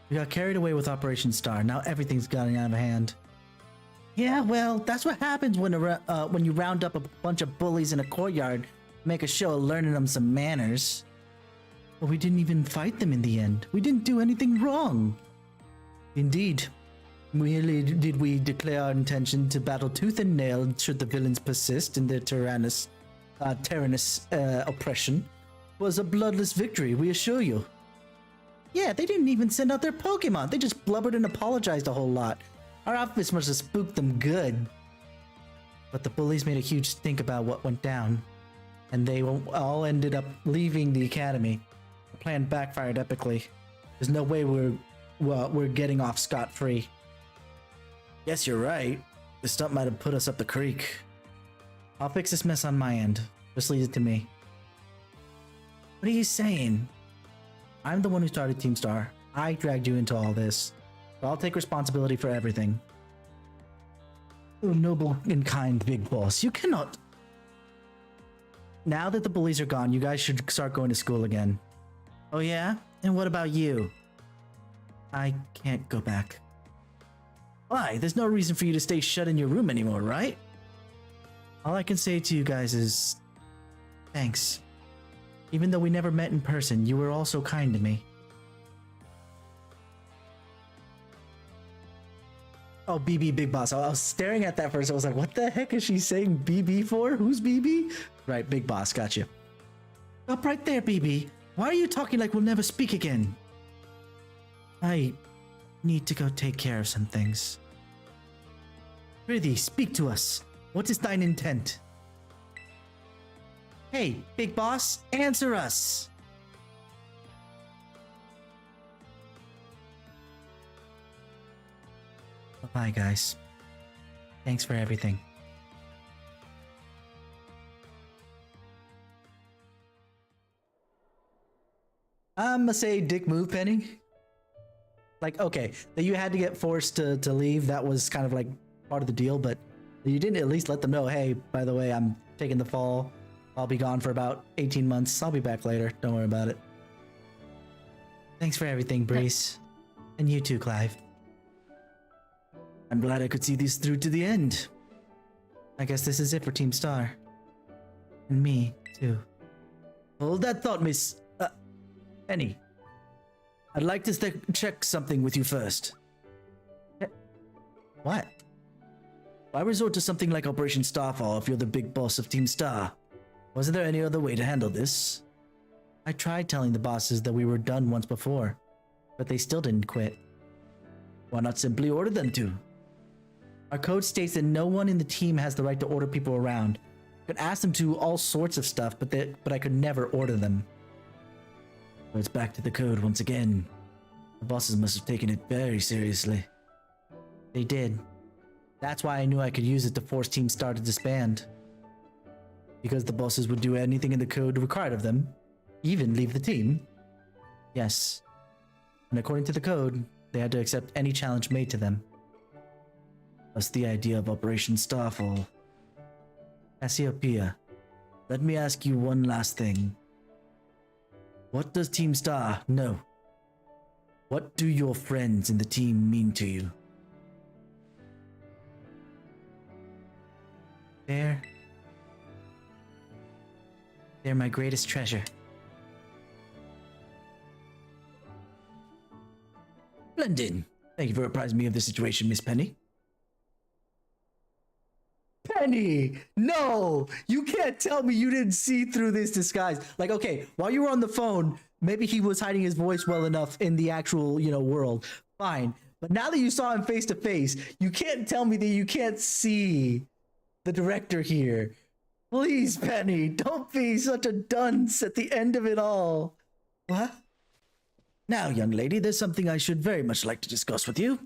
We got carried away with Operation Star. Now everything's gotten out of hand. Yeah, well, that's what happens when you round up a bunch of bullies in a courtyard, make a show of learning them some manners. But we didn't even fight them in the end. We didn't do anything wrong. Indeed. Merely did we declare our intention to battle tooth and nail should the villains persist in their tyrannous oppression. It was a bloodless victory, we assure you. Yeah, they didn't even send out their Pokemon. They just blubbered and apologized a whole lot. Our outfits must have spooked them good. But the bullies made a huge stink about what went down, and they all ended up leaving the academy. The plan backfired epically. There's no way we're getting off scot-free. Yes, you're right. The stunt might have put us up the creek. I'll fix this mess on my end. Just leave it to me. What are you saying? I'm the one who started Team Star. I dragged you into all this. So I'll take responsibility for everything. Oh, noble and kind big boss. You cannot... Now that the bullies are gone, you guys should start going to school again. Oh yeah? And what about you? I can't go back. Why? There's no reason for you to stay shut in your room anymore, right? All I can say to you guys is... thanks. Even though we never met in person, you were all so kind to me. Oh, BB Big Boss. I was staring at that first. I was like, what the heck is she saying BB for? Who's BB? Right, Big Boss. Got you. Up right there, BB. Why are you talking like we'll never speak again? I need to go take care of some things. Prithee, speak to us. What is thine intent? Hey, Big Boss, answer us! Bye-bye, guys. Thanks for everything. I'ma say dick move, Penny. Like, okay, that you had to get forced to leave, that was kind of like part of the deal, but you didn't at least let them know, hey, by the way, I'm taking the fall. I'll be gone for about 18 months. I'll be back later. Don't worry about it. Thanks for everything, Breeze. And you too, Clive. I'm glad I could see these through to the end. I guess this is it for Team Star. And me, too. Hold that thought, Miss... Penny. I'd like to check something with you first. What? Why resort to something like Operation Starfall if you're the big boss of Team Star? Wasn't there any other way to handle this? I tried telling the bosses that we were done once before, but they still didn't quit. Why not simply order them to? Our code states that no one in the team has the right to order people around. I could ask them to all sorts of stuff, but I could never order them. So it's back to the code once again. The bosses must have taken it very seriously. They did. That's why I knew I could use it to force Team Star to disband. Because the bosses would do anything in the code required of them, even leave the team. Yes, And according to the code, they had to accept any challenge made to them. Thus the idea of Operation Starfall. Cassiopeia, let me ask you one last thing. What does Team Star know? What do your friends in the team mean to you? They're my greatest treasure. Splendid. Thank you for apprising me of the situation, Miss Penny. Penny! No! You can't tell me you didn't see through this disguise. Like, okay, while you were on the phone, maybe he was hiding his voice well enough in the actual, world. Fine. But now that you saw him face to face, you can't tell me that you can't see the director here. Please, Penny, don't be such a dunce at the end of it all. What? Now, young lady, there's something I should very much like to discuss with you.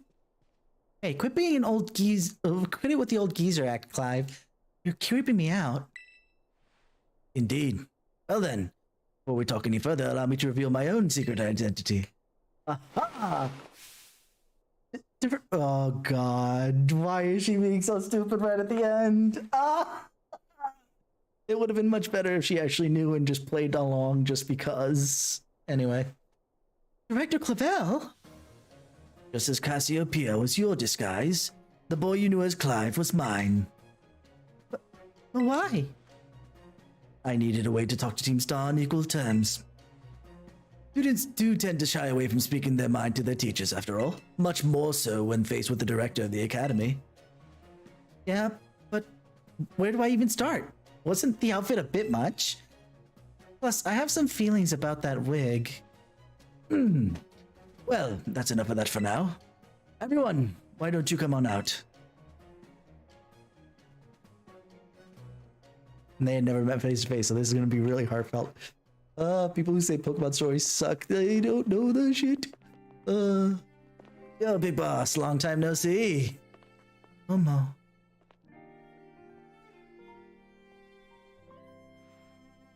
Hey, quit being an old geezer. Quit it with the old geezer act, Clive. You're creeping me out. Indeed. Well then, before we talk any further, allow me to reveal my own secret identity. Aha! Oh God, why is she being so stupid right at the end? Ah! It would have been much better if she actually knew and just played along just because. Anyway. Director Clavel? Just as Cassiopeia was your disguise, the boy you knew as Clive was mine. But why? I needed a way to talk to Team Star on equal terms. Students do tend to shy away from speaking their mind to their teachers, after all. Much more so when faced with the director of the academy. Yeah, but where do I even start? Wasn't the outfit a bit much? Plus, I have some feelings about that wig. Well, that's enough of that for now. Everyone, why don't you come on out? And they had never met face to face, so this is going to be really heartfelt. People who say Pokemon stories suck, they don't know the shit. Yo, big boss, long time no see. Momo.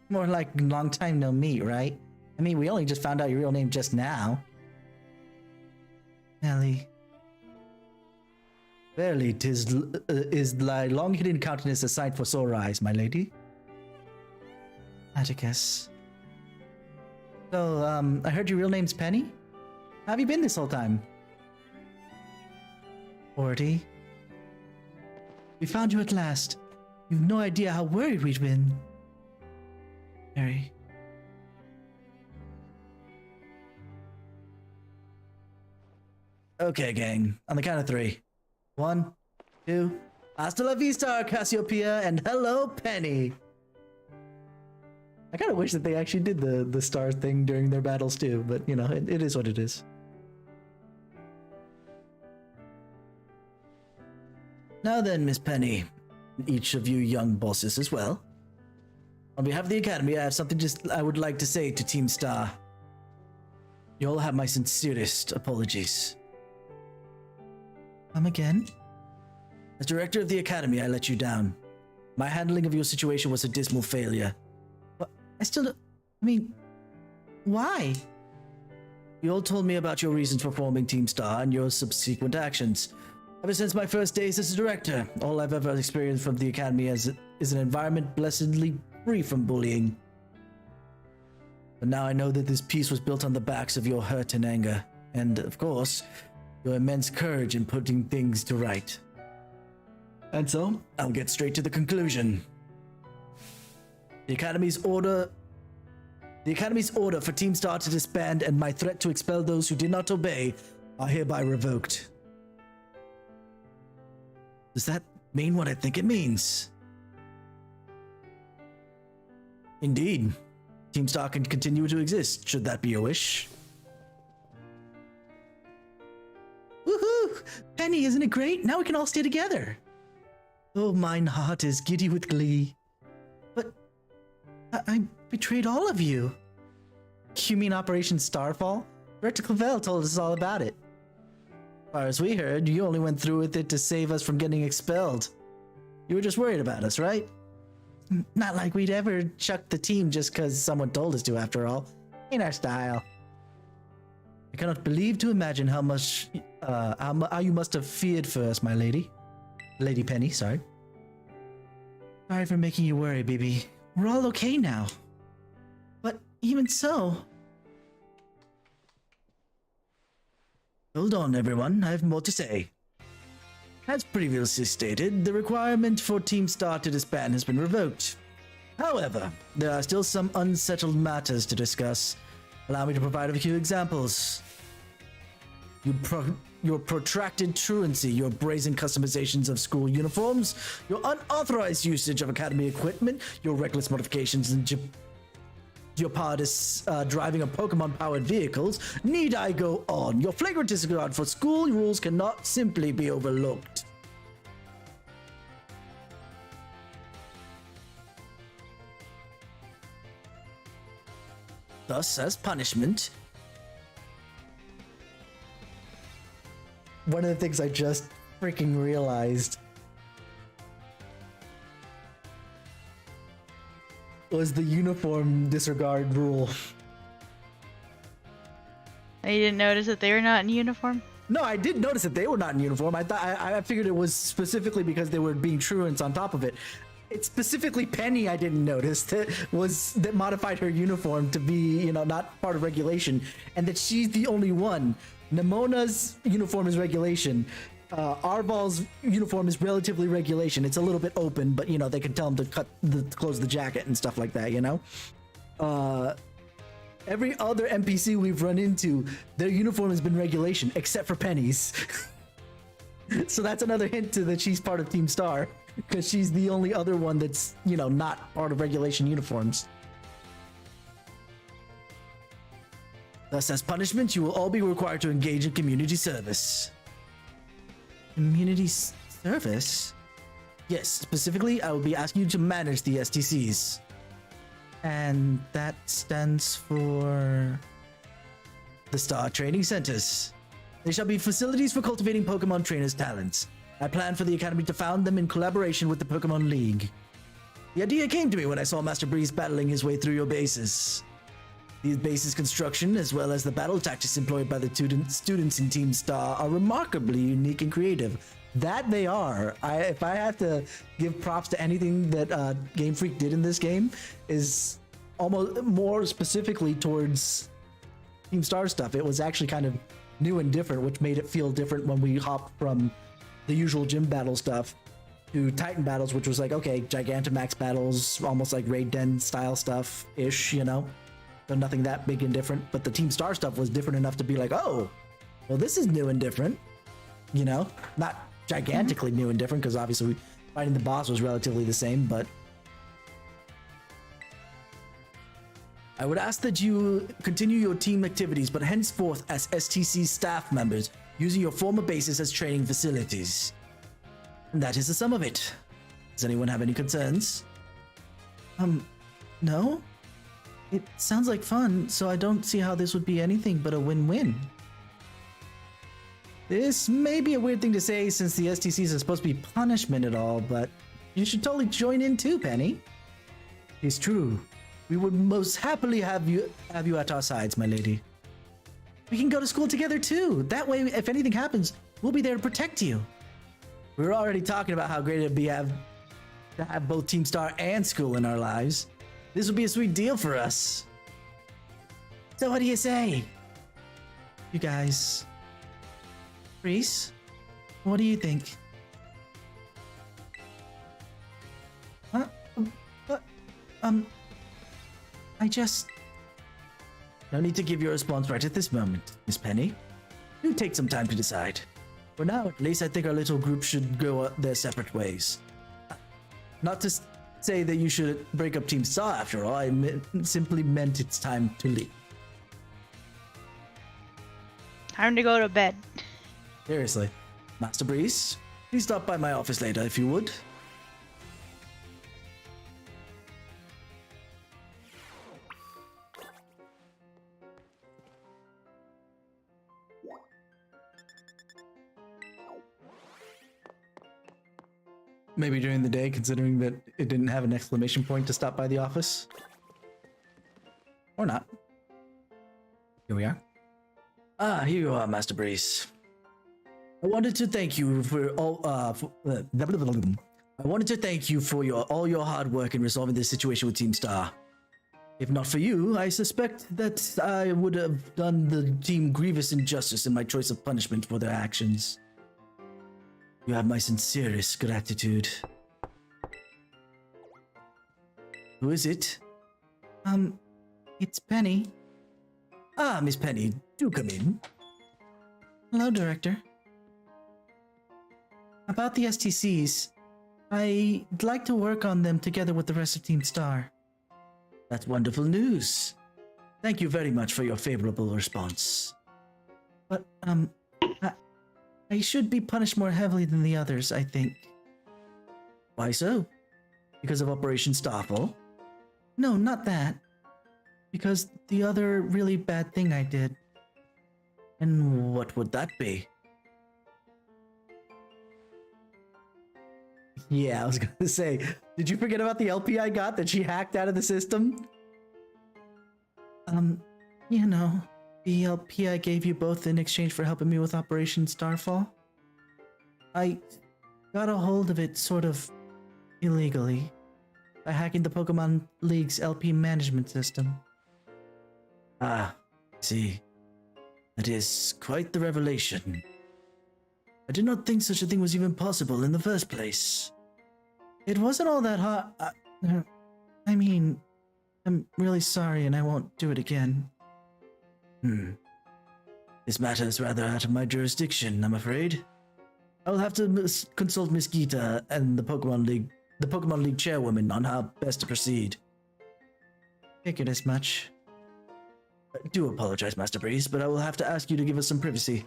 More like long time no meet, right? I mean, we only just found out your real name just now. Ellie. Verily, 'tis is thy long-hidden countenance a sight for sore eyes, my lady. Atticus. So, I heard your real name's Penny? How have you been this whole time? 40. We found you at last. You've no idea how worried we've been. Mary. Okay, gang. On the count of 3. 1, 2. Hasta la vista, Cassiopeia, and hello, Penny. I kind of wish that they actually did the star thing during their battles too, but it is what it is. Now then, Miss Penny, each of you young bosses as well. On behalf of the Academy, I have something I would like to say to Team Star. You all have my sincerest apologies. Come again? As director of the Academy, I let you down. My handling of your situation was a dismal failure. But I still don't... I mean... Why? You all told me about your reasons for forming Team Star and your subsequent actions. Ever since my first days as a director, all I've ever experienced from the Academy is an environment blessedly free from bullying. But now I know that this peace was built on the backs of your hurt and anger, and, of course, your immense courage in putting things to right. And so, I'll get straight to the conclusion. The Academy's order for Team Star to disband and my threat to expel those who did not obey are hereby revoked. Does that mean what I think it means? Indeed. Team Star can continue to exist, should that be your wish. Woohoo! Penny, isn't it great? Now we can all stay together. Oh, mine heart is giddy with glee. But I betrayed all of you. You mean Operation Starfall? Director Clavel told us all about it. As far as we heard, you only went through with it to save us from getting expelled. You were just worried about us, right? Not like we'd ever chuck the team just because someone told us to, after all. Ain't our style. I cannot believe to imagine how much, how you must have feared for us, my lady. Lady Penny, sorry. Sorry for making you worry, BB. We're all okay now. But even so... Hold on, everyone. I have more to say. As previously stated, the requirement for Team Star to disband has been revoked. However, there are still some unsettled matters to discuss. Allow me to provide a few examples. Your protracted truancy, your brazen customizations of school uniforms, your unauthorized usage of academy equipment, your reckless modifications in Geopardus driving of Pokemon-powered vehicles. Need I go on? Your flagrant disregard for school rules cannot simply be overlooked. Thus, as punishment... One of the things I just freaking realized was the uniform disregard rule. You didn't notice that they were not in uniform? No, I did notice that they were not in uniform. I figured it was specifically because they were being truants on top of it. It's specifically Penny I didn't notice that modified her uniform to be, not part of regulation, and that she's the only one. Nemona's uniform is regulation. Arbal's uniform is relatively regulation. It's a little bit open, but they can tell him to close the jacket and stuff like that. Every other NPC we've run into, their uniform has been regulation, except for Penny's. So that's another hint to that she's part of Team Star, because she's the only other one that's not part of regulation uniforms. Thus, as punishment, you will all be required to engage in community service. Community service? Yes, specifically, I will be asking you to manage the STCs. And that stands for... the Star Training Centers. They shall be facilities for cultivating Pokemon trainers' talents. I plan for the Academy to found them in collaboration with the Pokemon League. The idea came to me when I saw Master Breeze battling his way through your bases. These bases' construction, as well as the battle tactics employed by the students in Team Star, are remarkably unique and creative. That they are. If I have to give props to anything that Game Freak did in this game, is almost more specifically towards Team Star stuff. It was actually kind of new and different, which made it feel different when we hopped from the usual gym battle stuff to Titan battles, which was like, okay, Gigantamax battles, almost like Raid Den style stuff-ish, So nothing that big and different, but the Team Star stuff was different enough to be like, oh, well, this is new and different, not gigantically new and different, because obviously fighting the boss was relatively the same, but I would ask that you continue your team activities, but henceforth as STC staff members, using your former bases as training facilities. And that is the sum of it. Does anyone have any concerns? No? It sounds like fun, so I don't see how this would be anything but a win-win. This may be a weird thing to say since the STCs are supposed to be punishment and all, but you should totally join in too, Penny. It's true. We would most happily have you at our sides, my lady. We can go to school together too. That way, if anything happens, we'll be there to protect you. We were already talking about how great it'd be to have both Team Star and school in our lives. This would be a sweet deal for us. So what do you say? You guys. Reese, what do you think? Huh? I just... No need to give your response right at this moment, Miss Penny. Do take some time to decide. For now, at least I think our little group should go their separate ways. Not to say that you should break up Team Star after all, I simply meant it's time to leave. Time to go to bed. Seriously. Master Breeze, please stop by my office later if you would. Maybe during the day, considering that it didn't have an exclamation point to stop by the office. Or not. Here we are. Ah, here you are, Master Breeze. I wanted to thank you for I wanted to thank you for all your hard work in resolving this situation with Team Star. If not for you, I suspect that I would have done the team grievous injustice in my choice of punishment for their actions. You have my sincerest gratitude. Who is it? It's Penny. Ah, Miss Penny, do come in. Hello, Director. About the STCs, I'd like to work on them together with the rest of Team Star. That's wonderful news. Thank you very much for your favorable response. But, I should be punished more heavily than the others, I think. Why so? Because of Operation Starfall? No, not that. Because the other really bad thing I did. And what would that be? Yeah, I was gonna say, did you forget about the LP I got that she hacked out of the system? You know, the LP I gave you both in exchange for helping me with Operation Starfall? I got a hold of it sort of illegally by hacking the Pokemon League's LP management system. Ah, see. That is quite the revelation. I did not think such a thing was even possible in the first place. It wasn't all that hard. I mean, I'm really sorry and I won't do it again. This matter is rather out of my jurisdiction, I'm afraid. I will have to consult Miss Gita and the Pokemon League chairwoman on how best to proceed. Figured as much. I do apologize, Master Breeze, but I will have to ask you to give us some privacy.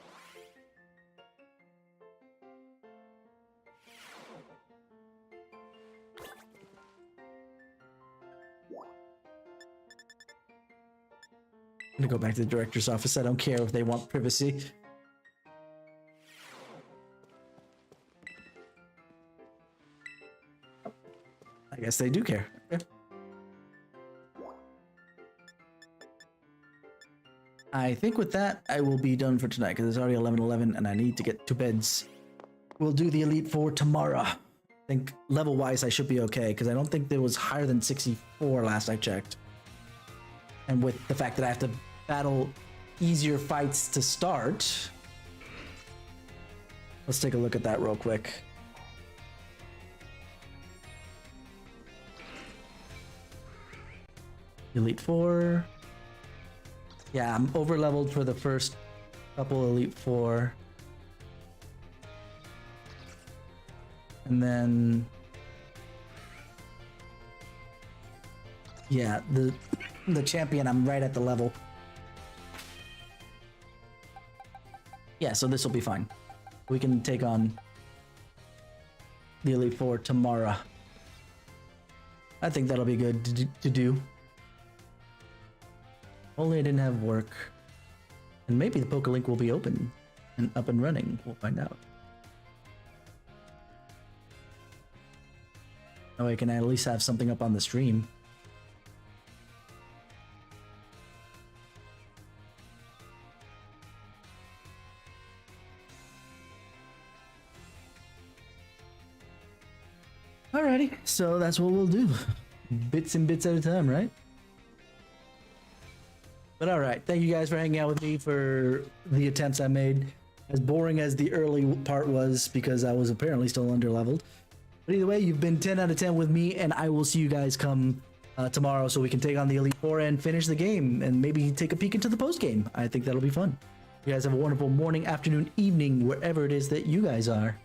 I'm gonna go back to the director's office. I don't care if they want privacy. I guess they do care. Okay. I think with that, I will be done for tonight because it's already 11:11 and I need to get to beds. We'll do the Elite Four tomorrow. I think level-wise I should be okay because I don't think there was higher than 64 last I checked. And with the fact that I have to battle easier fights to start, let's take a look at that real quick. Elite Four. Yeah, I'm over leveled for the first couple Elite Four. And then yeah, the champion, I'm right at the level. Yeah, so this will be fine. We can take on the Elite Four tomorrow. I think that'll be good to do. Only I didn't have work. And maybe the PokeLink will be open and up and running. We'll find out. That way I can at least have something up on the stream. Alrighty, so that's what we'll do. Bits and bits at a time, right? But alright, thank you guys for hanging out with me for the attempts I made. As boring as the early part was because I was apparently still underleveled. But either way, you've been 10 out of 10 with me, and I will see you guys come tomorrow so we can take on the Elite Four and finish the game and maybe take a peek into the post game. I think that'll be fun. You guys have a wonderful morning, afternoon, evening, wherever it is that you guys are.